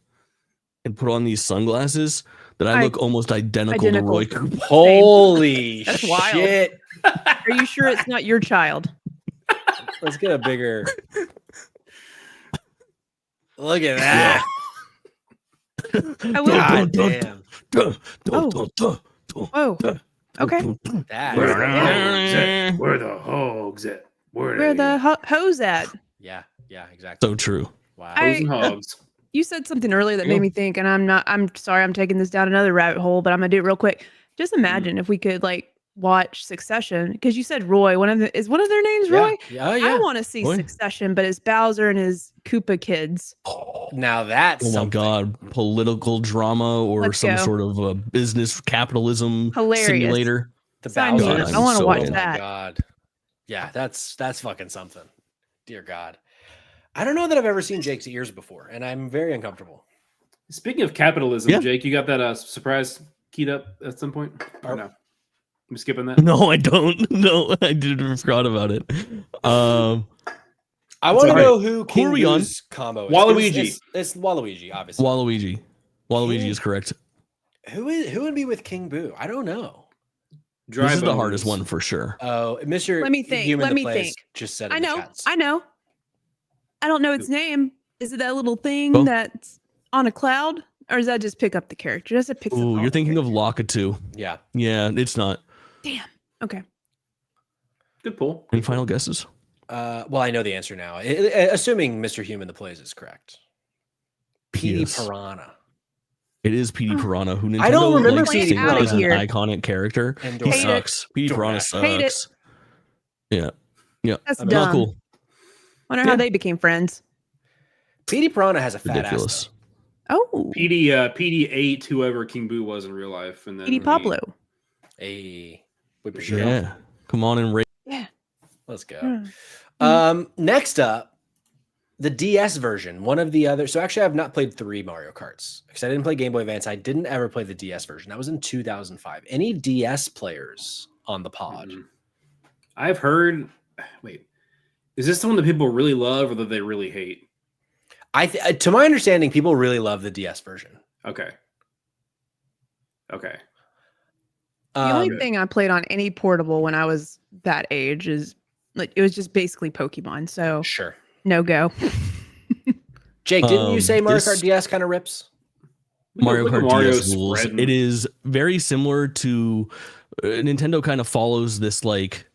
D: and put on these sunglasses, that I look almost identical to Roy Cooper.
A: Holy
C: That's wild.
A: shit.
C: Are you sure it's not your child?
A: Let's get a bigger. Look at that.
C: I will.
A: God damn.
C: Oh. Whoa. Okay.
A: That
B: Where
A: is-
B: the hogs at? Where the hogs at?
C: Where the hose at?
A: yeah, exactly.
D: So true.
A: Wow.
B: Hoes and hogs?
C: You said something earlier that
D: Yeah.
C: made me think, and I'm sorry, I'm taking this down another rabbit hole, but I'm gonna do it real quick. Just imagine if we could like watch Succession, because you said Roy. Is one of their names
A: Yeah.
C: Roy?
A: Yeah,
C: I want to see
D: Roy.
C: Succession, but it's Bowser and his Koopa kids.
A: Now that's
D: Oh my
A: something.
D: god, political drama or
C: Let's
D: some
C: go.
D: sort of a business capitalism
C: Hilarious.
D: simulator.
A: The
C: Sign me
A: Bowser.
C: up.
D: I'm
C: I want to
D: so
C: watch
D: in.
A: Oh my
C: that.
A: god. Yeah, that's fucking something. Dear God. I don't know that I've ever seen Jake's ears before, and I'm very uncomfortable.
B: Speaking of capitalism,
D: Yeah.
B: Jake, you got that surprise keyed up at some point? Or
A: Oh.
B: no? I'm skipping that.
D: No, I don't. No, I didn't forgot about it.
A: I want to
B: all right.
A: know who King
D: are we on?
A: Boo's combo is.
B: Waluigi.
A: It's Waluigi, obviously.
D: Waluigi. Waluigi
A: King-
D: is correct.
A: Who would be with King Boo? I don't know.
B: Dry
D: This is the
B: bones.
D: hardest one for sure.
A: Oh, Mr.
C: Let me think,
A: Human
C: let
A: that
C: me
A: plays
C: think.
A: just said
C: I
A: in the
C: know.
A: chats.
C: I know. I don't know its name. Is it that little thing
D: Oh.
C: that's on a cloud, or does that just pick up the character? Does it pick up?
D: Ooh,
C: all
D: you're
C: the
D: thinking of
C: characters?
D: Laka 2.
A: Yeah.
D: Yeah, it's not.
C: Damn. Okay.
B: Good pull.
D: Any final guesses?
A: Well, I know the answer now. Assuming Mr. Human that plays is correct. Petey
D: Yes.
A: Piranha.
D: It is Petey Piranha, who Nintendo
A: I don't remember
D: likes to
A: Petey
D: think
A: Piranha.
D: is an
C: Here.
D: iconic character.
A: And
D: He
C: Hate it.
D: sucks. Petey Piranha
A: Hate
C: it.
D: sucks. Yeah.
C: That's
A: I mean,
C: dumb.
D: Not cool.
C: Wonder
D: Yeah.
C: how they became friends.
A: Petey Piranha has a fat
D: Ridiculous.
A: ass.
C: Oh,
B: PD ate whoever King Boo was in real life, and then
C: Petey Pablo.
A: Hey, whip your shirt off.
D: Yeah. Come on and rate.
C: Yeah.
A: Let's go.
C: Hmm.
A: Next up, the DS version. One of the other. So actually, I've not played 3 Mario Karts because I didn't play Game Boy Advance. I didn't ever play the DS version. That was in 2005. Any DS players on the pod?
B: I've heard. Wait, is this the one that people really love or that they really hate?
A: To my understanding, people really love the DS version.
B: Okay. Okay.
C: The only
A: Um,
C: thing I played on any portable when I was that age is like it was just basically Pokemon. So
A: sure.
C: no go.
A: Jake, didn't you say Mario
D: this-
A: Kart DS kind of rips?
D: Mario
B: Look at
D: Kart
B: Mario
D: DS rules.
B: spreading.
D: It is very similar to Nintendo. Kind of follows this like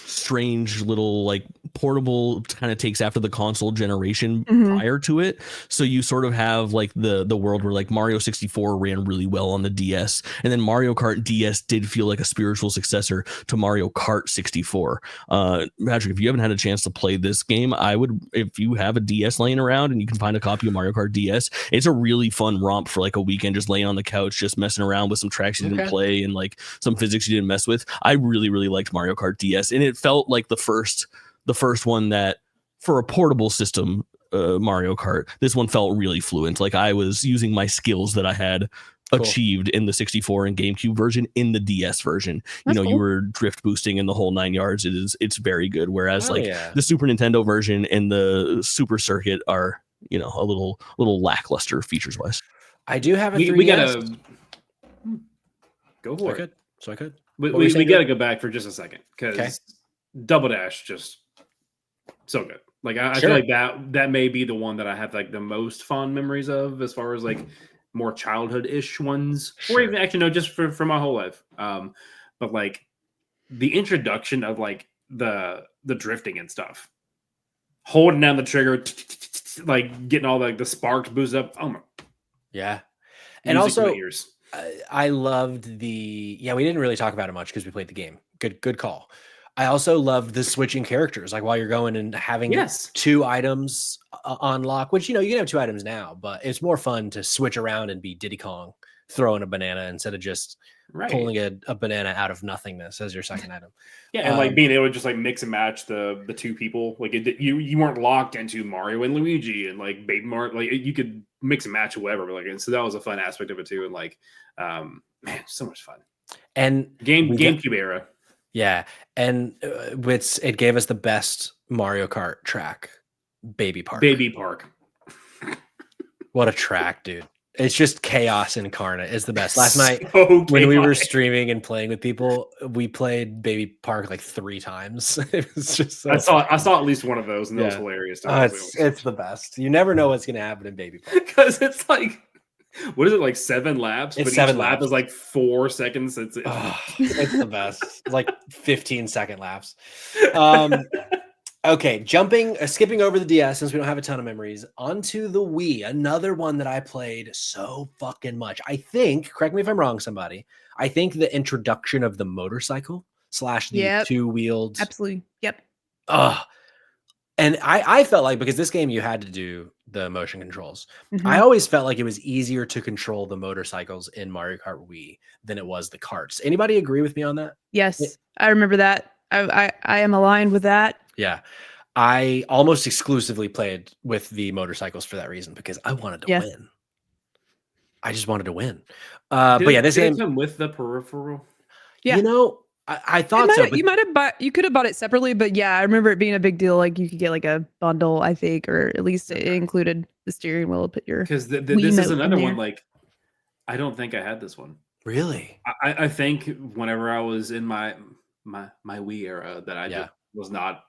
D: strange little like portable kind of takes after the console generation
C: Mhm.
D: prior to it. So you sort of have like the world where like Mario 64 ran really well on the DS, and then Mario Kart DS did feel like a spiritual successor to Mario Kart 64. Patrick, if you haven't had a chance to play this game, I would, if you have a DS laying around and you can find a copy of Mario Kart DS, it's a really fun romp for like a weekend, just laying on the couch, just messing around with some tracks you didn't
A: Okay.
D: play and like some physics you didn't mess with. I really, really liked Mario Kart DS, and it felt like the first one that for a portable system, Mario Kart, this one felt really fluent. Like I was using my skills that I had
A: Cool.
D: achieved in the 64 and GameCube version in the DS version.
C: That's
D: you
C: cool.
D: you were drift boosting in the whole 9 yards. It's very good. Whereas
A: Oh,
D: like
A: yeah.
D: the Super Nintendo version and the Super Circuit are, a little lackluster features wise.
A: I do have a 3DS.
B: We gotta go
A: So
B: for
A: I
B: it.
A: could. So I could.
B: We,
A: What were you
B: we
A: saying,
B: gotta
A: Jake?
B: go back for just a second because
A: Okay.
B: Double Dash just so good. Like I
A: Sure.
B: feel like that may be the one that I have like the most fond memories of as far as like more childhood-ish ones, or
A: Sure.
B: even actually no, just for my whole life. But like the introduction of like the drifting and stuff, holding down the trigger, like getting all the sparks boozed up. Oh my!
A: Yeah. And
B: music to my
A: also,
B: ears.
A: I loved we didn't really talk about it much because we played the game. Good call. I also loved the switching characters, like while you're going and having
B: Yes.
A: 2 items on lock, which, you can have 2 items now, but it's more fun to switch around and be Diddy Kong throwing a banana instead of just
B: Right.
A: pulling a banana out of nothingness as your second item.
B: Yeah, and like
A: Um,
B: being able to just like mix and match the 2 people, like you weren't locked into Mario and Luigi and like Baby Mario, like you could mix and match whoever, but, like, and so that was a fun aspect of it too, and like, man, so much fun.
A: And we got-
B: GameCube era.
A: yeah, and it gave us the best Mario Kart track, Baby Park.
B: Baby Park.
A: What a track, dude. It's just chaos incarnate. It's the best. Last night,
B: So
A: when we were
B: chaotic.
A: streaming and playing with people, we played Baby Park like 3 times. It was just so
B: I saw at least one of those, and that was
A: Yeah.
B: hilarious.
A: it's the best. You never know what's gonna happen in Baby Park.
B: Because it's like what is it, like 7 laps?
A: It's
B: But
A: 7
B: each lap
A: laps.
B: is like 4 seconds. It's
A: It's the best. It's like 15-second laps. Okay, skipping over the DS since we don't have a ton of memories, onto the Wii, another one that I played so fucking much. I think, correct me if I'm wrong, somebody, I think the introduction of the motorcycle / the
C: Yep.
A: two-wheeled.
C: Absolutely. Yep.
A: And I felt like, because this game you had to do the motion controls,
C: Mhm.
A: I always felt like it was easier to control the motorcycles in Mario Kart Wii than it was the carts. Anybody agree with me on that?
C: Yes, I remember that. I am aligned with that.
A: Yeah. I almost exclusively played with the motorcycles for that reason, because I wanted to
C: Yeah.
A: win. I just wanted to win. But yeah, this
B: did it
A: game,
B: come with the peripheral?
C: Yeah.
A: you know, I thought so. But
C: You could have bought it separately, but yeah, I remember it being a big deal. Like you could get like a bundle, I think, or at least it included the steering wheel. Put your
B: Because this
C: Wiimote
B: is
C: in
B: another one.
C: there.
B: Like, I don't think I had this one.
A: really,
B: I think whenever I was in my Wii era, that I just was not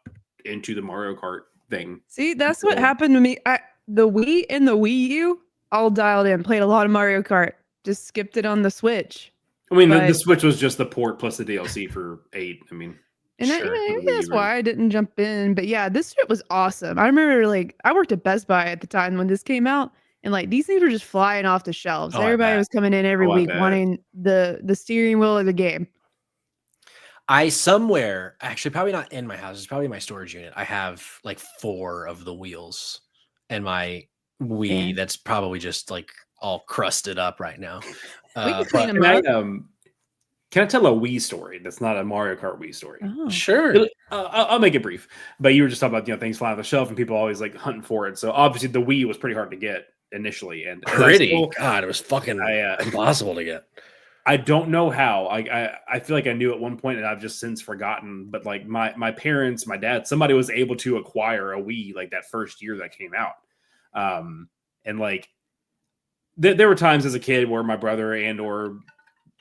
B: into the Mario Kart thing.
C: See, that's what happened to me. The Wii and the Wii U all dialed in, played a lot of Mario Kart, just skipped it on the Switch.
B: I mean, the
C: But-
B: Switch was just the port plus the DLC for 8. I mean,
C: And
A: Sure,
C: I,
B: for the
C: yeah,
B: Wii
C: that's
B: U
C: why I didn't jump in. But yeah, this shit was awesome. I remember like I worked at Best Buy at the time when this came out, and like these things were just flying off the shelves.
A: Oh, I
C: Everybody
A: bet.
C: was coming in every
B: Oh, I
C: week
B: bet.
C: wanting the steering wheel of the game.
A: I somewhere, actually probably not in my house, it's probably my storage unit, I have like 4 of the wheels, and my Wii
C: Man.
A: that's probably just like all crusted up right now.
C: We can
A: But
C: clean them
B: can
C: up.
B: can I tell a Wii story that's not a Mario Kart Wii story?
C: Oh.
A: sure.
B: I'll make it brief. But you were just talking about things flying off the shelf and people always like hunting for it. So obviously the Wii was pretty hard to get initially, and
A: God, it was fucking
B: I,
A: impossible to get.
B: I don't know how. I feel like I knew at one point and I've just since forgotten. But like my parents, my dad, somebody was able to acquire a Wii like that first year that came out. And like there were times as a kid where my brother and or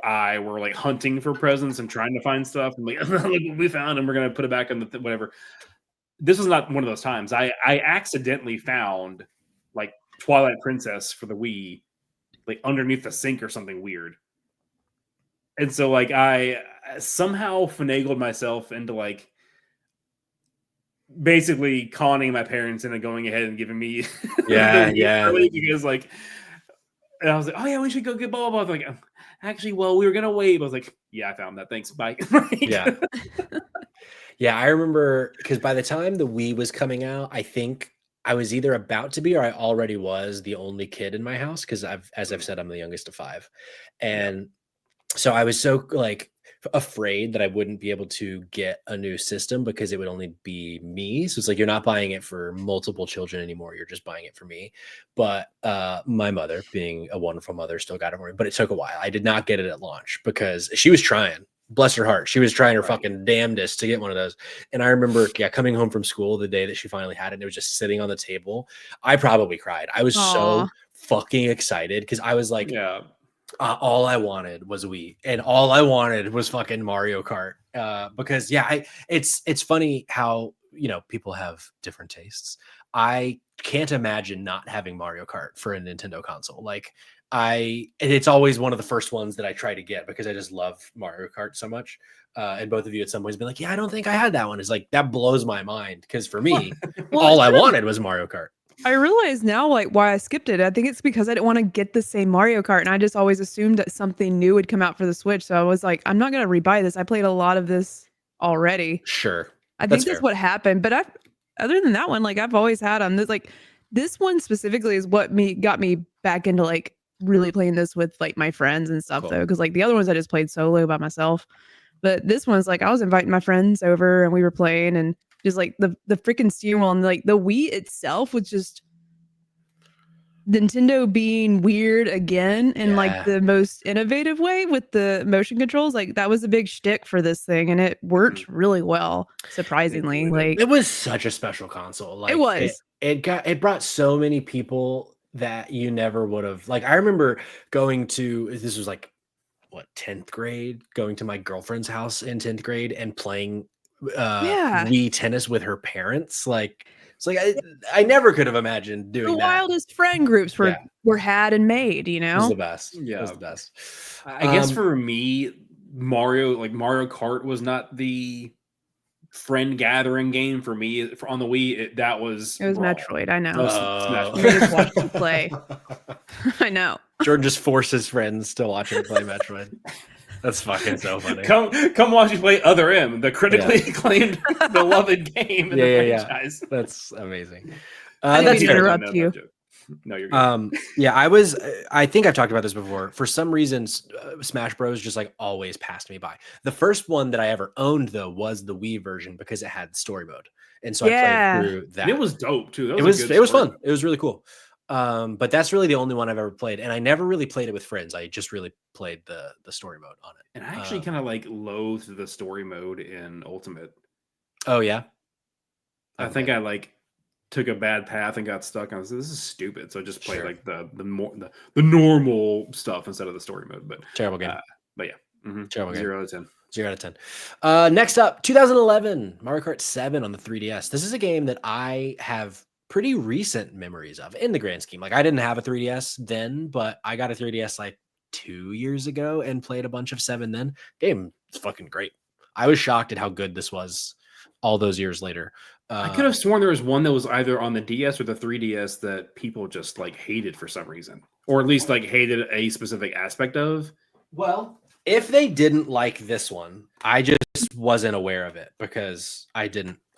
B: I were like hunting for presents and trying to find stuff. And like, look what we found, and we're gonna put it back on the whatever. This was not one of those times. I accidentally found like Twilight Princess for the Wii, like underneath the sink or something weird. And so like I somehow finagled myself into like basically conning my parents into going ahead and giving me
A: Yeah,
B: because like, and I was like, oh yeah, we should go get blah blah blah. I was like, actually, well, we were gonna wait. I was like, yeah, I found that. Thanks, bye.
A: Yeah. Yeah, I remember, because by the time the Wii was coming out, I think I was either about to be or I already was the only kid in my house, because as I've said, I'm the youngest of 5. And so I was so like afraid that I wouldn't be able to get a new system because it would only be me. So it's like, you're not buying it for multiple children anymore. You're just buying it for me. But my mother, being a wonderful mother, still got it for me. But it took a while. I did not get it at launch because she was trying. Bless her heart. She was trying her fucking damnedest to get one of those. And I remember, coming home from school the day that she finally had it, and it was just sitting on the table. I probably cried. I was so fucking excited because I was like, all I wanted was Wii, and all I wanted was fucking Mario Kart. Because it's funny how people have different tastes. I can't imagine not having Mario Kart for a Nintendo console. Like it's always one of the first ones that I try to get because I just love Mario Kart so much. And both of you at some point been like, yeah, I don't think I had that one. It's like, that blows my mind because for me, all I wanted was Mario Kart.
C: I realize now like why I skipped it. I think it's because I didn't want to get the same Mario Kart, and I just always assumed that something new would come out for the Switch. So I was like, I'm not gonna rebuy this. I played a lot of this already.
A: Sure,
C: I think that's what happened. But other than that one, like I've always had them. This one specifically is what got me back into like really playing this with like my friends and stuff though, because like the other ones I just played solo by myself. But this one's like I was inviting my friends over and we were playing, and just like the freaking steering wheel and like the Wii itself was just Nintendo being weird again in like the most innovative way with the motion controls. Like that was a big shtick for this thing, and it worked really well, surprisingly. Like
A: it was such a special console. Like
C: it was.
A: It brought so many people that you never would have. Like I remember going to, this was like what, 10th grade, going to my girlfriend's house in 10th grade and playing Wii tennis with her parents. Like It's like I never could have imagined
C: The
A: doing that.
C: wildest friend groups were had and made, you
A: It was
C: know?
A: the best.
B: Yeah.
A: It was the best.
B: I guess for me, Mario Kart was not the friend gathering game for me. On the Wii, that was
C: It was
B: Brawl.
C: Metroid, I know.
B: That was Smash
A: Oh.
B: Bros.
C: I just watched you play. I know.
A: Jordan just forces friends to watch him play Metroid. That's fucking so funny.
B: Come watch you play Other M, the critically acclaimed, beloved game in the franchise.
A: That's amazing.
C: I didn't
A: That's
C: mean to
A: fair.
C: interrupt you.
B: No, you're good.
A: Yeah, I think I've talked about this before. For some reason, Smash Bros just like always passed me by. The first one that I ever owned though was the Wii version because it had story mode, and so I played through that.
B: And it was dope too.
A: It was fun. It was really cool. But that's really the only one I've ever played, and I never really played it with friends. I just really played the story mode on it.
B: And I actually kind of like loathed the story mode in Ultimate.
A: Oh yeah,
B: I think I like took a bad path and got stuck. I was like, this is stupid. So I just played like the normal stuff instead of the story mode. But
A: terrible game.
B: But yeah,
A: terrible game.
B: 0 out of 10.
A: 0 out of 10. Next up, 2011 Mario Kart 7 on the 3DS. This is a game that I have pretty recent memories of in the grand scheme. Like I didn't have a 3DS then, but I got a 3DS like 2 years ago and played a bunch of 7 then. Game is fucking great. I was shocked at how good this was all those years later.
B: I could have sworn there was one that was either on the DS or the 3DS that people just like hated for some reason, or at least like hated a specific aspect of.
A: Well, if they didn't like this one, I just wasn't aware of it because I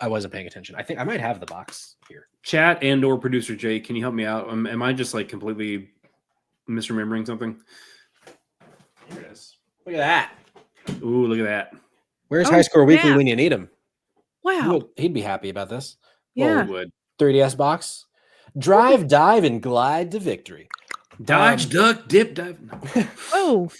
A: wasn't paying attention. I think I might have the box here.
B: Chat and or producer Jake, can you help me out? Am I just like completely misremembering something?
A: Here it is. Look at that.
B: Ooh, look at that.
A: Where's High Score Weekly
C: snap.
A: when you need him?
C: Wow.
A: He'd be happy about this.
C: Yeah.
B: Would.
A: 3DS box. Drive, dive, and glide to victory.
B: Dodge, duck, dip, dive. No.
C: Oh.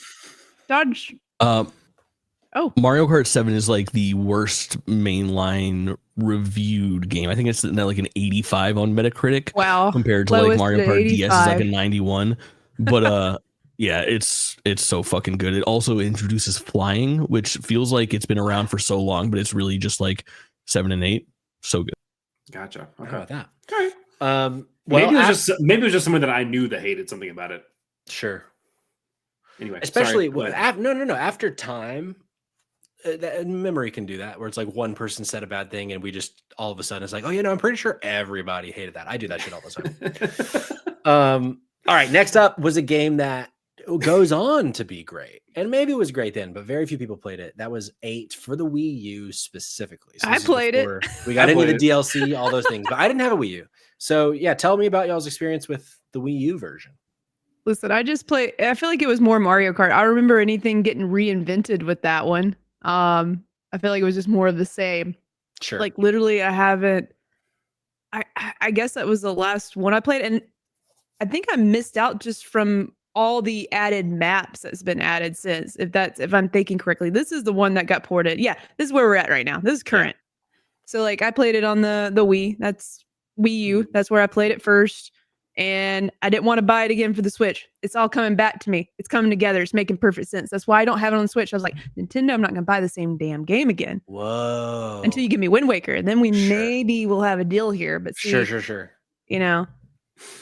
C: Dodge.
D: Mario Kart 7 is like the worst mainline reviewed game. I think it's like an 85 on Metacritic.
C: Wow.
D: Compared to like
C: Lowest
D: Mario
C: to
D: Kart DS is like
C: 85.
D: a 91. But yeah, it's so fucking good. It also introduces flying, which feels like it's been around for so long, but it's really just like 7 and 8. So good.
B: Gotcha.
A: How
B: Okay.
A: about that?
B: All right.
A: Well,
B: maybe it was just someone that I knew that hated something about it.
A: sure.
B: Anyway,
A: Especially
B: sorry.
A: no. After time, memory can do that, where it's like one person said a bad thing, and we just all of a sudden it's like, oh, I'm pretty sure everybody hated that. I do that shit all the time. All right. Next up was a game that goes on to be great, and maybe it was great then, but very few people played it. That was 8 for the Wii U specifically. So
C: I
A: this is
C: played it.
A: before we got into the DLC, all those things, but I didn't have a Wii U. So yeah, tell me about y'all's experience with the Wii U version.
C: Listen, I just play. I feel like it was more Mario Kart. I don't remember anything getting reinvented with that one. I feel like it was just more of the same.
A: Sure.
C: Like literally, I haven't. I guess that was the last one I played, and I think I missed out just from all the added maps that's been added since. If I'm thinking correctly, this is the one that got ported. Yeah, this is where we're at right now. This is current. Yeah. So like I played it on the Wii. That's Wii U. That's where I played it first. And I didn't want to buy it again for the Switch. It's all coming back to me. It's coming together. It's making perfect sense. That's why I don't have it on the Switch. I was like, Nintendo, I'm not going to buy the same damn game again.
A: Whoa.
C: Until you give me Wind Waker. And then we maybe will have a deal here. But see,
A: sure.
C: You know.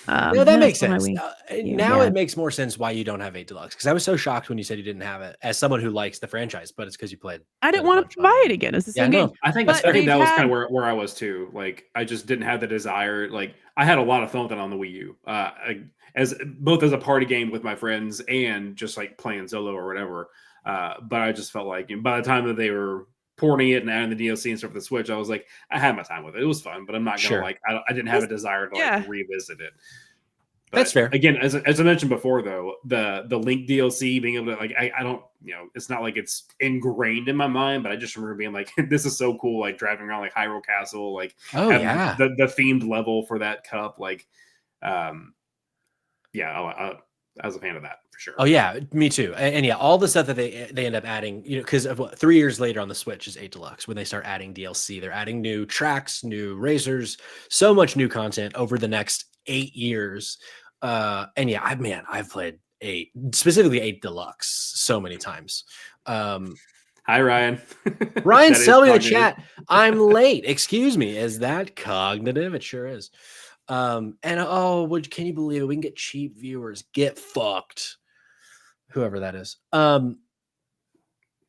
A: No, that makes sense. Now
C: Yeah.
A: it makes more sense why you don't have 8 Deluxe, because I was so shocked when you said you didn't have it as someone who likes the franchise, but it's because you played.
C: I didn't want to buy it again. It's the same game.
B: I think
C: But
B: that was
C: they've
B: kind of where I was too. Like I just didn't have the desire. Like I had a lot of fun with it on the Wii U, as a party game with my friends and just like playing solo or whatever. But I just felt like by the time that they were porting it and adding the DLC and stuff for the Switch, I was like, I had my time with it. It was fun, but I'm not gonna I didn't have a desire to like revisit it. But
A: that's fair.
B: Again, as I mentioned before, though, the Link DLC being able to like, I don't, it's not like it's ingrained in my mind, but I just remember being like, this is so cool, like driving around like Hyrule Castle, like the themed level for that cup, like, I was a fan of that for sure.
A: Oh yeah, me too. And yeah, all the stuff that they end up adding, because 3 years later on the Switch is 8 Deluxe. When they start adding DLC, they're adding new tracks, new racers, so much new content over the next 8 years. And yeah, I've played 8, specifically 8 Deluxe, so many times.
B: How Hi, Ryan.
A: Ryan's
B: That is
A: telling me in the
B: cognitive.
A: chat, I'm late. Excuse me. Is that cognitive? It sure is. And can you believe it? We can get cheap viewers. Get fucked. Whoever that is.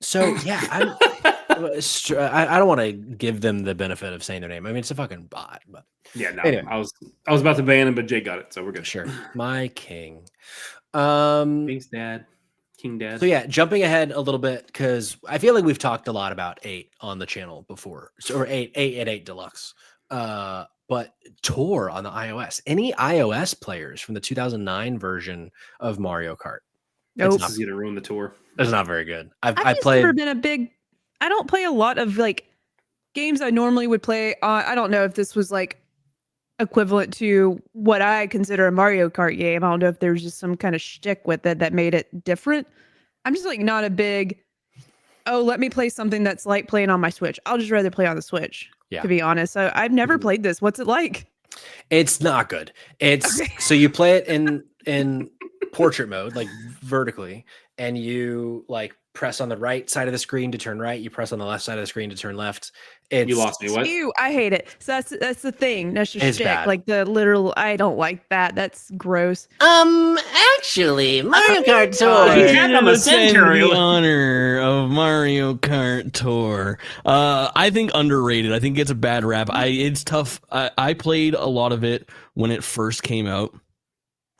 A: So yeah, I don't want to give them the benefit of saying their name. I mean, it's a fucking bot, but
B: Yeah, no.
A: anyway.
B: I was about to ban him, but Jake got it, so we're good.
A: Sure. My king.
B: Thanks, Dad. King Dad.
A: So yeah, jumping ahead a little bit because I feel like we've talked a lot about 8 on the channel before, or 8 and 8 Deluxe. But Tour on the iOS. Any iOS players from the 2009 version of Mario Kart?
C: Nope.
B: This is gonna ruin the tour.
A: It's not very good.
C: I've
A: I
C: just
A: played.
C: never been a big. I don't play a lot of like games I normally would play. I don't know if this was like equivalent to what I consider a Mario Kart game. I don't know if there's just some kind of shtick with it that made it different. I'm just like not a big. Oh, let me play something that's like playing on my Switch. I'll just rather play on the Switch.
A: Yeah.
C: To be honest, so I've never played this. What's it like?
A: It's not good. It's
C: Okay.
A: so you play it in portrait mode, like vertically, and you like press on the right side of the screen to turn right. You press on the left side of the screen to turn left.
B: You lost me. What?
C: Ew, I hate it. So that's the thing. That's just
A: It's
C: shtick.
A: bad.
C: Like the literal. I don't like that. That's gross.
A: Actually, Mario Kart
B: Tour.
D: He
B: Hand on the center.
D: the honor of Mario Kart Tour. I think underrated. I think it's a bad rap. It's tough. I played a lot of it when it first came out.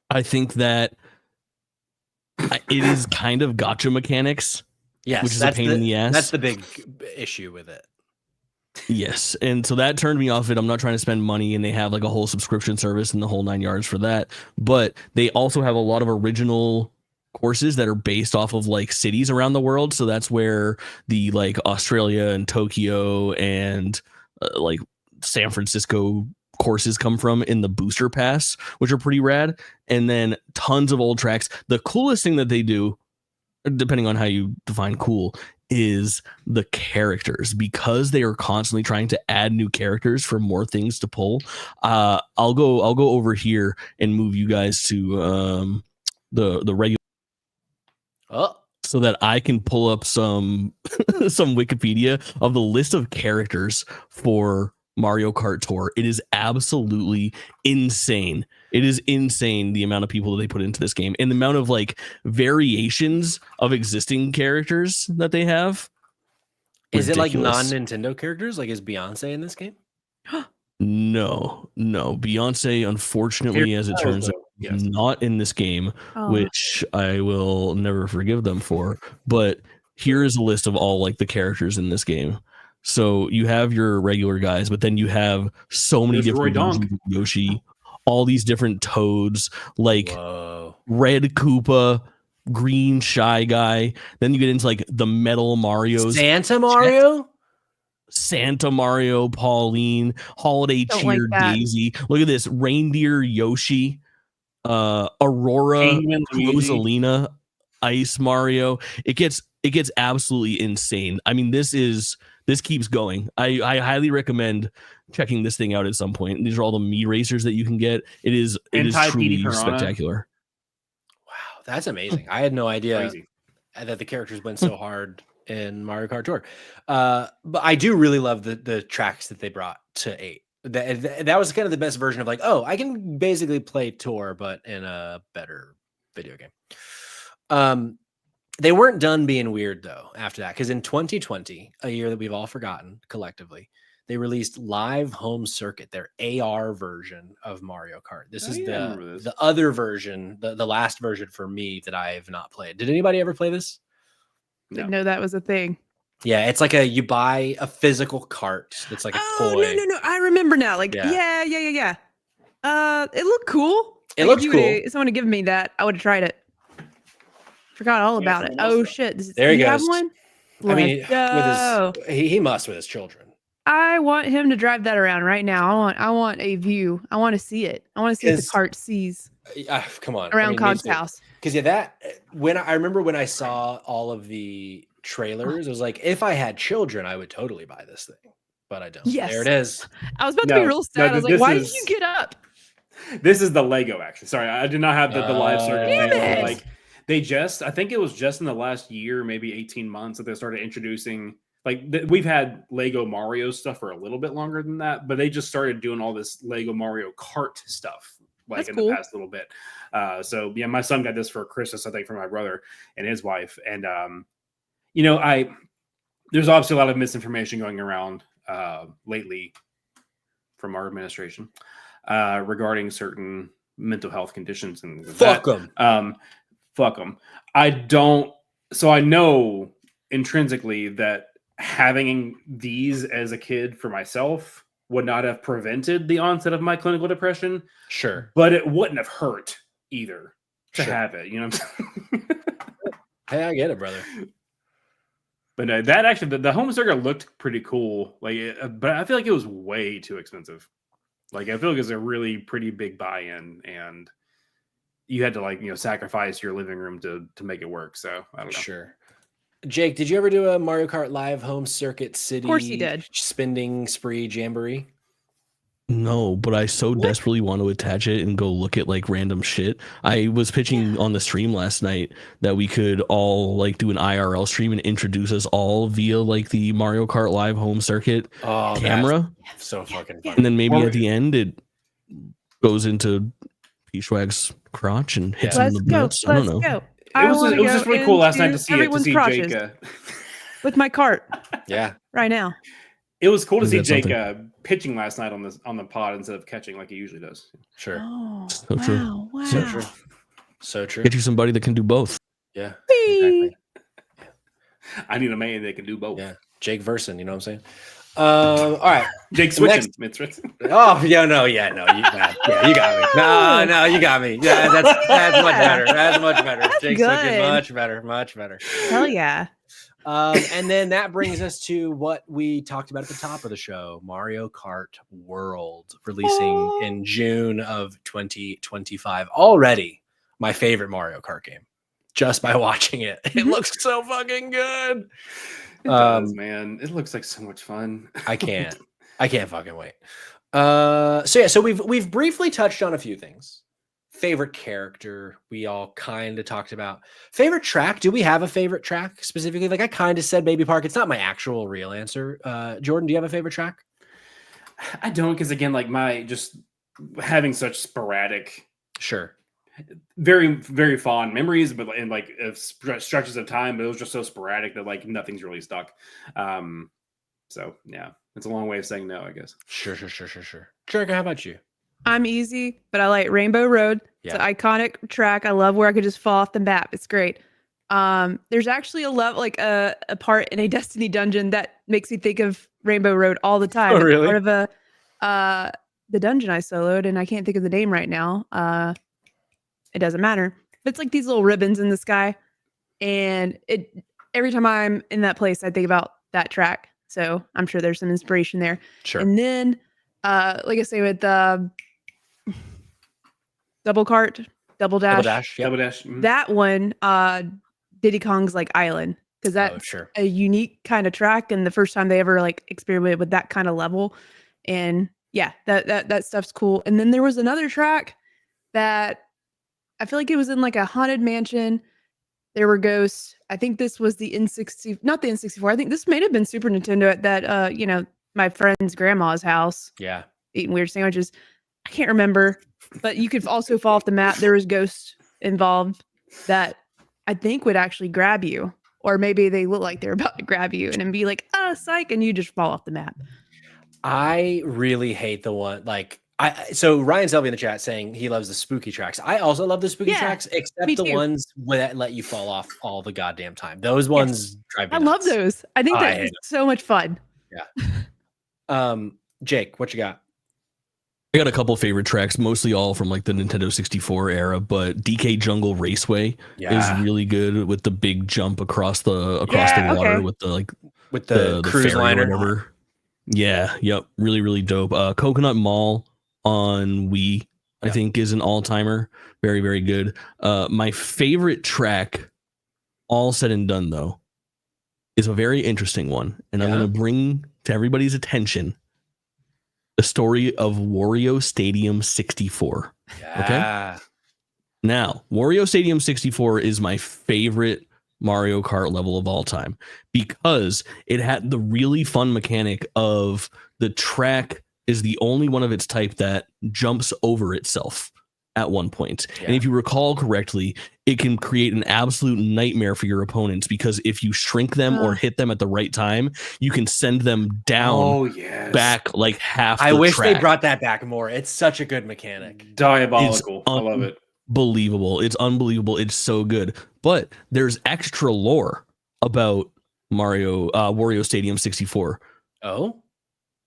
D: I think that it is kind of gotcha mechanics.
A: Yes,
D: which is a pain in the ass.
A: That's the big issue with it.
D: Yes, and so that turned me off it. I'm not trying to spend money, and they have like a whole subscription service and the whole 9 yards for that. But they also have a lot of original courses that are based off of like cities around the world. So that's where the like Australia and Tokyo and like San Francisco courses come from in the booster pass, which are pretty rad. And then tons of old tracks. The coolest thing that they do, depending on how you define cool, is the characters, because they are constantly trying to add new characters for more things to pull. I'll go over here and move you guys to the regular, so that I can pull up some some Wikipedia of the list of characters for Mario Kart Tour. It is absolutely insane. It is insane the amount of people that they put into this game and the amount of like variations of existing characters that they have.
A: Is it like
D: Ridiculous.
A: non-Nintendo characters? Like is Beyonce in this game?
D: No. Beyonce, unfortunately, as it turns out,
B: Yes.
D: not in this game,
C: Oh.
D: which I will never forgive them for. But here is a list of all like the characters in this game. So you have your regular guys, but then you have so many
B: There's Roy
D: different
B: Donk.
D: versions of Yoshi, all these different Toads, like
A: Whoa.
D: Red Koopa, Green Shy Guy. Then you get into like the Metal Mario's, Santa Mario, Pauline, Holiday
C: Don't
D: Cheer,
C: like that.
D: Daisy. Look at this, Reindeer Yoshi, Aurora,
B: Penguin Luigi.
D: Rosalina, Ice Mario. It gets absolutely insane. I mean, this keeps going. I highly recommend checking this thing out at some point. These are all the Mii racers that you can get. It is truly
B: Piranha.
D: spectacular.
A: Wow, that's amazing. I had no idea
B: Crazy.
A: that the characters went so hard in Mario Kart Tour. But I do really love the tracks that they brought to 8. That was kind of the best version of like, oh, I can basically play Tour, but in a better video game. They weren't done being weird though after that, because in 2020, a year that we've all forgotten collectively, they released Live Home Circuit, their AR version of Mario Kart. This is the other version, the last version for me that I have not played. Did anybody ever play this?
C: Didn't know that was a thing.
A: Yeah, it's like you buy a physical cart that's like a toy.
C: No. I remember now. Like, yeah. It looked cool.
A: It
C: like,
A: looked cool.
C: If someone had given me that, I would have tried it. Forgot all about it. Oh shit!
A: There he goes.
C: Have one?
A: I mean,
C: Let's go.
A: he must with his children.
C: I want him to drive that around right now. I want a view. I want to see it. I want to see what the cart sees.
A: Come on,
C: around Cog's house.
A: Because that I remember when I saw all of the trailers, it was like, if I had children, I would totally buy this thing, but I don't.
C: Yes.
A: There it is.
C: I was about to be real sad. I was like, why did you get up?
B: This is the Lego action. Sorry, I did not have the live circuit.
C: Damn it.
B: Like I think it was just in the last year, maybe 18 months, that they started introducing, like, we've had Lego Mario stuff for a little bit longer than that, but they just started doing all this Lego Mario Kart stuff, like,
C: That's
B: in
C: cool.
B: the past little bit. So yeah, my son got this for Christmas, I think, from my brother and his wife. And, there's obviously a lot of misinformation going around lately from our administration regarding certain mental health conditions and
A: Fuck them.
B: Fuck them. I know intrinsically that having these as a kid for myself would not have prevented the onset of my clinical depression.
A: Sure.
B: But it wouldn't have hurt either to
A: Sure.
B: have it. You know what I'm saying?
A: Hey, I get it, brother.
B: But that actually, the home circuit looked pretty cool. Like, but I feel like it was way too expensive. Like, I feel like it's a really pretty big buy-in, and you had to, like, sacrifice your living room to make it work. So I don't know.
A: Sure. Jake, did you ever do a Mario Kart Live Home Circuit City?
C: Of course he did.
A: Spending spree jamboree?
D: No, but I so desperately want to attach it and go look at like random shit. I was pitching on the stream last night that we could all like do an IRL stream and introduce us all via like the Mario Kart Live Home Circuit camera.
A: So fucking fun.
D: And then maybe at the end it goes into P-Swag's crotch and hits him in the nuts. I don't know.
C: Go.
B: It was just really cool last night to see
C: crotches
B: Jake
C: with my cart.
A: Yeah.
C: Right now.
B: It was cool to see
D: That's
B: Jake
D: something.
B: pitching last night on the pod instead of catching like he usually does.
A: Sure.
C: Oh,
D: So true.
C: wow.
A: So true. So true.
D: Get you somebody that can do both.
A: Yeah.
C: Whee!
A: Exactly.
B: I need a man that can do both.
A: Yeah. Jake Verson, you know what I'm saying? All right.
B: Jake switching. Next.
A: Oh, yeah, no, you got me. No, you got me. Yeah, that's much better. That's much better.
C: That's
A: Jake
C: good.
A: switching, much better.
C: Hell yeah.
A: And then that brings us to what we talked about at the top of the show, Mario Kart World, releasing in June of 2025. Already my favorite Mario Kart game, just by watching it. It looks so fucking good.
B: It does, man. It looks like so much fun.
A: I can't fucking wait. So we've briefly touched on a few things. Favorite character, we all kind of talked about. Favorite track, do we have a favorite track specifically? Like I kind of said Baby Park. It's not my actual real answer. Jordan, do you have a favorite track?
B: I don't, because again, like my just having such sporadic,
A: Sure,
B: very, very fond memories, but in like stretches of time, but it was just so sporadic that like nothing's really stuck. So yeah, it's a long way of saying no, I guess.
A: Sure. Jerica, how about you?
C: I'm easy, but I like Rainbow Road. It's an iconic track. I love where I could just fall off the map. It's great. There's actually a level, like a part in a Destiny dungeon that makes me think of Rainbow Road all the time.
A: Oh, really?
C: It's part of the dungeon I soloed, and I can't think of the name right now. It doesn't matter. It's like these little ribbons in the sky, and every time I'm in that place, I think about that track. So I'm sure there's some inspiration there.
A: Sure.
C: And then, like I say, with Double Dash.
A: Yep.
B: Double Dash.
C: That one, Diddy Kong's like Island, because that's
A: sure.
C: a unique kind of track, and the first time they ever like experimented with that kind of level, and yeah, that stuff's cool. And then there was another track that I feel like it was in like a haunted mansion. There were ghosts. I think this was the N60, not the N64. I think this may have been Super Nintendo at that my friend's grandma's house.
A: Yeah.
C: Eating weird sandwiches. I can't remember, but you could also fall off the map. There was ghosts involved that I think would actually grab you, or maybe they look like they're about to grab you and then be like, psych, and you just fall off the map.
A: I really hate the one so Ryan Selby in the chat saying he loves the spooky tracks. I also love the spooky tracks, except the ones that let you fall off all the goddamn time. Those ones drive me nuts.
C: I love those. I think that's so much fun.
A: Yeah. Jake, what you got?
D: I got a couple favorite tracks, mostly all from like the Nintendo 64 era, but DK Jungle Raceway is really good with the big jump across the water with the
A: cruise liner.
D: Or whatever. Yeah, yep, really, really dope. Coconut Mall on Wii, I think, is an all-timer. Very, very good. My favorite track, all said and done though, is a very interesting one, and I'm going to bring to everybody's attention the story of Wario Stadium 64.
A: Yeah.
D: Now, Wario Stadium 64 is my favorite Mario Kart level of all time because it had the really fun mechanic of the track is the only one of its type that jumps over itself at one point.
A: Yeah.
D: And if you recall correctly, it can create an absolute nightmare for your opponents because if you shrink them or hit them at the right time, you can send them down back like half
A: I
D: the
A: wish
D: track.
A: they brought that back more. It's such a good mechanic.
B: Diabolical. I love it.
D: Believable. It's unbelievable. It's so good. But there's extra lore about Wario Stadium 64.
A: Oh?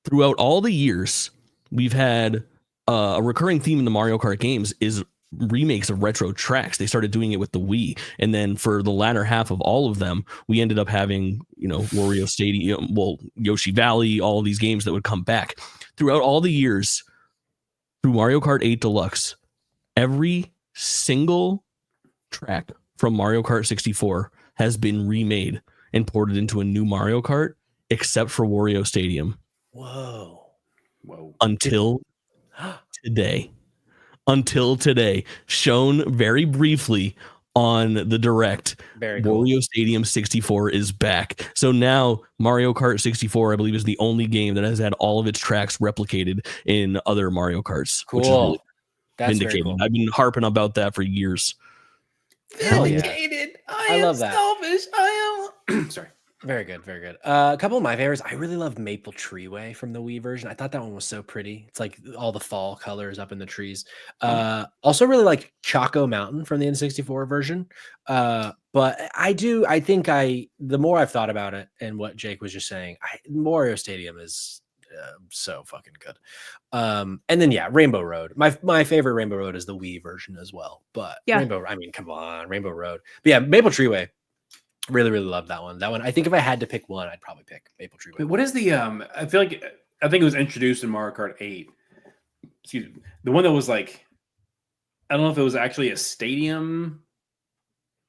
D: Throughout all the years, we've had a recurring theme in the Mario Kart games is remakes of retro tracks. They started doing it with the Wii. And then for the latter half of all of them, we ended up having, Wario Stadium, Yoshi Valley, all of these games that would come back. Throughout all the years, through Mario Kart 8 Deluxe, every single track from Mario Kart 64 has been remade and ported into a new Mario Kart, except for Wario Stadium.
A: Whoa.
D: Until today. Shown very briefly on the Direct.
A: Very cool.
D: Wario Stadium 64 is back. So now Mario Kart 64, I believe, is the only game that has had all of its tracks replicated in other Mario Karts.
A: Cool.
D: Which is really
A: That's very
D: vindicated.
A: cool.
D: I've been harping about that for years.
A: Hell yeah.
B: Vindicated.
A: I love that.
B: Selfish. I am. Sorry.
A: Very good, very good. A couple of my favorites. I really love Maple Treeway from the Wii version. I thought that one was so pretty. It's like all the fall colors up in the trees. Also really like Choco Mountain from the N64 version. But the more I've thought about it and what Jake was just saying, Mario Stadium is so fucking good. And then Rainbow Road. My favorite Rainbow Road is the Wii version as well. But Rainbow, I mean, come on, Rainbow Road. But yeah, Maple Treeway. Really, really love that one. I think if I had to pick one, I'd probably pick Maple Treeway.
B: Wait, what is the I think it was introduced in Mario Kart 8. Excuse me. The one that was like, I don't know if it was actually a stadium,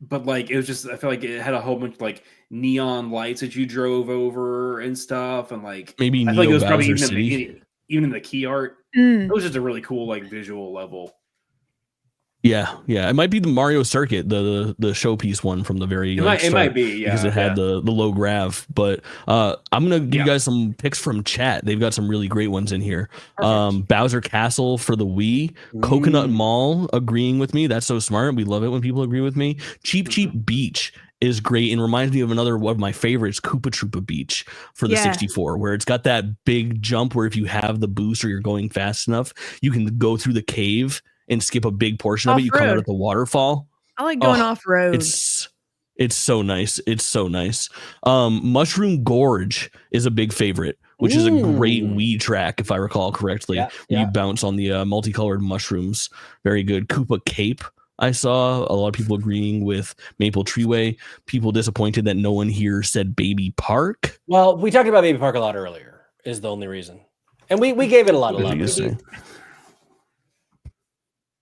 B: but like it was just, I feel like it had a whole bunch of like neon lights that you drove over and stuff, and like
D: maybe
B: I feel like it was probably
D: Bowser
B: even in the key art. It was just a really cool like visual level.
D: Yeah. It might be the Mario Circuit, the showpiece one from the very start.
B: It might be,
D: because it had the low grav. But I'm gonna give you guys some picks from chat. They've got some really great ones in here. Bowser Castle for the Wii, Coconut Mall agreeing with me. That's so smart. We love it when people agree with me. Cheap Beach is great and reminds me of another one of my favorites, Koopa Troopa Beach for the 64, where it's got that big jump where if you have the boost or you're going fast enough, you can go through the cave and skip a big portion of it. You come out at the waterfall.
C: I like going off road.
D: It's so nice. Mushroom Gorge is a big favorite, which is a great Wii track, if I recall correctly. You bounce on the multicolored mushrooms. Very good. Koopa Cape. I saw a lot of people agreeing with Maple Treeway. People disappointed that no one here said Baby Park.
A: Well, we talked about Baby Park a lot earlier, is the only reason. And we gave it a lot of love.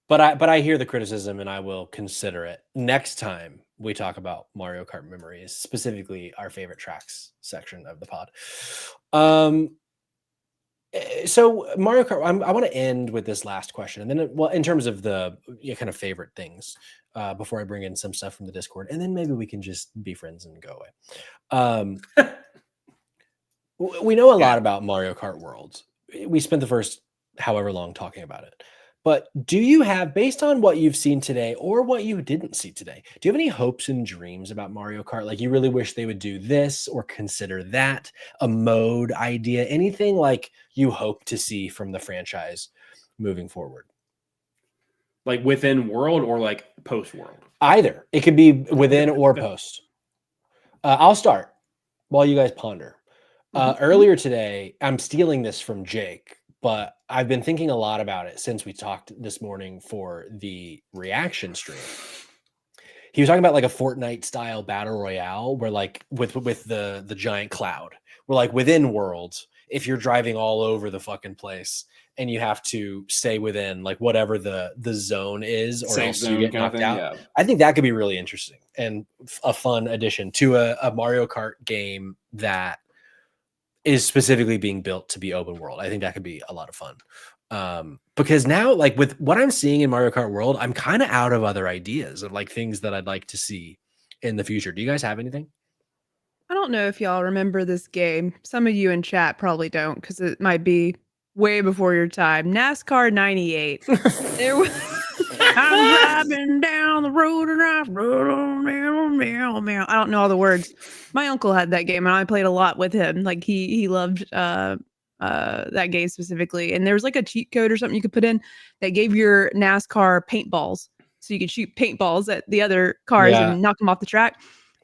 A: But I hear the criticism and I will consider it next time we talk about Mario Kart memories, specifically our favorite tracks section of the pod. So Mario Kart, I want to end with this last question, and then in terms of the kind of favorite things, before I bring in some stuff from the Discord, and then maybe we can just be friends and go away. We know a lot about Mario Kart World. We spent the first however long talking about it. But do you have, based on what you've seen today or what you didn't see today, do you have any hopes and dreams about Mario Kart? Like you really wish they would do this or consider that, a mode idea, anything like you hope to see from the franchise moving forward?
B: Like within world or like post world?
A: Either. It could be within or post. I'll start while you guys ponder. Earlier today, I'm stealing this from Jake, but I've been thinking a lot about it since we talked this morning for the reaction stream. He was talking about like a Fortnite style battle royale where like with the giant cloud, where like within worlds, if you're driving all over the fucking place and you have to stay within like whatever the zone is, or else you get knocked out. Yeah. I think that could be really interesting and a fun addition to a Mario Kart game that is specifically being built to be open world. I think that could be a lot of fun. Because now, like with what I'm seeing in Mario Kart World, I'm kind of out of other ideas of like things that I'd like to see in the future. Do you guys have anything?
C: I don't know if y'all remember this game. Some of you in chat probably don't because it might be way before your time. NASCAR 98. There was I'm driving down the road and I don't know all the words. My uncle had that game and I played a lot with him. Like he loved that game specifically. And there was like a cheat code or something you could put in that gave your NASCAR paintballs. So you could shoot paintballs at the other cars
A: Yeah.
C: and knock them off the track.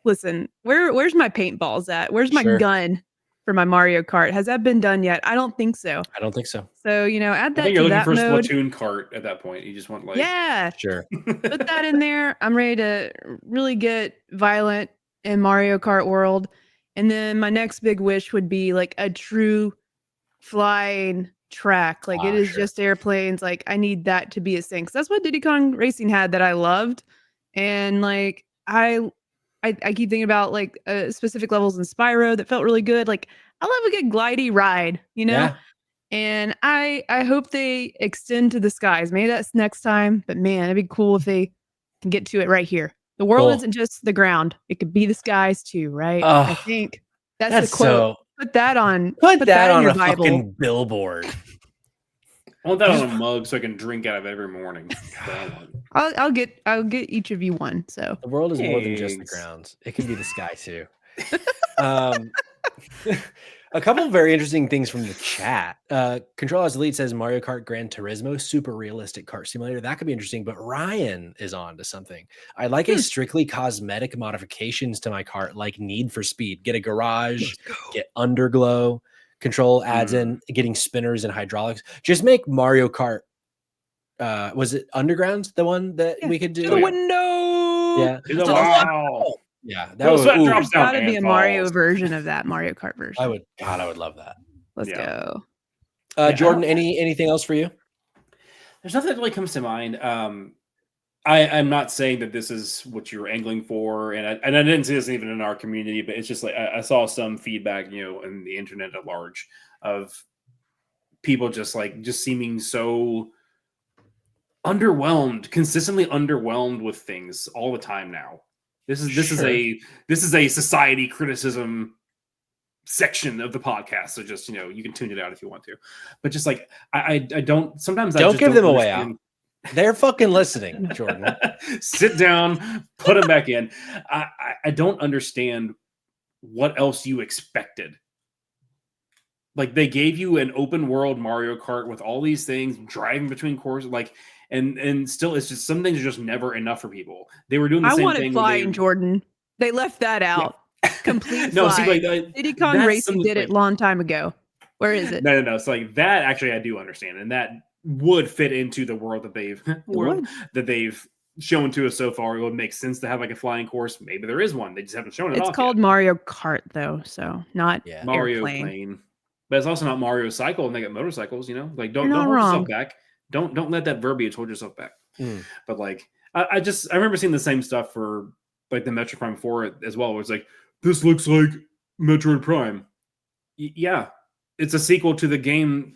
C: Listen, where's my paintballs at? Where's my
A: Sure.
C: gun for my Mario Kart? Has that been done yet? I don't think so.
A: I don't think so.
C: So, add
B: I
C: that
B: think you're
C: to
B: looking
C: that
B: for a
C: mode.
B: Splatoon cart at that point. You just want like
C: Yeah.
A: Sure.
C: Put that in there. I'm ready to really get violent in Mario Kart World. And then my next big wish would be like a true flying track. Like it is
A: Sure.
C: just airplanes. Like I need that to be a thing. 'Cause that's what Diddy Kong Racing had that I loved. And like I keep thinking about like specific levels in Spyro that felt really good. Like I love a good glidey ride,
A: Yeah.
C: And I hope they extend to the skies. Maybe that's next time, but man, it'd be cool if they can get to it right here. The world
A: Cool.
C: isn't just the ground; it could be the skies too, right? I
A: Oh,
C: think that's
A: that's
C: the quote.
A: so.
C: Put that on.
A: Put that
C: in
A: on
C: your
A: a
C: Bible.
A: fucking billboard.
B: I want that on a mug so I can drink out of it every morning. That's what I want.
C: I'll get each of you one. So
A: The world is more than just the
B: Thanks.
A: ground. It can be the sky too. A couple of very interesting things from the chat. Control as Elite says Mario Kart Gran Turismo, super realistic kart simulator. That could be interesting, but Ryan is on to something. I like a strictly cosmetic modifications to my kart, like Need for Speed. Get a garage, get underglow. Control adds in getting spinners and hydraulics. Just make Mario Kart. Was it Underground the one that we could do?
C: to the window.
A: Yeah.
B: To the wow.
A: Yeah, that
B: Well,
A: would
B: sweat
A: ooh,
B: drops down.
C: Gotta be a
B: and
C: Mario
B: falls.
C: version of that Mario Kart version.
A: I would love that.
C: Let's
B: Yeah.
C: go.
B: Yeah,
A: Jordan, anything else for you?
B: There's nothing that really comes to mind. I'm not saying that this is what you're angling for, and I didn't see this even in our community, but it's just like I saw some feedback, in the internet at large of people just seeming so underwhelmed, consistently underwhelmed with things all the time now. This is a society criticism section of the podcast, so just you can tune it out if you want to, but just like I don't sometimes I
A: Don't
B: just
A: give them a way
B: understand.
A: out. They're fucking listening, Jordan.
B: Sit down, put them back in. I don't understand what else you expected. Like they gave you an open world Mario Kart with all these things, driving between courses, and still it's just some things are just never enough for people. They were doing the same
C: wanted
B: thing.
C: flying, Jordan. They left that out. Complete
B: No,
C: flying.
B: see, like
C: Diddy Kong Racing did it a long time ago. Where is it?
B: No. So like that actually I do understand, and that would fit into the world that they've shown to us so far. It would make sense to have like a flying course. Maybe there is one. They just haven't shown it.
C: It's called Mario Kart though, so not
B: Mario
C: airplane.
B: Plane. But it's also not Mario Cycle, and they got motorcycles. Like don't hold
C: wrong.
B: yourself back. Don't let that verbiage hold yourself back. But like I remember seeing the same stuff for like the Metroid Prime 4 as well. Where it's like this looks like Metroid Prime. Yeah, it's a sequel to the game.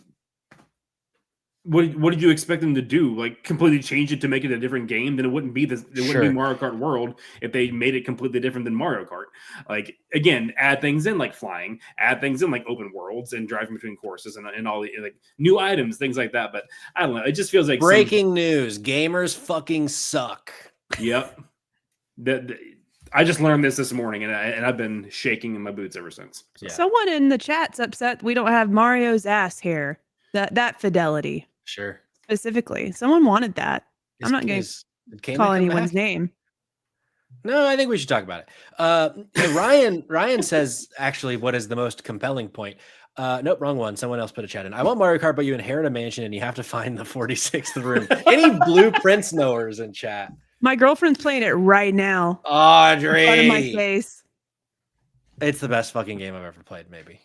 B: What did you expect them to do? Like completely change it to make it a different game? Then it wouldn't be this. It wouldn't be Mario Kart World if they made it completely different than Mario Kart. Like again, add things in like flying, add things in like open worlds and driving between courses and all the like new items, things like that. But I don't know. It just feels like
A: breaking news: gamers fucking suck.
B: Yep. I just learned this morning, and I've been shaking in my boots ever since.
A: So.
C: Someone in the chat's upset we don't have Mario's ass hair. That fidelity.
A: Sure.
C: Specifically, someone wanted that. I'm not going to call anyone's name.
A: No, I think we should talk about it. Hey, Ryan says, actually, what is the most compelling point? Nope, wrong one. Someone else put a chat in. I want Mario Kart, but you inherit a mansion and you have to find the 46th room. Any blueprints knowers in chat?
C: My girlfriend's playing it right now.
A: Audrey.
C: In front of my face.
A: It's the best fucking game I've ever played, maybe.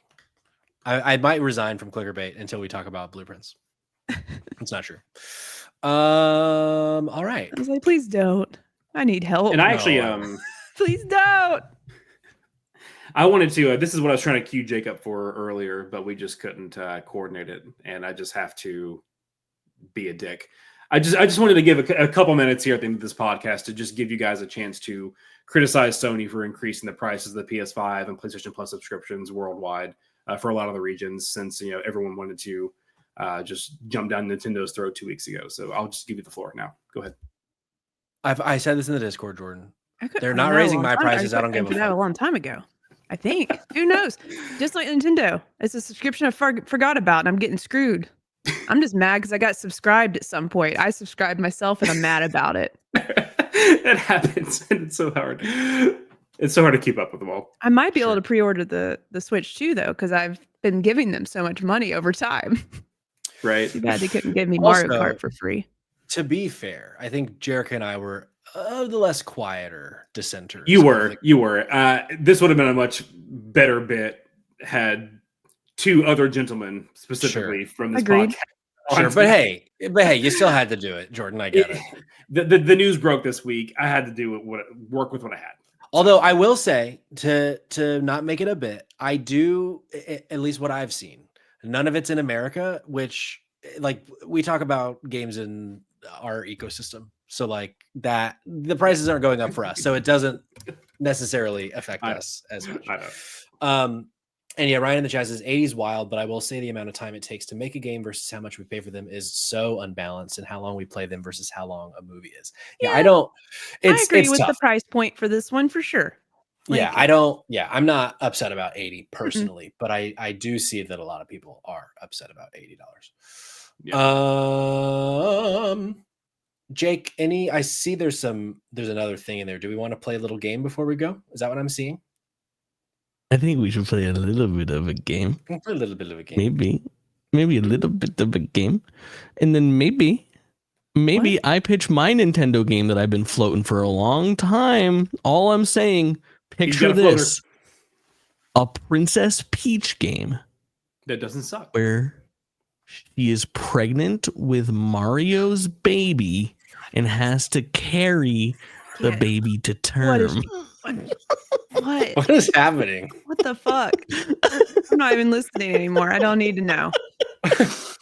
A: I might resign from Clickerbait until we talk about blueprints. It's not true. All right.
C: I was like, please don't. I need help.
B: And I actually
C: please don't.
B: I wanted to this is what I was trying to cue Jake up for earlier, but we just couldn't coordinate it, and I just have to be a dick. I just wanted to give a couple minutes here at the end of this podcast to just give you guys a chance to criticize Sony for increasing the prices of the PS5 and PlayStation Plus subscriptions worldwide for a lot of the regions, since everyone wanted to just jump down Nintendo's throat 2 weeks ago. So I'll just give you the floor now. Go ahead.
A: I said this in the Discord, Jordan. They're
C: I
A: not
C: know,
A: raising
C: a
A: my
C: long time-
A: prices. I don't
C: I
A: give a
C: did that a
A: fuck.
C: long time ago. I think. Who knows? Just like Nintendo, it's a subscription I forgot about, and I'm getting screwed. I'm just mad because I got subscribed at some point. I subscribed myself, and I'm mad about it.
B: It happens, and it's so hard. It's so hard to keep up with them all.
C: I might be able to pre-order the Switch too, though, because I've been giving them so much money over time.
B: Right.
C: Too bad they couldn't give me Mario
A: Also,
C: Kart for free.
A: To be fair, I think Jerica and I were the less quieter dissenters.
B: You were. This would have been a much better bit had two other gentlemen specifically from this
C: Agreed.
B: podcast.
A: Sure, but hey, you still had to do it, Jordan. I get it.
B: The news broke this week. I had to do it. Work with what I had.
A: Although I will say, to not make it a bit, I do, at least what I've seen, none of it's in America, which, like, we talk about games in our ecosystem. So like that, the prices aren't going up for us. So it doesn't necessarily affect us as much.
B: I know.
A: And yeah, Ryan in the chat says 80's wild, but I will say the amount of time it takes to make a game versus how much we pay for them is so unbalanced, and how long we play them versus how long a movie is. Yeah, I don't.
C: I agree with
A: tough.
C: the price point for this one for sure.
A: Yeah, I don't. Yeah, I'm not upset about 80 personally, but I do see that a lot of people are upset about $80.
B: Yeah.
A: Jake, I see there's another thing in there. Do we want to play a little game before we go? Is that what I'm seeing?
D: I think we should play a little bit of a game.
A: A little bit of a game.
D: Maybe a little bit of a game. And then maybe I pitch my Nintendo game that I've been floating for a long time. All I'm saying, picture this. A Princess Peach game.
B: That doesn't suck.
D: Where she is pregnant with Mario's baby and has to carry the baby to term.
C: What?
A: What is happening?
C: What the fuck? I'm not even listening anymore. I don't need to know.
D: That's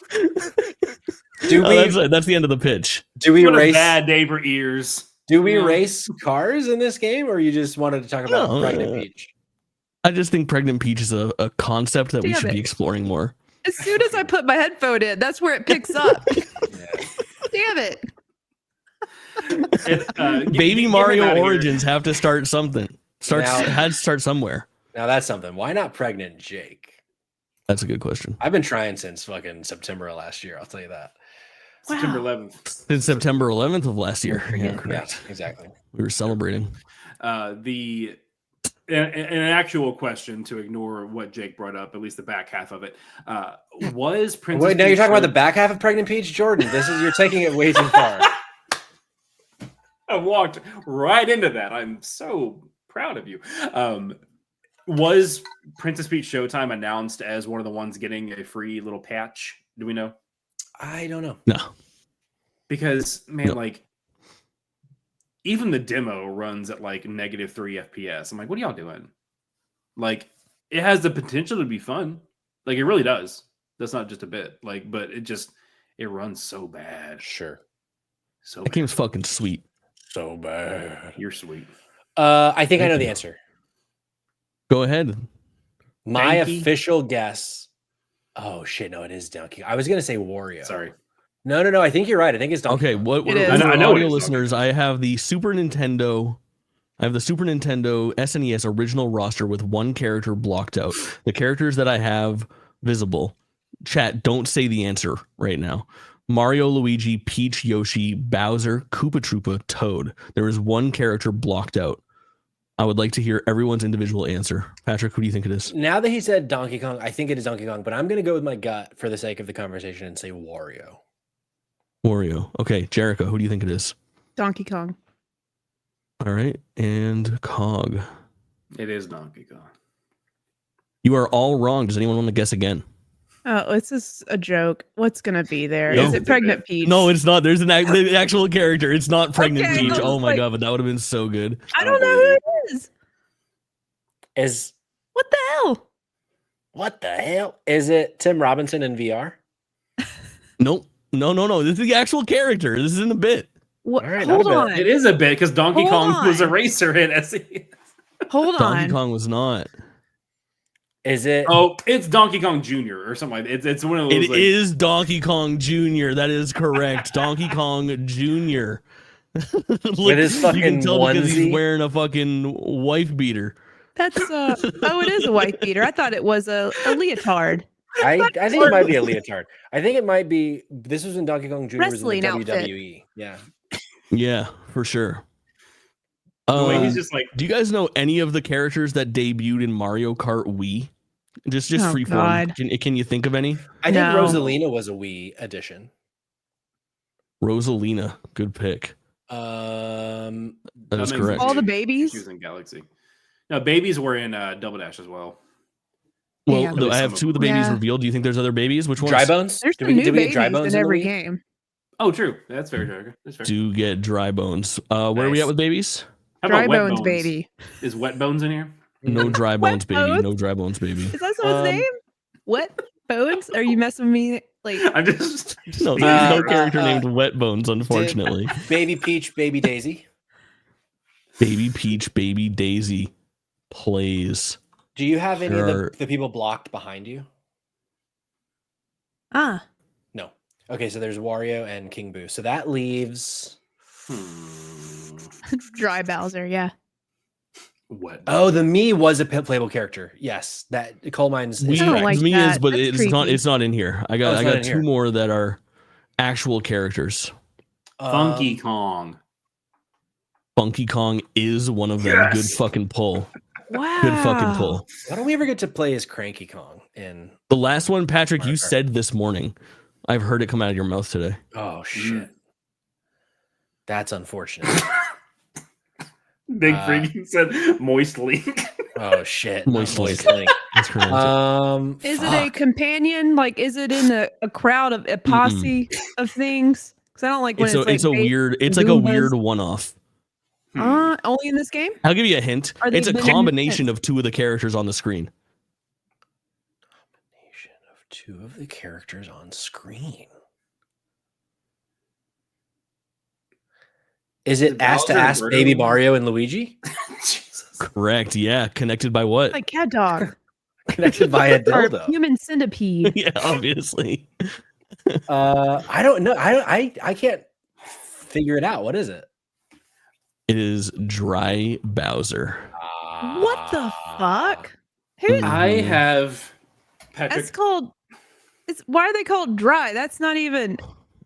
D: the end of the pitch.
A: Do we
B: What a
A: race
B: bad day for ears?
A: Do we race cars in this game, or you just wanted to talk about Pregnant Peach?
D: I just think Pregnant Peach is a concept that we should be exploring more.
C: As soon as I put my headphone in, that's where it picks up. Damn it.
D: Baby Mario Origins have to start something. Had to start somewhere.
A: Now that's something. Why not Pregnant Jake?
D: That's a good question.
A: I've been trying since fucking September of last year. I'll tell you that.
B: September 11th.
D: Since September 11th of last year.
A: Yeah, exactly.
D: We were celebrating.
B: An actual question to ignore what Jake brought up, at least the back half of it, was Princess.
A: Wait, now you're talking about the back half of Pregnant Peach, Jordan. You're taking it way too far.
B: I walked right into that. I'm so proud of you. Was Princess Peach Showtime announced as one of the ones getting a free little patch? Do we know?
A: I don't know.
D: No.
B: Because, man, like, even the demo runs at like -3 FPS. I'm like, what are y'all doing? Like, it has the potential to be fun. Like, it really does. That's not just a bit. Like, but it runs so bad.
A: Sure.
B: So
D: that game's fucking sweet.
A: So bad.
B: You're sweet.
A: I think I know the answer.
D: Go ahead.
A: My official guess. Oh shit! No, it is Donkey. I was gonna say Wario.
B: Sorry.
A: No. I think you're right. I think it's Donkey.
D: Okay,
A: Kong.
D: I know audio listeners. I have the Super Nintendo. I have the Super Nintendo SNES original roster with one character blocked out. The characters that I have visible. Chat, don't say the answer right now. Mario, Luigi, Peach, Yoshi, Bowser, Koopa Troopa, Toad. There is one character blocked out. I would like to hear everyone's individual answer. Patrick, who do you think it is?
A: Now that he said Donkey Kong, I think it is Donkey Kong, but I'm going to go with my gut for the sake of the conversation and say Wario.
D: Wario. Okay, Jerica, who do you think it is?
C: Donkey Kong.
D: All right, and Cog.
B: It is Donkey Kong.
D: You are all wrong. Does anyone want to guess again?
C: Oh, it's just a joke. What's going to be there?
D: No.
C: Is it Pregnant Peach?
D: No, it's not. There's the actual character. It's not Pregnant
C: Okay,
D: Peach. Oh my
C: like,
D: god, but that would have been so good.
C: I don't know who it is. What the hell?
A: What the hell? Is it Tim Robinson in VR?
D: Nope. No. This is the actual character. This isn't a bit.
C: What?
A: All right,
C: Hold
A: not a
C: on.
A: bit.
B: It is a bit because Donkey
C: Hold
B: Kong was a
C: on.
B: racer in SNES.
C: Hold
D: Donkey
C: on.
D: Kong was not.
A: Is it?
B: Oh, it's Donkey Kong Jr. or something like that. It's one of those.
D: It is Donkey Kong Jr. That is correct. Donkey Kong Jr. Look,
A: With his
D: you
A: fucking
D: can tell because he's
A: onesie?
D: wearing a fucking wife beater.
C: That's oh, it is a wife beater. I thought it was a leotard.
A: I think it might be a leotard. I think it might be. This was when Donkey Kong Jr. was in the
C: Wrestling outfit.
A: WWE. Yeah.
D: Yeah, for sure.
B: The way he's just like,
D: Do you guys know any of the characters that debuted in Mario Kart Wii? Just
C: Oh,
D: freeform.
C: God.
D: Can you think of any?
A: I think
C: No.
A: Rosalina was a Wii edition.
D: Rosalina, good pick.
A: Um,
D: That is
B: makes
D: correct.
C: All the
B: She
C: babies.
B: was in Galaxy. No, babies were in Double Dash as well.
D: Well,
C: Damn.
B: At least
D: I
B: some
D: have
B: of
D: two of the
B: them.
D: babies
C: Yeah.
D: revealed. Do you think there's other babies? Which ones?
A: Dry Bones.
C: There's
A: Did
C: some new
A: get
C: babies
A: Dry Bones
C: in
A: the
C: every
A: Wii?
C: game.
B: Oh, true. That's very true. That's fair.
D: Do get dry bones. Where are we
A: Nice.
D: at with babies?
B: How
C: Dry
B: about Wet
C: bones,
B: Bones?
C: baby.
B: Is Wet Bones in here?
D: No dry
C: Wet
D: bones, baby.
C: bones?
D: No dry bones, baby.
C: Is that someone's name? What bones? Are you messing with me? Like,
B: I'm just
D: No,
B: being
D: there's no
B: honest.
D: character named Wet Bones, unfortunately.
A: Baby Peach, Baby Daisy.
D: Baby Peach, Baby Daisy plays.
A: Do you have any
D: There
A: of
D: are-
A: the people blocked behind you?
C: ah,
A: No. Okay, so there's Wario and King Boo. So that leaves.
C: dry Bowser. Yeah.
B: Wet.
A: Oh, the me was a playable character. Yes, that coal mines.
D: We,
A: Is
C: I don't
A: correct.
C: like
D: me
C: that.
D: is, but
C: That's
D: it's not.
C: creepy.
D: It's not in here. I
A: Oh,
D: got.
A: it's
D: I
A: not
D: got
A: in
D: two
A: here.
D: more that are actual characters.
B: Funky Kong.
D: Funky Kong is one of them.
B: Yes!
D: Good fucking pull.
C: Wow.
D: Good fucking pull.
A: Why don't we ever get to play as Cranky Kong? In
D: The last one, Patrick, you
A: Mario Kart.
D: said this morning. I've heard it come out of your mouth today.
A: oh shit, that's unfortunate.
B: Big
A: Uh,
B: freaking said moist link.
A: Oh shit,
D: Moist
A: not
D: Link.
A: Link.
D: That's correct.
C: Is it a
A: fuck.
C: companion? Like, is it in a crowd of a posse of things? Because I don't like when
D: it's
C: it's,
D: a,
C: like
D: it's a
C: based
D: weird. It's
C: on
D: like a
C: Goombas.
D: weird one-off.
C: Only in this game?
D: I'll give you a hint.
C: Are they
D: It's a
C: big
D: combination
C: hints?
D: of two of the characters on the screen.
A: Combination of two of the characters on screen. Is it
B: Is it
A: Ass to
B: Bowser and
A: Ass
B: Birdo?
A: Baby Mario and Luigi?
B: Jesus.
D: Correct. Yeah. Connected by what?
C: Like cat dog
A: Connected by a
C: or
A: dildo.
C: human centipede.
D: Yeah, obviously.
A: I don't know. I can't figure it out. What is it?
D: It is Dry Bowser.
C: What the fuck? Who's
B: I have Patrick.
C: that's called? Why are they called dry? That's not even.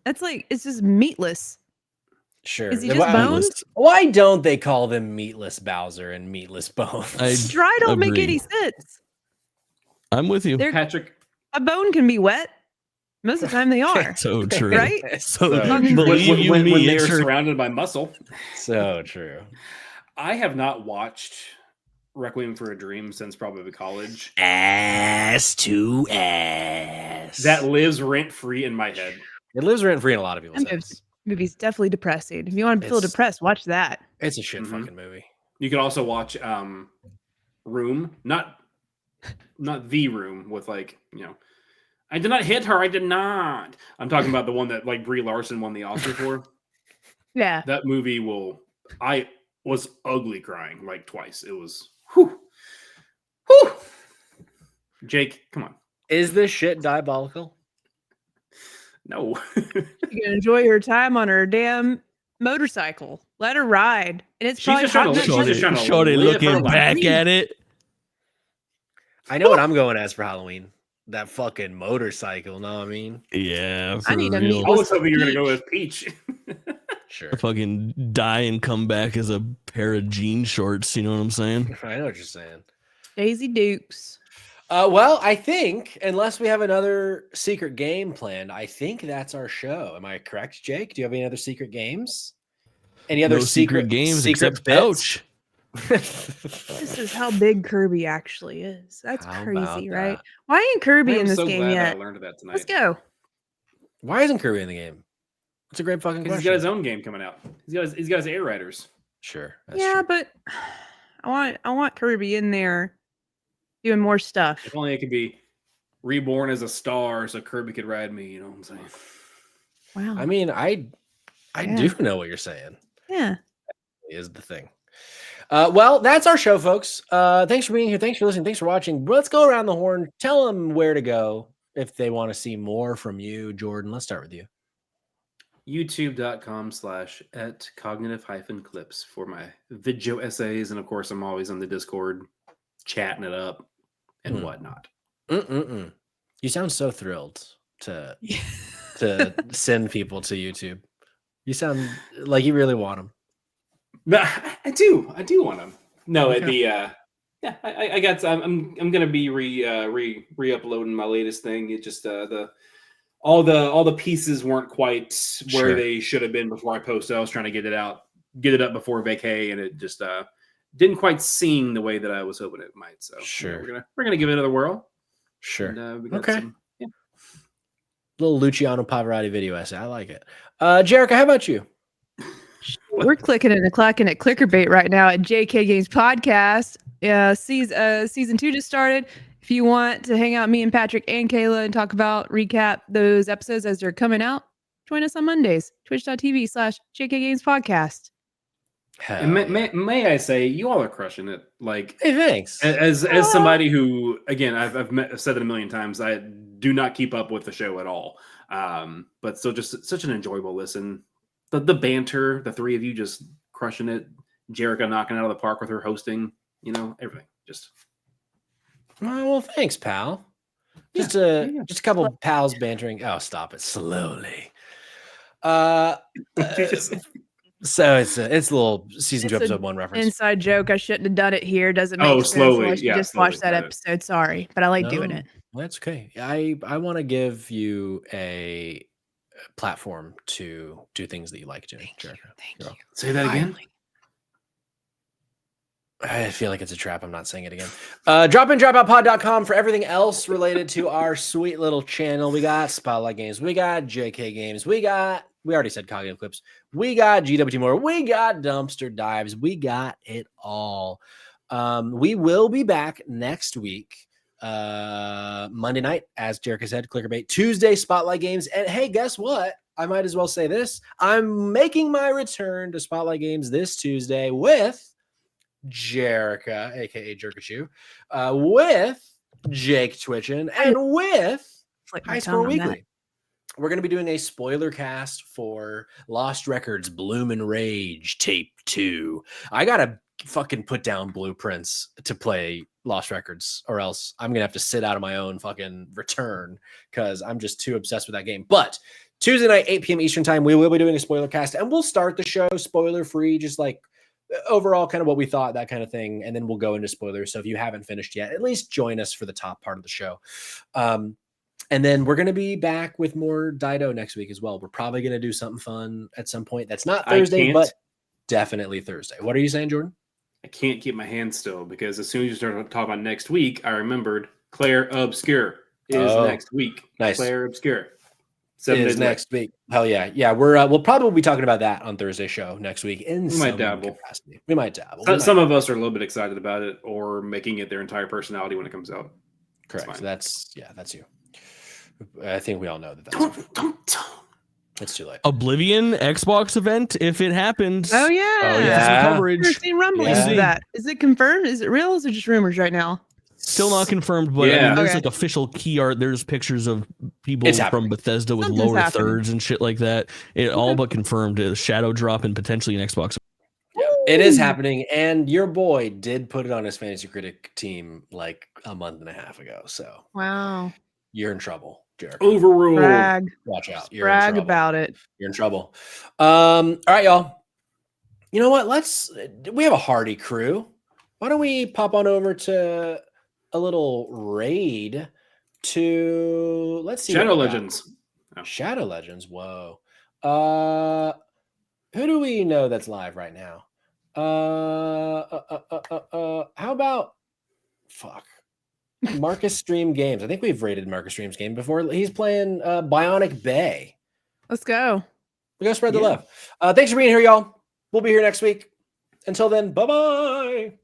C: That's like it's just meatless.
A: Sure.
C: Is he
A: Then
C: just
A: why,
C: bones?
A: why don't they call them Meatless Bowser and Meatless Bones?
D: I-
C: Dry don't make
D: Agree.
C: any sense.
D: I'm with you.
C: They're,
B: Patrick.
C: a bone can be wet. Most of the time they are.
D: So true.
C: Right?
D: So
C: I mean,
D: believe you
B: when
D: me,
B: they
D: it's
B: are
D: true.
B: surrounded by muscle.
A: So true.
B: I have not watched Requiem for a Dream since probably college.
A: Ass to ass.
B: That lives rent free in my head.
A: It lives rent free in a lot of people's
C: That
A: heads.
C: movie's definitely depressing. If you want to feel
A: It's-
C: depressed, watch that.
A: It's a shit
B: Mhm.
A: fucking movie.
B: You could also watch Room, not The Room with like, I did not hit her. I did not. I'm talking about the one that like Brie Larson won the Oscar for.
C: Yeah.
B: That movie I was ugly crying like twice. It was whew. Jake, come on.
A: Is this shit diabolical?
B: No.
C: You can enjoy her time on her damn motorcycle. Let her ride. And it's
B: She's
C: probably
B: just trying
C: hot
B: to-
C: enough-
B: she's just trying to
D: Shorty
B: live her
D: looking
B: life.
D: back at it.
A: I know what I'm going as for Halloween. That fucking motorcycle, know what I mean?
D: Yeah.
C: I
D: for
C: need a
D: real.
B: I was hoping you were gonna go with Peach.
A: Sure.
D: Fucking die and come back as a pair of jean shorts. You know what I'm saying?
A: I know what you're saying.
C: Daisy Dukes.
A: Well, I think, unless we have another secret game planned, I think that's our show. Am I correct, Jake? Do you have any other secret games? Any other
D: No secret games except ouch.
C: This is how big Kirby actually is. That's
A: How
C: crazy,
A: about
C: right?
A: that?
C: Why ain't Kirby
B: I'm
C: in this
B: so
C: game
B: glad
C: yet?
B: I learned that tonight.
C: Let's go.
A: Why isn't Kirby in the game? It's a great fucking
B: Because
A: question.
B: he's got his own game coming out. He's got his Air Riders.
A: Sure. That's
C: Yeah,
A: true.
C: but I want Kirby in there doing more stuff.
B: If only it could be reborn as a star so Kirby could ride me, you know what I'm saying?
C: Wow.
A: I mean, I
C: Yeah.
A: do know what you're saying.
C: Yeah.
A: Is the thing. Well, that's our show, folks. Thanks for being here. Thanks for listening. Thanks for watching. Let's go around the horn. Tell them where to go if they want to see more from you, Jordan. Let's start with you.
B: YouTube.com/@cognitive-clips for my video essays. And of course, I'm always on the Discord chatting it up and whatnot.
A: You sound so thrilled to send people to YouTube. You sound like you really want them.
B: But I do want them. No, it'd be yeah. I got. I'm gonna be re-uploading my latest thing. It just all the pieces weren't quite where they should have been before I posted. I was trying to get it up before vacay, and it just didn't quite sing the way that I was hoping it might. So we're gonna give it another whirl.
A: Sure.
B: And, we got
A: okay.
B: Some, yeah.
A: Little Luciano Pavarotti video essay. I like it. Jerica, how about you?
C: We're clicking and clacking at Clickerbait right now at JK Games Podcast. Season 2 just started. If you want to hang out, me and Patrick and Kayla, and talk about, recap those episodes as they're coming out, join us on Mondays, twitch.tv/JK Games Podcast.
B: And may I say, you all are crushing it. Like,
A: hey, thanks.
B: As somebody who, again, I've said it a million times, I do not keep up with the show at all. But still, just such an enjoyable listen. The banter, the three of you just crushing it. Jerica knocking out of the park with her hosting. Everything. Just.
A: Well, thanks, pal. Just a couple of pals bantering. Oh, stop it slowly. So it's a little season 2 episode 1 reference.
C: Inside joke. I shouldn't have done it here. Doesn't make sense.
B: Slowly.
C: Unless you just watch that episode. Sorry, but I like doing it.
A: Well, that's okay. I want to give you a platform to do things that you like doing.
C: Thank you.
B: Say that again.
A: I feel like it's a trap. I'm not saying it again. Dropindropoutpod.com for everything else related to our sweet little channel. We got Spotlight Games. We got JK Games. We already said Cognitive Clips. We got GWT More. We got Dumpster Dives. We got it all. We will be back next week. Monday night, as Jerica said, Clickerbait. Tuesday, Spotlight Games. And hey, guess what? I might as well say this. I'm making my return to Spotlight Games this Tuesday with Jerica, aka Jerkachu, with JakeTwitchin, and with High Score Weekly. We're going to be doing a spoiler cast for Lost Records Bloomin' Rage Tape 2. I got to fucking put down blueprints to play Lost Records, or else I'm going to have to sit out of my own fucking return because I'm just too obsessed with that game. But Tuesday night, 8 p.m. Eastern time, we will be doing a spoiler cast, and we'll start the show spoiler free, just like overall kind of what we thought, that kind of thing. And then we'll go into spoilers. So if you haven't finished yet, at least join us for the top part of the show. And then we're going to be back with more Dido next week as well. We're probably going to do something fun at some point. That's not Thursday, but definitely Thursday. What are you saying, Jordan?
B: I can't keep my hands still because as soon as you started talking about next week, I remembered Claire Obscure is next week.
A: Nice.
B: Claire Obscure.
A: 7 days next week. Hell yeah. Yeah, we'll probably be talking about that on Thursday show next week in some capacity. We might dabble.
B: Some of us are a little bit excited about it or making it their entire personality when it comes out.
A: Correct. So that's you. I think we all know that. Don't. It's too late.
D: Oblivion Xbox event, if it happens.
C: Oh yeah.
D: Some coverage.
C: I've seen rumblings of that. Is it confirmed? Is it real? Or is it just rumors right now?
D: Still not confirmed, but I mean, there's like official key art. There's pictures of people from Bethesda with lower thirds and shit like that. It all but confirmed a shadow drop and potentially an Xbox.
A: It is happening, and your boy did put it on his fantasy critic team like a month and a half ago. So
C: wow,
A: you're in trouble, Jerica.
B: Overruled.
C: Brag.
A: Watch out.
C: You're brag about it.
A: You're in trouble. All right, y'all. You know what? We have a hardy crew. Why don't we pop on over to a little raid to let's see.
B: Shadow Legends.
A: Oh. Shadow Legends. Whoa. Who do we know that's live right now? How about Marcus Stream Games? I think we've rated Marcus Stream's game before. He's playing Bionic Bay.
C: Let's go.
A: We gotta spread the love. Thanks for being here, y'all. We'll be here next week. Until then, bye-bye.